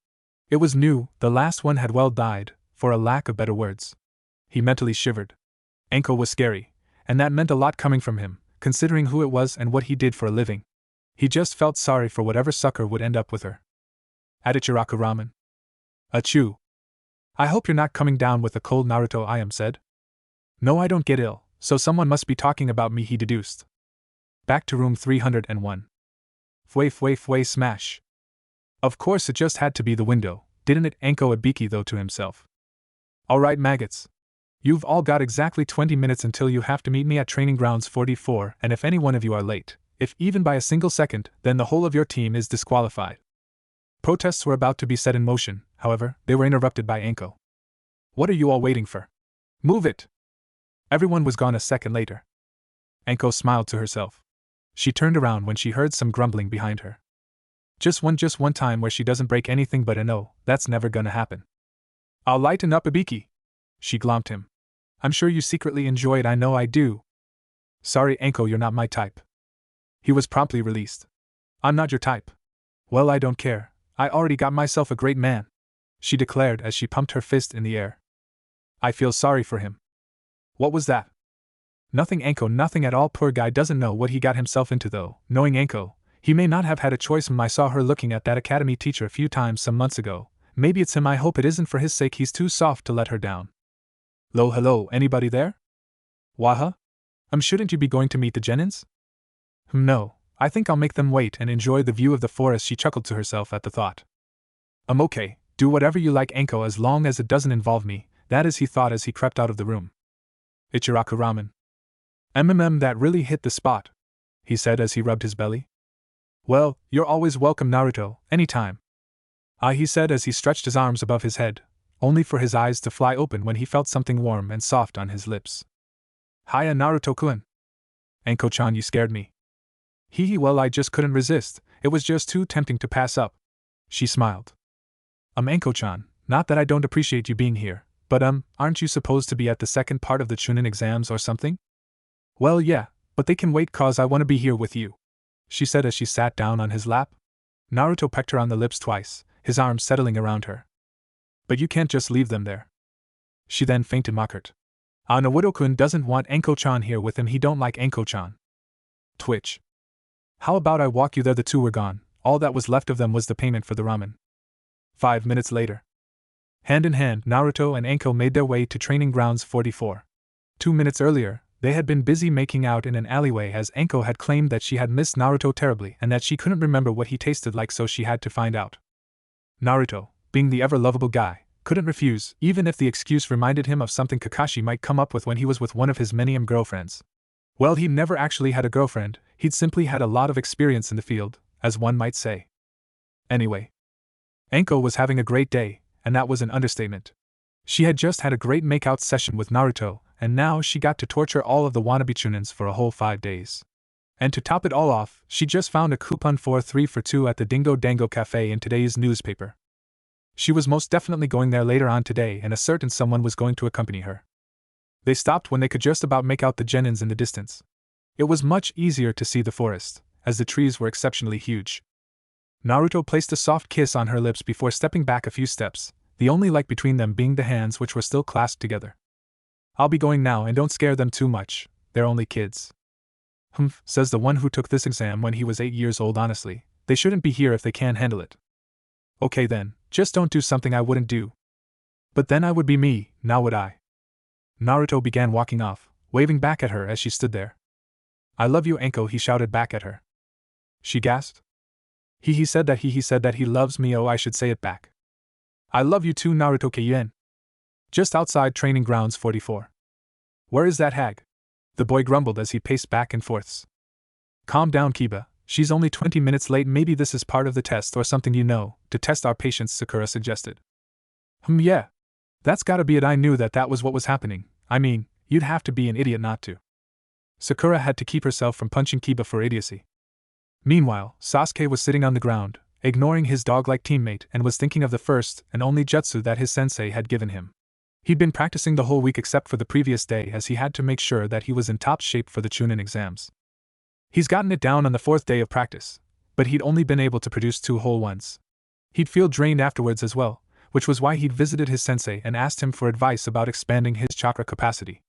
It was new, the last one had well died, for a lack of better words. He mentally shivered. Anko was scary, and that meant a lot coming from him, considering who it was and what he did for a living. He just felt sorry for whatever sucker would end up with her. At Ichiraku ramen. Achoo. I hope you're not coming down with a cold, Naruto, Iam said. No, I don't get ill, so someone must be talking about me, he deduced. Back to room 301. Fway smash. Of course it just had to be the window, didn't it? Anko Ibiki though to himself. Alright maggots. You've all got exactly 20 minutes until you have to meet me at training grounds 44, and if any one of you are late, if even by a single second, then the whole of your team is disqualified. Protests were about to be set in motion, however, they were interrupted by Anko. What are you all waiting for? Move it! Everyone was gone a second later. Anko smiled to herself. She turned around when she heard some grumbling behind her. Just one time where she doesn't break anything, but no, that's never gonna happen. I'll lighten up, Ibiki. She glomped him. I'm sure you secretly enjoy it, I know I do. Sorry, Anko, you're not my type. He was promptly released. I'm not your type. Well, I don't care. I already got myself a great man, she declared as she pumped her fist in the air. I feel sorry for him. What was that? Nothing, Anko, nothing at all. Poor guy doesn't know what he got himself into, though. Knowing Anko, he may not have had a choice. I saw her looking at that academy teacher a few times some months ago. Maybe it's him. I hope it isn't for his sake. He's too soft to let her down. Hello, anybody there? Waha? Shouldn't you be going to meet the Genins? No, I think I'll make them wait and enjoy the view of the forest. She chuckled to herself at the thought. Okay, do whatever you like, Anko, as long as it doesn't involve me, that is, he thought as he crept out of the room. Ichiraku ramen. That really hit the spot, he said as he rubbed his belly. Well, you're always welcome, Naruto, anytime. He said as he stretched his arms above his head, only for his eyes to fly open when he felt something warm and soft on his lips. Hiya, Naruto-kun. Anko-chan, you scared me. Well, I just couldn't resist, it was just too tempting to pass up. She smiled. Anko-chan, not that I don't appreciate you being here, but aren't you supposed to be at the second part of the Chunin exams or something? Well, yeah, but they can wait cause I want to be here with you, she said as she sat down on his lap. Naruto pecked her on the lips twice, his arms settling around her. But you can't just leave them there. She then fainted mocked. Naruto-kun doesn't want Anko-chan here with him. He don't like Anko-chan. Twitch. How about I walk you there? The two were gone. All that was left of them was the payment for the ramen. 5 minutes later. Hand in hand, Naruto and Anko made their way to Training Grounds 44. 2 minutes earlier, they had been busy making out in an alleyway as Anko had claimed that she had missed Naruto terribly and that she couldn't remember what he tasted like, so she had to find out. Naruto, being the ever-lovable guy, couldn't refuse, even if the excuse reminded him of something Kakashi might come up with when he was with one of his many girlfriends. Well, he'd never actually had a girlfriend, he'd simply had a lot of experience in the field, as one might say. Anyway, Anko was having a great day, and that was an understatement. She had just had a great make-out session with Naruto, and now she got to torture all of the wannabe Chunins for a whole 5 days. And to top it all off, she just found a coupon for 3 for 2 at the Dingo Dango Cafe in today's newspaper. She was most definitely going there later on today, and a certain someone was going to accompany her. They stopped when they could just about make out the Genins in the distance. It was much easier to see the forest, as the trees were exceptionally huge. Naruto placed a soft kiss on her lips before stepping back a few steps, the only like between them being the hands which were still clasped together. I'll be going now, and don't scare them too much, they're only kids. Says the one who took this exam when he was 8 years old. Honestly, they shouldn't be here if they can't handle it. Okay then, just don't do something I wouldn't do. But then I would be me, now would I? Naruto began walking off, waving back at her as she stood there. I love you, Anko, he shouted back at her. She gasped. He said that he loves me. Oh, I should say it back. I love you too, Naruto Keien. Just outside Training Grounds 44. Where is that hag? The boy grumbled as he paced back and forths. Calm down, Kiba, she's only 20 minutes late. Maybe this is part of the test or something, to test our patience, Sakura suggested. Yeah. That's gotta be it. I knew that was what was happening. I mean, you'd have to be an idiot not to. Sakura had to keep herself from punching Kiba for idiocy. Meanwhile, Sasuke was sitting on the ground, ignoring his dog-like teammate, and was thinking of the first and only jutsu that his sensei had given him. He'd been practicing the whole week except for the previous day, as he had to make sure that he was in top shape for the Chunin exams. He's gotten it down on the 4th day of practice, but he'd only been able to produce 2 whole ones. He'd feel drained afterwards as well, which was why he'd visited his sensei and asked him for advice about expanding his chakra capacity.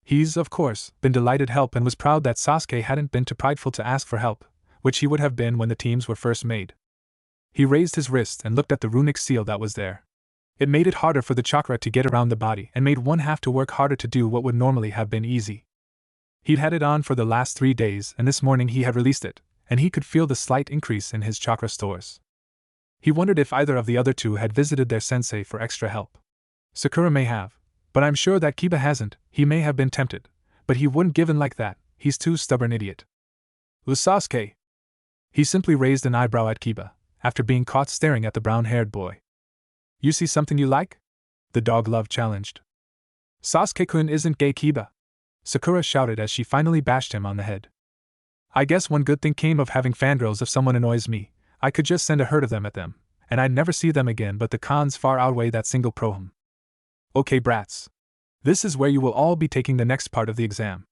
He's, of course, been delighted help and was proud that Sasuke hadn't been too prideful to ask for help, which he would have been when the teams were first made. He raised his wrist and looked at the runic seal that was there. It made it harder for the chakra to get around the body and made one have to work harder to do what would normally have been easy. He'd had it on for the last 3 days, and this morning he had released it, and he could feel the slight increase in his chakra stores. He wondered if either of the other two had visited their sensei for extra help. Sakura may have, but I'm sure that Kiba hasn't. He may have been tempted, but he wouldn't give in like that. He's too stubborn idiot. Sasuke. He simply raised an eyebrow at Kiba, after being caught staring at the brown-haired boy. You see something you like? The dog-love challenged. Sasuke-kun isn't gay, Kiba, Sakura shouted as she finally bashed him on the head. I guess one good thing came of having fangirls. If someone annoys me, I could just send a herd of them at them, and I'd never see them again, but the cons far outweigh that single pro. Okay, brats. This is where you will all be taking the next part of the exam.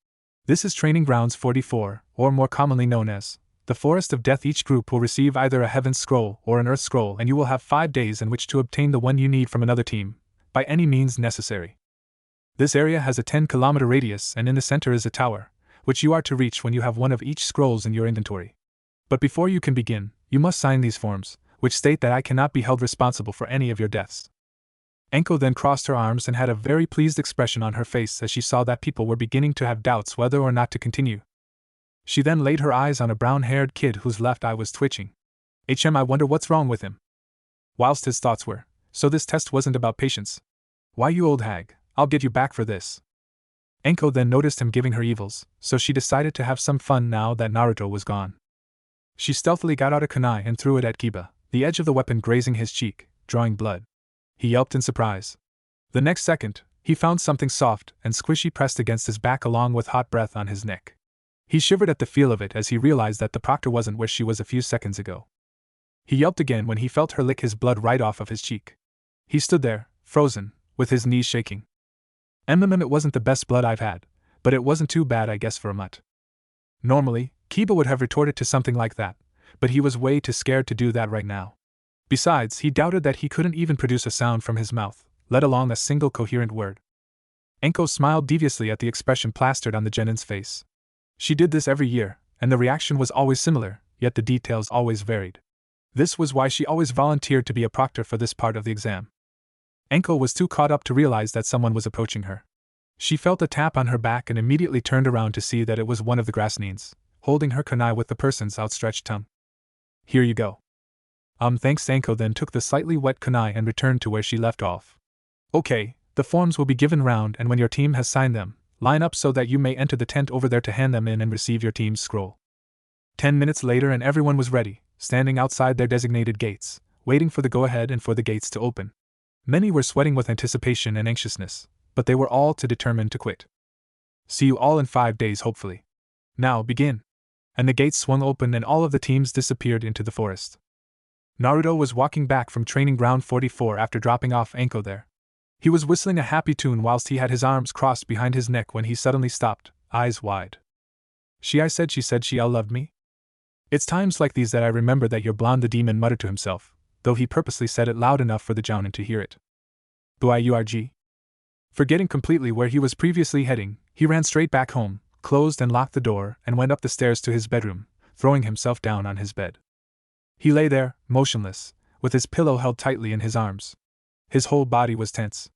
This is Training Grounds 44, or more commonly known as the Forest of Death. Each group will receive either a Heaven Scroll or an Earth Scroll, and you will have 5 days in which to obtain the one you need from another team, by any means necessary. This area has a 10-kilometer radius, and in the center is a tower, which you are to reach when you have one of each scrolls in your inventory. But before you can begin, you must sign these forms, which state that I cannot be held responsible for any of your deaths. Anko then crossed her arms and had a very pleased expression on her face as she saw that people were beginning to have doubts whether or not to continue. She then laid her eyes on a brown-haired kid whose left eye was twitching. I wonder what's wrong with him. Whilst his thoughts were, so this test wasn't about patience. Why, you old hag, I'll get you back for this. Anko then noticed him giving her evils, so she decided to have some fun now that Naruto was gone. She stealthily got out a kunai and threw it at Kiba, the edge of the weapon grazing his cheek, drawing blood. He yelped in surprise. The next second, he found something soft and squishy pressed against his back along with hot breath on his neck. He shivered at the feel of it as he realized that the proctor wasn't where she was a few seconds ago. He yelped again when he felt her lick his blood right off of his cheek. He stood there, frozen, with his knees shaking. It wasn't the best blood I've had, but it wasn't too bad, I guess, for a mutt. Normally, Kiba would have retorted to something like that, but he was way too scared to do that right now. Besides, he doubted that he couldn't even produce a sound from his mouth, let alone a single coherent word. Anko smiled deviously at the expression plastered on the genin's face. She did this every year, and the reaction was always similar, yet the details always varied. This was why she always volunteered to be a proctor for this part of the exam. Anko was too caught up to realize that someone was approaching her. She felt a tap on her back and immediately turned around to see that it was one of the grassneens, holding her kunai with the person's outstretched tongue. Here you go. Thanks. Anko then took the slightly wet kunai and returned to where she left off. Okay, the forms will be given round, and when your team has signed them, line up so that you may enter the tent over there to hand them in and receive your team's scroll. 10 minutes later and everyone was ready, standing outside their designated gates, waiting for the go-ahead and for the gates to open. Many were sweating with anticipation and anxiousness, but they were all too determined to quit. See you all in 5 days, hopefully. Now, begin. And the gates swung open and all of the teams disappeared into the forest. Naruto was walking back from Training Ground 44 after dropping off Anko there. He was whistling a happy tune whilst he had his arms crossed behind his neck when he suddenly stopped, eyes wide. She said she all loved me? It's times like these that I remember that your blonde, the demon muttered to himself, though he purposely said it loud enough for the jounin to hear it. Buiurg. Forgetting completely where he was previously heading, he ran straight back home, closed and locked the door, and went up the stairs to his bedroom, throwing himself down on his bed. He lay there, motionless, with his pillow held tightly in his arms. His whole body was tense.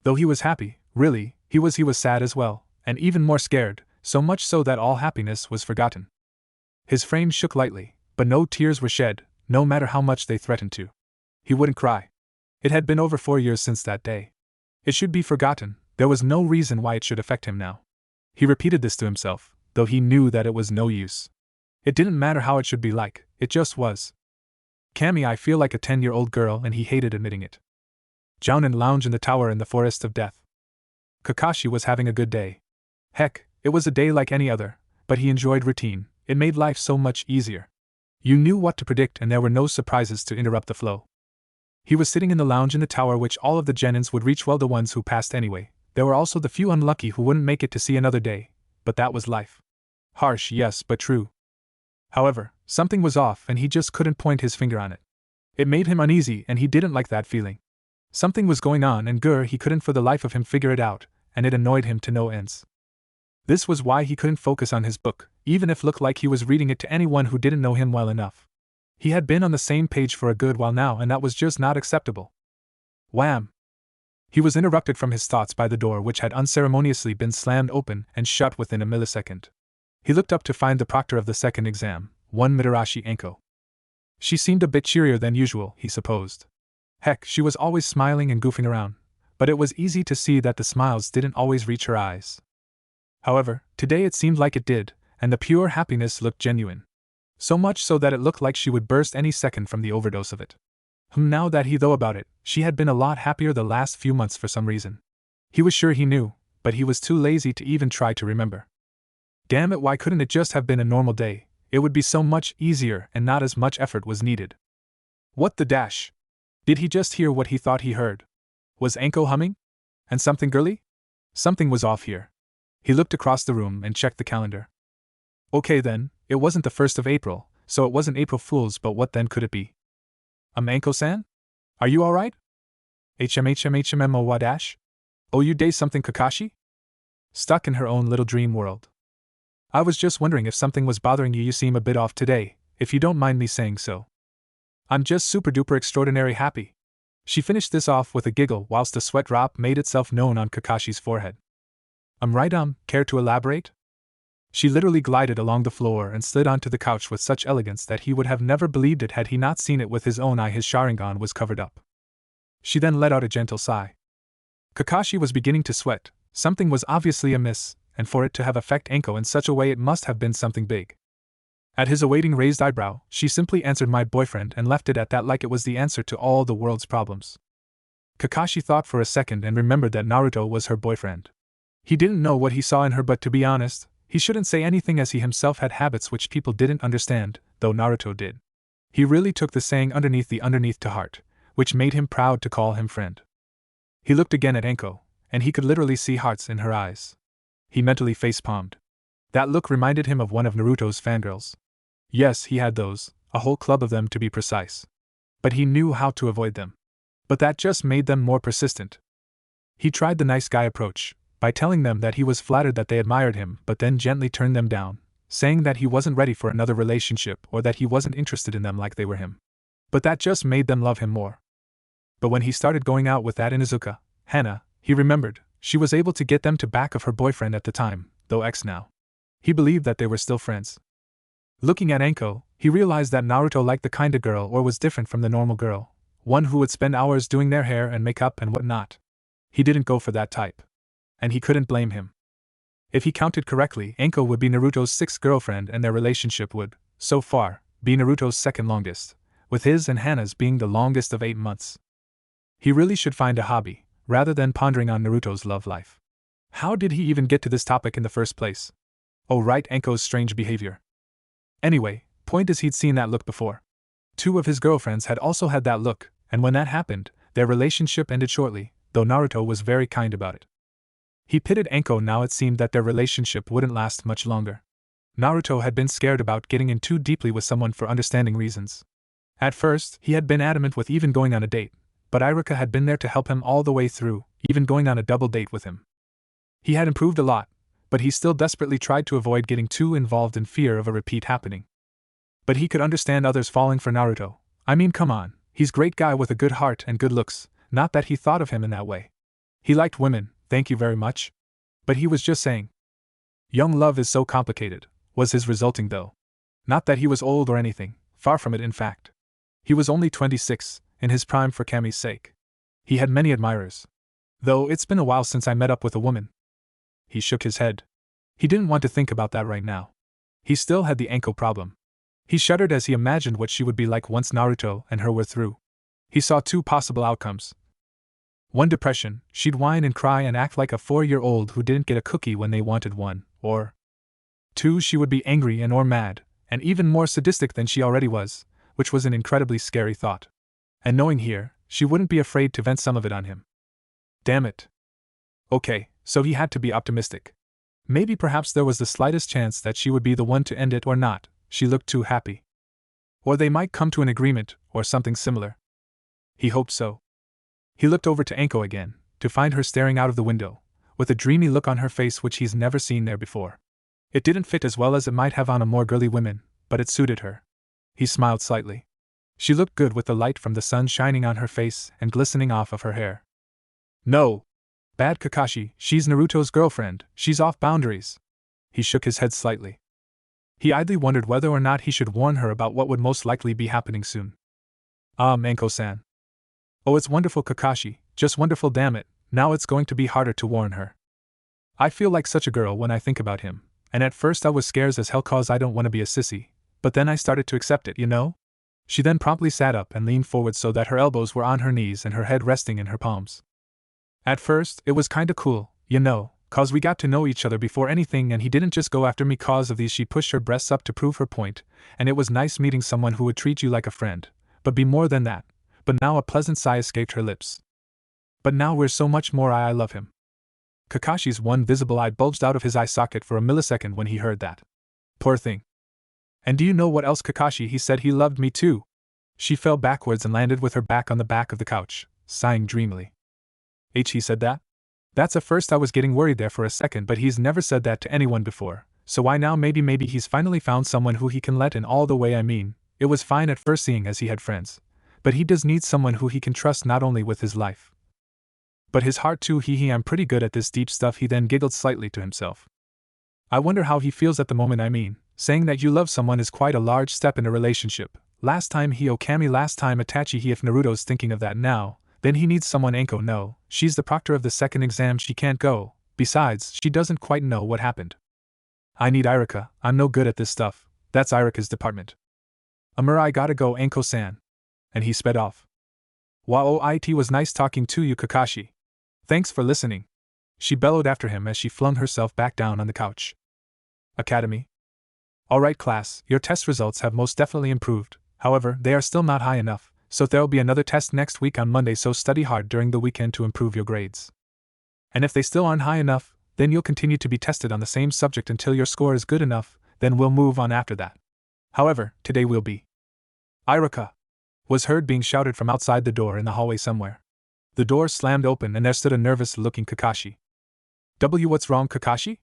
Though he was happy, really, he was sad as well, and even more scared, so much so that all happiness was forgotten. His frame shook lightly, but no tears were shed, no matter how much they threatened to. He wouldn't cry. It had been over 4 years since that day. It should be forgotten, there was no reason why it should affect him now. He repeated this to himself, though he knew that it was no use. It didn't matter how it should be like, it just was. Kami, I feel like a 10-year-old girl, and he hated admitting it. Jounin lounged in the tower in the Forest of Death. Kakashi was having a good day. Heck, it was a day like any other, but he enjoyed routine, it made life so much easier. You knew what to predict and there were no surprises to interrupt the flow. He was sitting in the lounge in the tower which all of the genins would reach, well, the ones who passed anyway. There were also the few unlucky who wouldn't make it to see another day, but that was life. Harsh, yes, but true. However, something was off and he just couldn't point his finger on it. It made him uneasy and he didn't like that feeling. Something was going on and he couldn't for the life of him figure it out, and it annoyed him to no ends. This was why he couldn't focus on his book, even if it looked like he was reading it to anyone who didn't know him well enough. He had been on the same page for a good while now, and that was just not acceptable. Wham! He was interrupted from his thoughts by the door, which had unceremoniously been slammed open and shut within a millisecond. He looked up to find the proctor of the second exam, one Mitarashi Anko. She seemed a bit cheerier than usual, he supposed. Heck, she was always smiling and goofing around, but it was easy to see that the smiles didn't always reach her eyes. However, today it seemed like it did, and the pure happiness looked genuine. So much so that it looked like she would burst any second from the overdose of it. Now that he thought about it, she had been a lot happier the last few months for some reason. He was sure he knew, but he was too lazy to even try to remember. Damn it, why couldn't it just have been a normal day? It would be so much easier and not as much effort was needed. What the dash? Did he just hear what he thought he heard? Was Anko humming? And something girly? Something was off here. He looked across the room and checked the calendar. Okay then, it wasn't the 1st of April, so it wasn't April Fool's, but what then could it be? Anko-san? Are you alright? HMHMHMMO Oh, you day something Kakashi? Stuck in her own little dream world. I was just wondering if something was bothering you seem a bit off today, if you don't mind me saying so. I'm just super duper extraordinary happy. She finished this off with a giggle whilst a sweat drop made itself known on Kakashi's forehead. Right, care to elaborate? She literally glided along the floor and slid onto the couch with such elegance that he would have never believed it had he not seen it with his own eye. His Sharingan was covered up. She then let out a gentle sigh. Kakashi was beginning to sweat. Something was obviously amiss, and for it to have affected Anko in such a way it must have been something big. At his awaiting raised eyebrow, she simply answered my boyfriend and left it at that like it was the answer to all the world's problems. Kakashi thought for a second and remembered that Naruto was her boyfriend. He didn't know what he saw in her, but to be honest, he shouldn't say anything as he himself had habits which people didn't understand, though Naruto did. He really took the saying underneath to heart, which made him proud to call him friend. He looked again at Anko, and he could literally see hearts in her eyes. He mentally face-palmed. That look reminded him of one of Naruto's fangirls. Yes, he had those, a whole club of them to be precise. But he knew how to avoid them. But that just made them more persistent. He tried the nice guy approach, by telling them that he was flattered that they admired him, but then gently turned them down, saying that he wasn't ready for another relationship or that he wasn't interested in them like they were him. But that just made them love him more. But when he started going out with that Inuzuka, Hana, he remembered, she was able to get them to back of her boyfriend at the time, though ex now. He believed that they were still friends. Looking at Anko, he realized that Naruto liked the kinda girl or was different from the normal girl, one who would spend hours doing their hair and makeup and whatnot. He didn't go for that type. And he couldn't blame him. If he counted correctly, Anko would be Naruto's 6th girlfriend and their relationship would, so far, be Naruto's 2nd longest, with his and Hana's being the longest of 8 months. He really should find a hobby, rather than pondering on Naruto's love life. How did he even get to this topic in the first place? Oh right, Anko's strange behavior. Anyway, point is he'd seen that look before. 2 of his girlfriends had also had that look, and when that happened, their relationship ended shortly, though Naruto was very kind about it. He pitied Anko. Now it seemed that their relationship wouldn't last much longer. Naruto had been scared about getting in too deeply with someone for understanding reasons. At first, he had been adamant with even going on a date, but Iruka had been there to help him all the way through, even going on a double date with him. He had improved a lot, but he still desperately tried to avoid getting too involved in fear of a repeat happening. But he could understand others falling for Naruto. I mean, come on, he's a great guy with a good heart and good looks, not that he thought of him in that way. He liked women, thank you very much. But he was just saying. Young love is so complicated, was his resulting though. Not that he was old or anything, far from it in fact. He was only 26, in his prime for Kami's sake. He had many admirers. Though it's been a while since I met up with a woman. He shook his head. He didn't want to think about that right now. He still had the Anko problem. He shuddered as he imagined what she would be like once Naruto and her were through. He saw 2 possible outcomes. 1, depression, she'd whine and cry and act like a 4-year-old who didn't get a cookie when they wanted one, or 2, she would be angry and or mad, and even more sadistic than she already was, which was an incredibly scary thought. And knowing here, she wouldn't be afraid to vent some of it on him. Damn it. Okay, so he had to be optimistic. Maybe perhaps there was the slightest chance that she would be the one to end it or not, she looked too happy. Or they might come to an agreement, or something similar. He hoped so. He looked over to Anko again, to find her staring out of the window, with a dreamy look on her face which he's never seen there before. It didn't fit as well as it might have on a more girly woman, but it suited her. He smiled slightly. She looked good with the light from the sun shining on her face and glistening off of her hair. No! Bad Kakashi, she's Naruto's girlfriend, she's off boundaries. He shook his head slightly. He idly wondered whether or not he should warn her about what would most likely be happening soon. Anko-san. Oh, it's wonderful Kakashi, just wonderful, damn it, now it's going to be harder to warn her. I feel like such a girl when I think about him, and at first I was scared as hell cause I don't want to be a sissy, but then I started to accept it, you know? She then promptly sat up and leaned forward so that her elbows were on her knees and her head resting in her palms. At first, it was kinda cool, you know, cause we got to know each other before anything and he didn't just go after me cause of these. She pushed her breasts up to prove her point, and it was nice meeting someone who would treat you like a friend, but be more than that. But now a pleasant sigh escaped her lips. But now we're so much more. I love him. Kakashi's one visible eye bulged out of his eye socket for a millisecond when he heard that. Poor thing. And do you know what else, Kakashi? He said he loved me too. She fell backwards and landed with her back on the back of the couch, sighing dreamily. He said that? That's a first. I was getting worried there for a second, but he's never said that to anyone before, so why now? Maybe he's finally found someone who he can let in all the way. I mean, it was fine at first seeing as he had friends, but he does need someone who he can trust not only with his life, but his heart too. I'm pretty good at this deep stuff. He then giggled slightly to himself. I wonder how he feels at the moment. I mean, saying that you love someone is quite a large step in a relationship. Last time he Okami, last time Itachi. If Naruto's thinking of that now, then he needs someone. Anko, no, she's the proctor of the second exam, she can't go. Besides, she doesn't quite know what happened. I need Iruka, I'm no good at this stuff, that's Iruka's department. I gotta go, Anko-san. And he sped off. Wow, it was nice talking to you, Kakashi. Thanks for listening. She bellowed after him as she flung herself back down on the couch. Academy? Alright class, your test results have most definitely improved, however, they are still not high enough, so there'll be another test next week on Monday, so study hard during the weekend to improve your grades. And if they still aren't high enough, then you'll continue to be tested on the same subject until your score is good enough, then we'll move on after that. However, today we'll be. Iruka! Was heard being shouted from outside the door in the hallway somewhere. The door slammed open and there stood a nervous-looking Kakashi. What's wrong, Kakashi?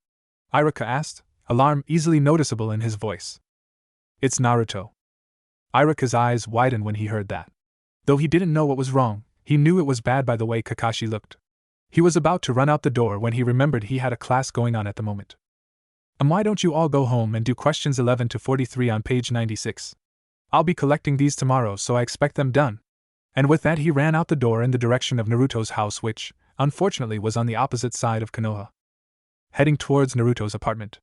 Iruka asked, alarm easily noticeable in his voice. It's Naruto. Iruka's eyes widened when he heard that. Though he didn't know what was wrong, he knew it was bad by the way Kakashi looked. He was about to run out the door when he remembered he had a class going on at the moment. Why don't you all go home and do questions 11 to 43 on page 96? I'll be collecting these tomorrow, so I expect them done. And with that he ran out the door in the direction of Naruto's house, which, unfortunately, was on the opposite side of Konoha. Heading towards Naruto's apartment.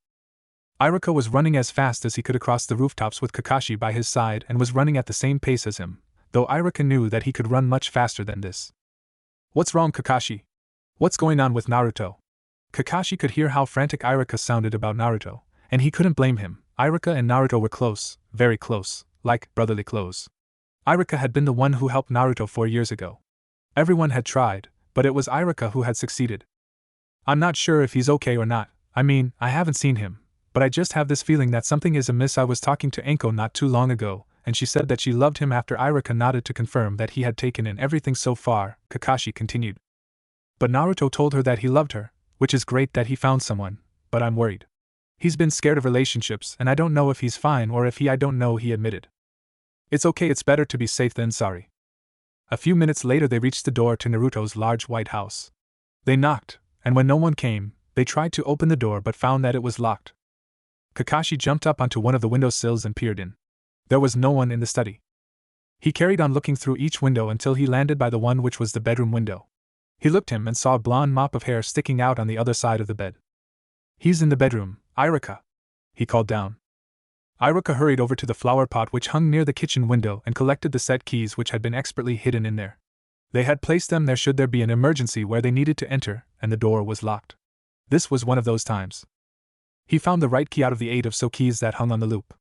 Iruka was running as fast as he could across the rooftops with Kakashi by his side and was running at the same pace as him, though Iruka knew that he could run much faster than this. What's wrong, Kakashi? What's going on with Naruto? Kakashi could hear how frantic Iruka sounded about Naruto, and he couldn't blame him. Iruka and Naruto were close, very close, like brotherly close. Iruka had been the one who helped Naruto 4 years ago. Everyone had tried, but it was Iruka who had succeeded. I'm not sure if he's okay or not. I mean, I haven't seen him, but I just have this feeling that something is amiss. I was talking to Anko not too long ago, and she said that she loved him. After Iruka nodded to confirm that he had taken in everything so far, Kakashi continued. But Naruto told her that he loved her, which is great that he found someone, but I'm worried. He's been scared of relationships, and I don't know if he's fine or if I don't know, he admitted. It's okay, it's better to be safe than sorry. A few minutes later they reached the door to Naruto's large white house. They knocked, and when no one came, they tried to open the door but found that it was locked. Kakashi jumped up onto one of the windowsills and peered in. There was no one in the study. He carried on looking through each window until he landed by the one which was the bedroom window. He looked him and saw a blonde mop of hair sticking out on the other side of the bed. He's in the bedroom, Iruka, he called down. Iruka hurried over to the flower pot which hung near the kitchen window and collected the set keys which had been expertly hidden in there. They had placed them there should there be an emergency where they needed to enter, and the door was locked. This was one of those times. He found the right key out of the 8 of so keys that hung on the loop.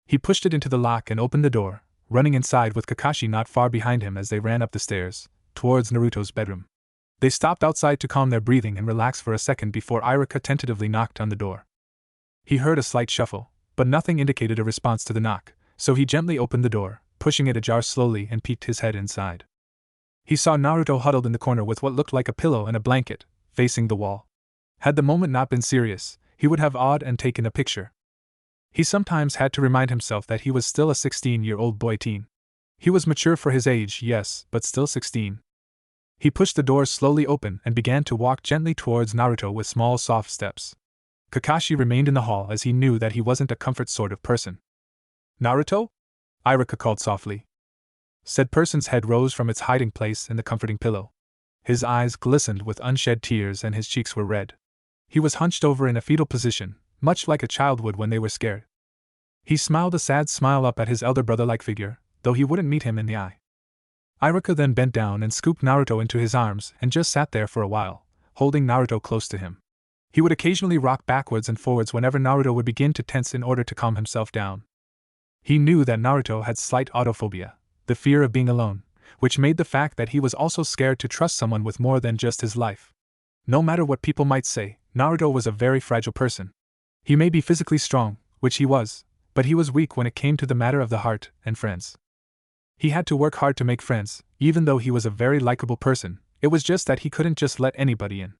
He pushed it into the lock and opened the door, running inside with Kakashi not far behind him as they ran up the stairs, towards Naruto's bedroom. They stopped outside to calm their breathing and relax for a second before Iruka tentatively knocked on the door. He heard a slight shuffle, but nothing indicated a response to the knock, so he gently opened the door, pushing it ajar slowly and peeked his head inside. He saw Naruto huddled in the corner with what looked like a pillow and a blanket, facing the wall. Had the moment not been serious, he would have awed and taken a picture. He sometimes had to remind himself that he was still a 16-year-old boy-teen. He was mature for his age, yes, but still 16. He pushed the door slowly open and began to walk gently towards Naruto with small soft steps. Kakashi remained in the hall as he knew that he wasn't a comfort sort of person. Naruto? Iruka called softly. Said person's head rose from its hiding place in the comforting pillow. His eyes glistened with unshed tears and his cheeks were red. He was hunched over in a fetal position, much like a child would when they were scared. He smiled a sad smile up at his elder brother-like figure, though he wouldn't meet him in the eye. Iruka then bent down and scooped Naruto into his arms and just sat there for a while, holding Naruto close to him. He would occasionally rock backwards and forwards whenever Naruto would begin to tense in order to calm himself down. He knew that Naruto had slight autophobia, the fear of being alone, which made the fact that he was also scared to trust someone with more than just his life. No matter what people might say, Naruto was a very fragile person. He may be physically strong, which he was, but he was weak when it came to the matter of the heart and friends. He had to work hard to make friends, even though he was a very likable person. It was just that he couldn't just let anybody in.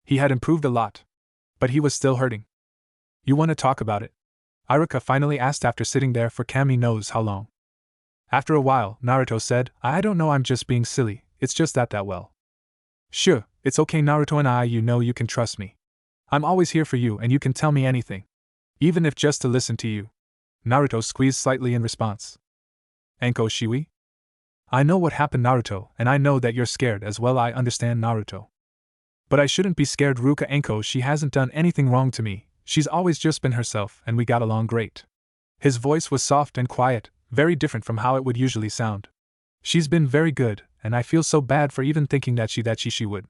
He had improved a lot, but he was still hurting. You want to talk about it? Iruka finally asked after sitting there for Kami knows how long. After a while, Naruto said, I don't know, I'm just being silly, it's just that well. Sure, it's okay Naruto and you know you can trust me. I'm always here for you and you can tell me anything. Even if just to listen to you. Naruto squeezed slightly in response. Anko Shiwi? I know what happened Naruto, and I know that you're scared as well, I understand Naruto. But I shouldn't be scared Ruka Anko, she hasn't done anything wrong to me, she's always just been herself and we got along great. His voice was soft and quiet, very different from how it would usually sound. She's been very good, and I feel so bad for even thinking that she would.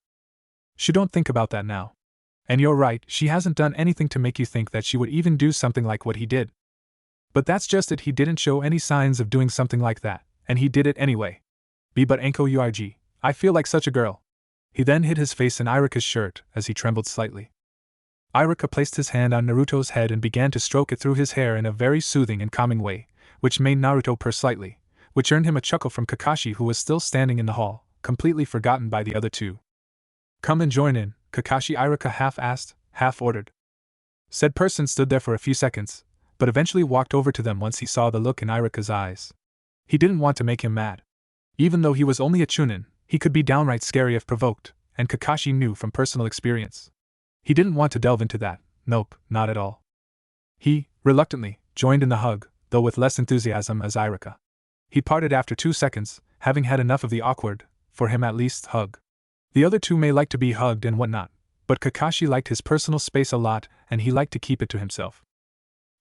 She don't think about that now. And you're right, she hasn't done anything to make you think that she would even do something like what he did. But that's just it, he didn't show any signs of doing something like that, and he did it anyway. But Anko Urg, I feel like such a girl. He then hid his face in Iruka's shirt as he trembled slightly. Iruka placed his hand on Naruto's head and began to stroke it through his hair in a very soothing and calming way, which made Naruto purr slightly, which earned him a chuckle from Kakashi who was still standing in the hall, completely forgotten by the other two. Come and join in, Kakashi, Iruka half asked, half ordered. Said person stood there for a few seconds, but eventually walked over to them once he saw the look in Iruka's eyes. He didn't want to make him mad. Even though he was only a chunin, he could be downright scary if provoked, and Kakashi knew from personal experience. He didn't want to delve into that, nope, not at all. He, reluctantly, joined in the hug, though with less enthusiasm as Iruka. He parted after 2 seconds, having had enough of the awkward, for him at least, hug. The other two may like to be hugged and whatnot, but Kakashi liked his personal space a lot and he liked to keep it to himself.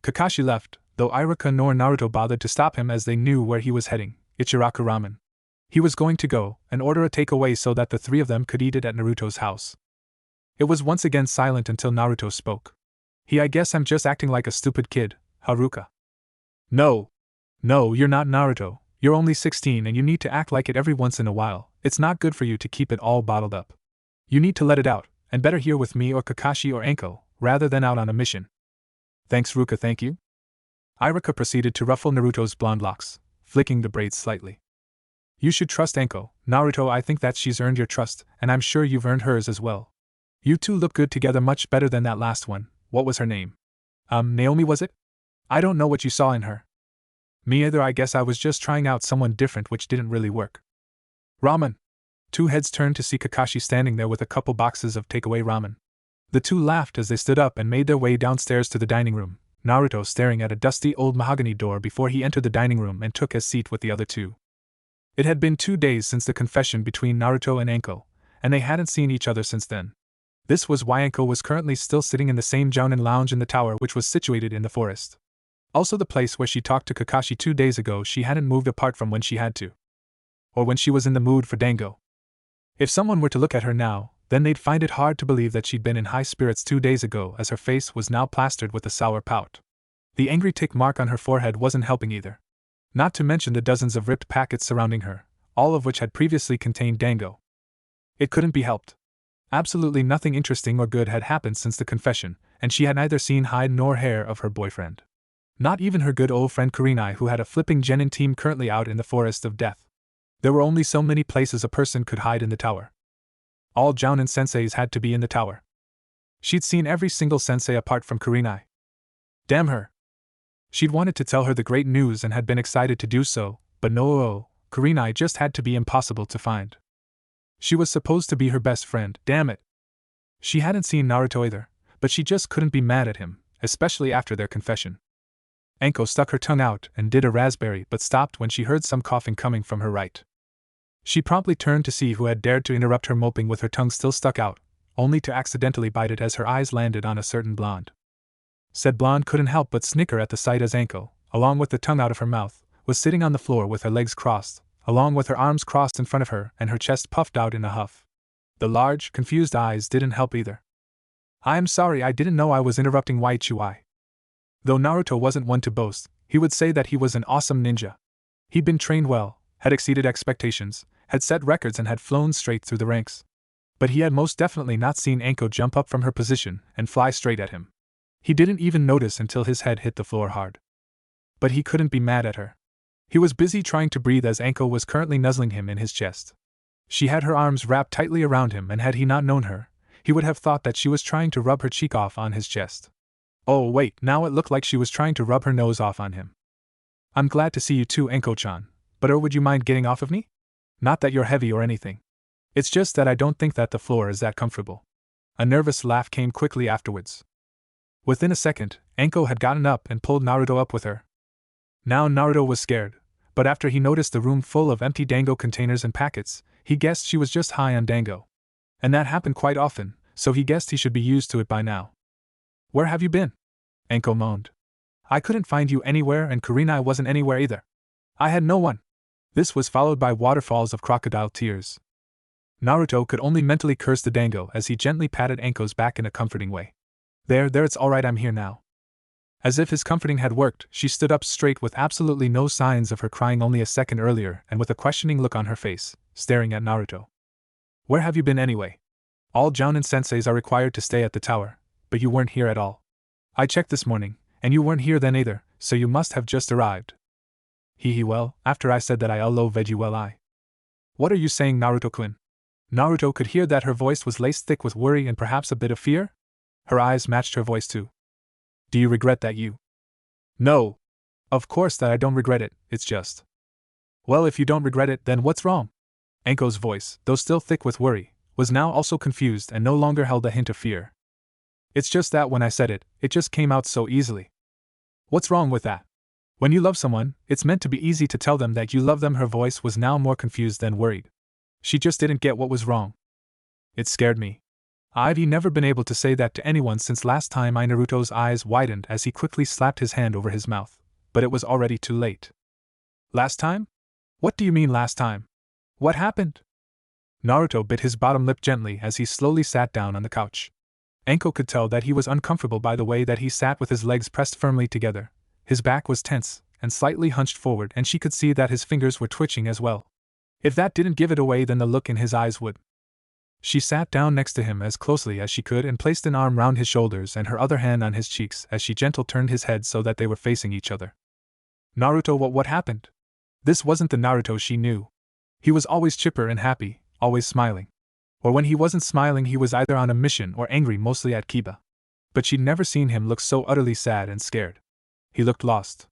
Kakashi left, though Iruka nor Naruto bothered to stop him as they knew where he was heading, Ichiraku Ramen. He was going to go and order a takeaway so that the three of them could eat it at Naruto's house. It was once again silent until Naruto spoke. I guess I'm just acting like a stupid kid, Haruka. No, you're not Naruto, you're only 16 and you need to act like it every once in a while, it's not good for you to keep it all bottled up. You need to let it out, and better here with me or Kakashi or Anko, rather than out on a mission. Thanks Ruka, thank you. Iruka proceeded to ruffle Naruto's blonde locks, flicking the braids slightly. You should trust Anko, Naruto, I think that she's earned your trust, and I'm sure you've earned hers as well. You two look good together, much better than that last one, what was her name? Naomi was it? I don't know what you saw in her. Me either, I guess I was just trying out someone different which didn't really work. Ramen. Two heads turned to see Kakashi standing there with a couple boxes of takeaway ramen. The two laughed as they stood up and made their way downstairs to the dining room, Naruto staring at a dusty old mahogany door before he entered the dining room and took his seat with the other two. It had been 2 days since the confession between Naruto and Anko, and they hadn't seen each other since then. This was why Anko was currently still sitting in the same jounin lounge in the tower which was situated in the forest. Also the place where she talked to Kakashi 2 days ago she hadn't moved apart from when she had to. Or when she was in the mood for dango. If someone were to look at her now, then they'd find it hard to believe that she'd been in high spirits 2 days ago as her face was now plastered with a sour pout. The angry tick mark on her forehead wasn't helping either. Not to mention the dozens of ripped packets surrounding her, all of which had previously contained dango. It couldn't be helped. Absolutely nothing interesting or good had happened since the confession, and she had neither seen hide nor hair of her boyfriend. Not even her good old friend Kurenai, who had a flipping genin team currently out in the forest of death. There were only so many places a person could hide in the tower. All jounin senseis had to be in the tower. She'd seen every single sensei apart from Kurenai. Damn her. She'd wanted to tell her the great news and had been excited to do so, but no, Kurenai just had to be impossible to find. She was supposed to be her best friend, damn it. She hadn't seen Naruto either, but she just couldn't be mad at him, especially after their confession. Anko stuck her tongue out and did a raspberry but stopped when she heard some coughing coming from her right. She promptly turned to see who had dared to interrupt her moping with her tongue still stuck out, only to accidentally bite it as her eyes landed on a certain blonde. Said blonde couldn't help but snicker at the sight as Anko, along with the tongue out of her mouth, was sitting on the floor with her legs crossed, along with her arms crossed in front of her and her chest puffed out in a huff. The large, confused eyes didn't help either. I'm sorry, I didn't know I was interrupting Waichuai. Though Naruto wasn't one to boast, he would say that he was an awesome ninja. He'd been trained well, had exceeded expectations, had set records and had flown straight through the ranks. But he had most definitely not seen Anko jump up from her position and fly straight at him. He didn't even notice until his head hit the floor hard. But he couldn't be mad at her. He was busy trying to breathe as Anko was currently nuzzling him in his chest. She had her arms wrapped tightly around him, and had he not known her, he would have thought that she was trying to rub her cheek off on his chest. Oh wait, now it looked like she was trying to rub her nose off on him. I'm glad to see you too, Anko-chan, but would you mind getting off of me? Not that you're heavy or anything. It's just that I don't think that the floor is that comfortable. A nervous laugh came quickly afterwards. Within a second, Anko had gotten up and pulled Naruto up with her. Now Naruto was scared, but after he noticed the room full of empty dango containers and packets, he guessed she was just high on dango. And that happened quite often, so he guessed he should be used to it by now. Where have you been? Anko moaned. I couldn't find you anywhere, and Karina wasn't anywhere either. I had no one. This was followed by waterfalls of crocodile tears. Naruto could only mentally curse the dango as he gently patted Anko's back in a comforting way. There, it's alright, I'm here now. As if his comforting had worked, she stood up straight with absolutely no signs of her crying only a second earlier and with a questioning look on her face, staring at Naruto. Where have you been anyway? All jounin senseis are required to stay at the tower, but you weren't here at all. I checked this morning, and you weren't here then either, so you must have just arrived. Well, after I said that I low veggie well I. What are you saying, Naruto-kun? Naruto could hear that her voice was laced thick with worry and perhaps a bit of fear. Her eyes matched her voice too. Do you regret that you? No. Of course that I don't regret it, it's just. Well, if you don't regret it, then what's wrong? Anko's voice, though still thick with worry, was now also confused and no longer held a hint of fear. It's just that when I said it, it just came out so easily. What's wrong with that? When you love someone, it's meant to be easy to tell them that you love them. Her voice was now more confused than worried. She just didn't get what was wrong. It scared me. I've never been able to say that to anyone since last time. Naruto's eyes widened as he quickly slapped his hand over his mouth, but it was already too late. Last time? What do you mean last time? What happened? Naruto bit his bottom lip gently as he slowly sat down on the couch. Anko could tell that he was uncomfortable by the way that he sat with his legs pressed firmly together. His back was tense and slightly hunched forward, and she could see that his fingers were twitching as well. If that didn't give it away, then the look in his eyes would. She sat down next to him as closely as she could and placed an arm round his shoulders and her other hand on his cheeks as she gently turned his head so that they were facing each other. Naruto, what happened? This wasn't the Naruto she knew. He was always chipper and happy, always smiling. Or when he wasn't smiling, he was either on a mission or angry, mostly at Kiba. But she'd never seen him look so utterly sad and scared. He looked lost.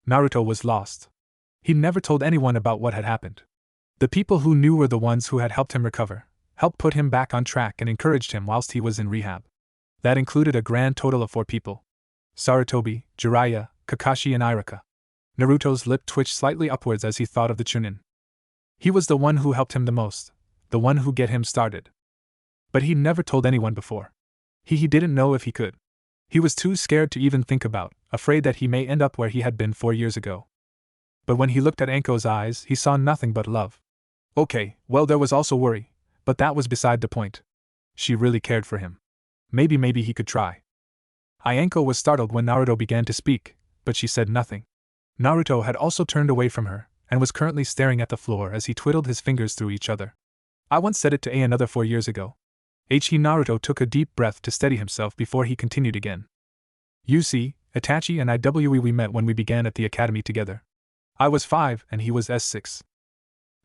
Naruto was lost. He'd never told anyone about what had happened. The people who knew were the ones who had helped him recover, helped put him back on track, and encouraged him whilst he was in rehab. That included a grand total of 4 people. Sarutobi, Jiraiya, Kakashi and Iruka. Naruto's lip twitched slightly upwards as he thought of the Chunin. He was the one who helped him the most, the one who get him started. But he'd never told anyone before. He didn't know if he could. He was too scared to even think about, afraid that he may end up where he had been 4 years ago. But when he looked at Anko's eyes, he saw nothing but love. Okay, well, there was also worry, but that was beside the point. She really cared for him. Maybe he could try. Anko was startled when Naruto began to speak, but she said nothing. Naruto had also turned away from her, and was currently staring at the floor as he twiddled his fingers through each other. I once said it to another 4 years ago. Naruto took a deep breath to steady himself before he continued again. You see, Itachi and we met when we began at the academy together. I was 5 and he was S6.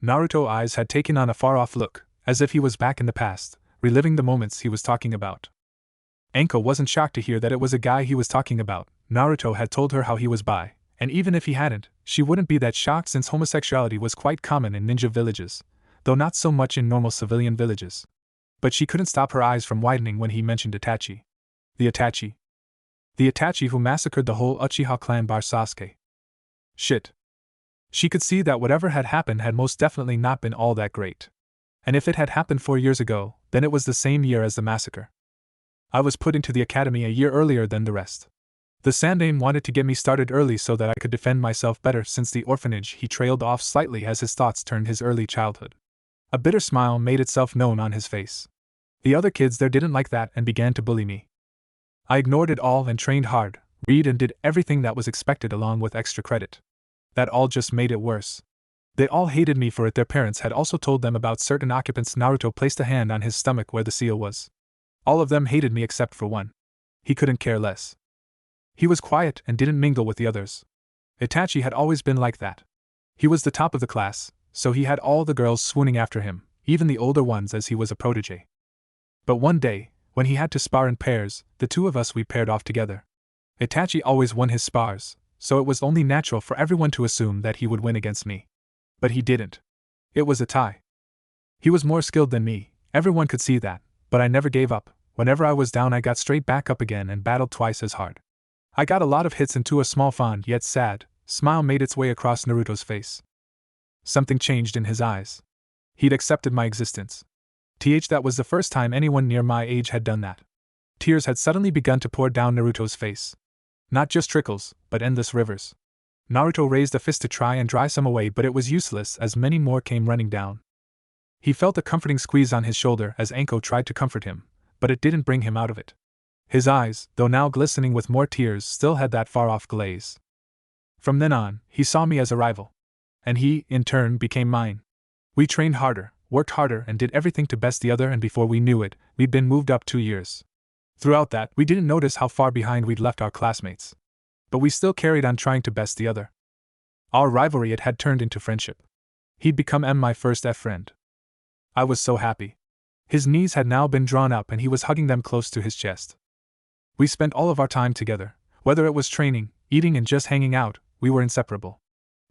Naruto's eyes had taken on a far-off look, as if he was back in the past, reliving the moments he was talking about. Anko wasn't shocked to hear that it was a guy he was talking about. Naruto had told her how he was bi, and even if he hadn't, she wouldn't be that shocked since homosexuality was quite common in ninja villages, though not so much in normal civilian villages. But she couldn't stop her eyes from widening when he mentioned Itachi. The Itachi. The Itachi who massacred the whole Uchiha clan bar Sasuke. Shit. She could see that whatever had happened had most definitely not been all that great. And if it had happened 4 years ago, then it was the same year as the massacre. I was put into the academy a year earlier than the rest. The Sandaime wanted to get me started early so that I could defend myself better since the orphanage. He trailed off slightly as his thoughts turned his early childhood. A bitter smile made itself known on his face. The other kids there didn't like that and began to bully me. I ignored it all and trained hard, read and did everything that was expected along with extra credit. That all just made it worse. They all hated me for it. Their parents had also told them about certain occupants. Naruto placed a hand on his stomach where the seal was. All of them hated me except for one. He couldn't care less. He was quiet and didn't mingle with the others. Itachi had always been like that. He was the top of the class, so he had all the girls swooning after him, even the older ones, as he was a protege. But one day, when he had to spar in pairs, the two of us we paired off together. Itachi always won his spars, so it was only natural for everyone to assume that he would win against me. But he didn't. It was a tie. He was more skilled than me, everyone could see that, but I never gave up. Whenever I was down, I got straight back up again and battled twice as hard. I got a lot of hits, into a small fond yet sad smile made its way across Naruto's face. Something changed in his eyes. He'd accepted my existence. That was the first time anyone near my age had done that. Tears had suddenly begun to pour down Naruto's face. Not just trickles, but endless rivers. Naruto raised a fist to try and dry some away, but it was useless as many more came running down. He felt a comforting squeeze on his shoulder as Anko tried to comfort him, but it didn't bring him out of it. His eyes, though now glistening with more tears, still had that far-off glaze. From then on, he saw me as a rival. And he, in turn, became mine. We trained harder, worked harder, and did everything to best the other, and before we knew it, we'd been moved up 2 years. Throughout that, we didn't notice how far behind we'd left our classmates. But we still carried on trying to best the other. Our rivalry had turned into friendship. He'd become my first friend. I was so happy. His knees had now been drawn up and he was hugging them close to his chest. We spent all of our time together, whether it was training, eating, and just hanging out. We were inseparable.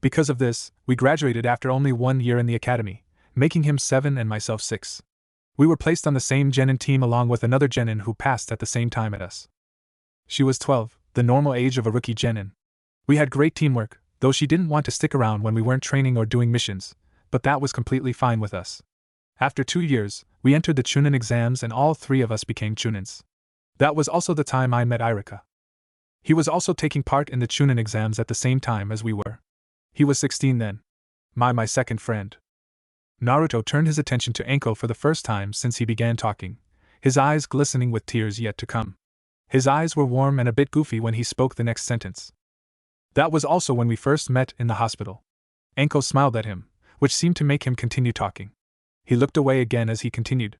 Because of this, we graduated after only 1 year in the academy, making him 7 and myself 6. We were placed on the same genin team along with another genin who passed at the same time as us. She was 12, the normal age of a rookie genin. We had great teamwork, though she didn't want to stick around when we weren't training or doing missions, but that was completely fine with us. After 2 years, we entered the Chunin exams and all 3 of us became Chunins. That was also the time I met Irika. He was also taking part in the Chunin exams at the same time as we were. He was 16 then. My second friend. Naruto turned his attention to Anko for the first time since he began talking, his eyes glistening with tears yet to come. His eyes were warm and a bit goofy when he spoke the next sentence. That was also when we first met in the hospital. Anko smiled at him, which seemed to make him continue talking. He looked away again as he continued.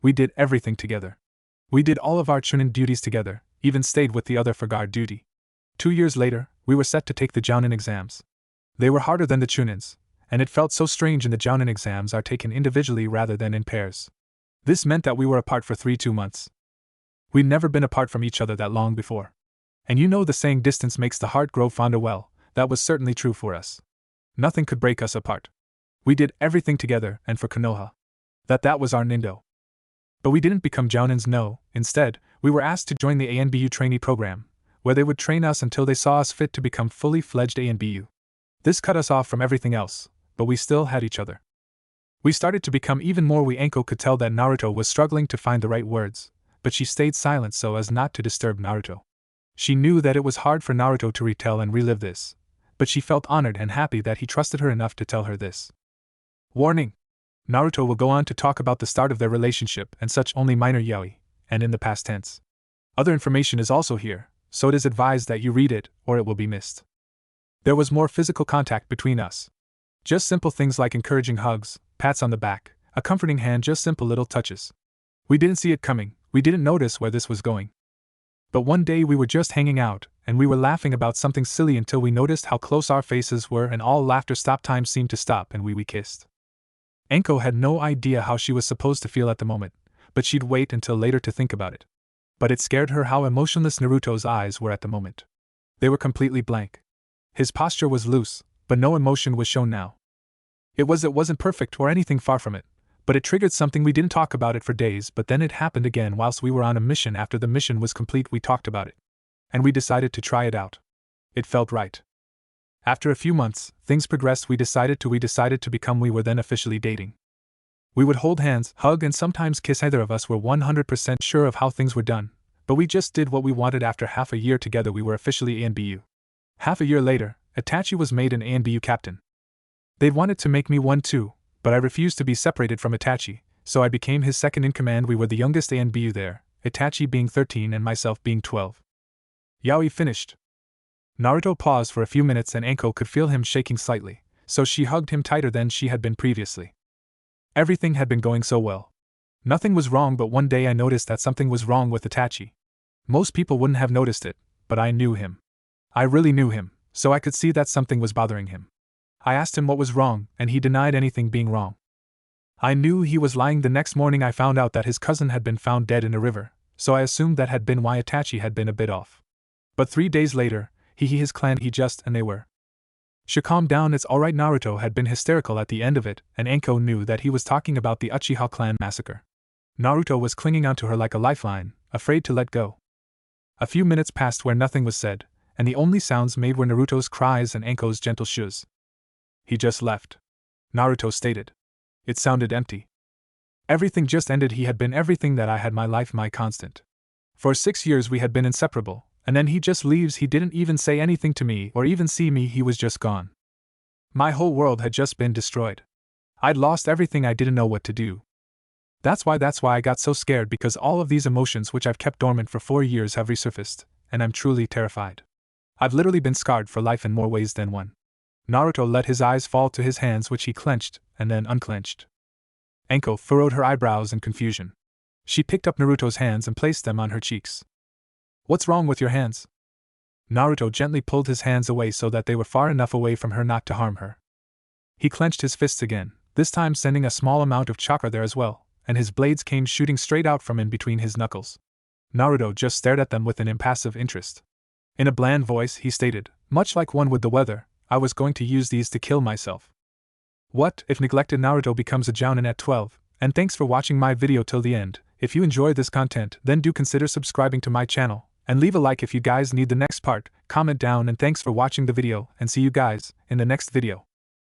We did everything together. We did all of our Chunin duties together, even stayed with the other for guard duty. 2 years later, we were set to take the jounin exams. They were harder than the Chunins, and it felt so strange in the jounin exams are taken individually rather than in pairs. This meant that we were apart for 2 months. We'd never been apart from each other that long before. And you know the saying, distance makes the heart grow fonder. Well, that was certainly true for us. Nothing could break us apart. We did everything together, and for Konoha. That was our nindo. But we didn't become jounins, no. Instead, we were asked to join the ANBU trainee program, where they would train us until they saw us fit to become fully fledged ANBU. This cut us off from everything else, but we still had each other. We started to become even more we. Anko could tell that Naruto was struggling to find the right words, but she stayed silent so as not to disturb Naruto. She knew that it was hard for Naruto to retell and relive this, but she felt honored and happy that he trusted her enough to tell her this. Warning! Naruto will go on to talk about the start of their relationship and such only minor yaoi, and in the past tense. Other information is also here, so it is advised that you read it, or it will be missed. There was more physical contact between us. Just simple things like encouraging hugs, pats on the back, a comforting hand, just simple little touches. We didn't see it coming, we didn't notice where this was going. But one day we were just hanging out, and we were laughing about something silly until we noticed how close our faces were and all laughter stopped, time seemed to stop, and we kissed. Anko had no idea how she was supposed to feel at the moment, but she'd wait until later to think about it. But it scared her how emotionless Naruto's eyes were at the moment. They were completely blank. His posture was loose, but no emotion was shown now. It wasn't perfect or anything, far from it, but it triggered something. We didn't talk about it for days, but then it happened again whilst we were on a mission. After the mission was complete, we talked about it. And we decided to try it out. It felt right. After a few months, things progressed. We decided to become. We were then officially dating. We would hold hands, hug, and sometimes kiss. Neither of us were 100% sure of how things were done, but we just did what we wanted. After half a year together, we were officially ANBU. Half a year later, Itachi was made an ANBU captain. They'd wanted to make me one too, but I refused to be separated from Itachi, so I became his second in command. We were the youngest ANBU there, Itachi being 13 and myself being 12. Yaoi finished. Naruto paused for a few minutes and Anko could feel him shaking slightly, so she hugged him tighter than she had been previously. Everything had been going so well. Nothing was wrong, but one day I noticed that something was wrong with Itachi. Most people wouldn't have noticed it, but I knew him. I really knew him, so I could see that something was bothering him. I asked him what was wrong, and he denied anything being wrong. I knew he was lying. The next morning I found out that his cousin had been found dead in a river, so I assumed that had been why Itachi had been a bit off. But 3 days later, his clan and they were. Calm down, it's alright. Naruto had been hysterical at the end of it, and Anko knew that he was talking about the Uchiha clan massacre. Naruto was clinging onto her like a lifeline, afraid to let go. A few minutes passed where nothing was said, and the only sounds made were Naruto's cries and Anko's gentle shoos. He just left, Naruto stated. It sounded empty. Everything just ended. He had been everything that I had, my life, my constant. For 6 years we had been inseparable, and then he just leaves. He didn't even say anything to me or even see me. He was just gone. My whole world had just been destroyed. I'd lost everything. I didn't know what to do. That's why I got so scared, because all of these emotions which I've kept dormant for 4 years have resurfaced, and I'm truly terrified. I've literally been scarred for life in more ways than one. Naruto let his eyes fall to his hands, which he clenched and then unclenched. Anko furrowed her eyebrows in confusion. She picked up Naruto's hands and placed them on her cheeks. What's wrong with your hands? Naruto gently pulled his hands away so that they were far enough away from her not to harm her. He clenched his fists again, this time sending a small amount of chakra there as well, and his blades came shooting straight out from in between his knuckles. Naruto just stared at them with an impassive interest. In a bland voice, he stated, much like one with the weather, I was going to use these to kill myself. What if Neglected Naruto becomes a jounin at 12? And thanks for watching my video till the end. If you enjoy this content, then do consider subscribing to my channel, and leave a like if you guys need the next part. Comment down, and thanks for watching the video, and see you guys in the next video.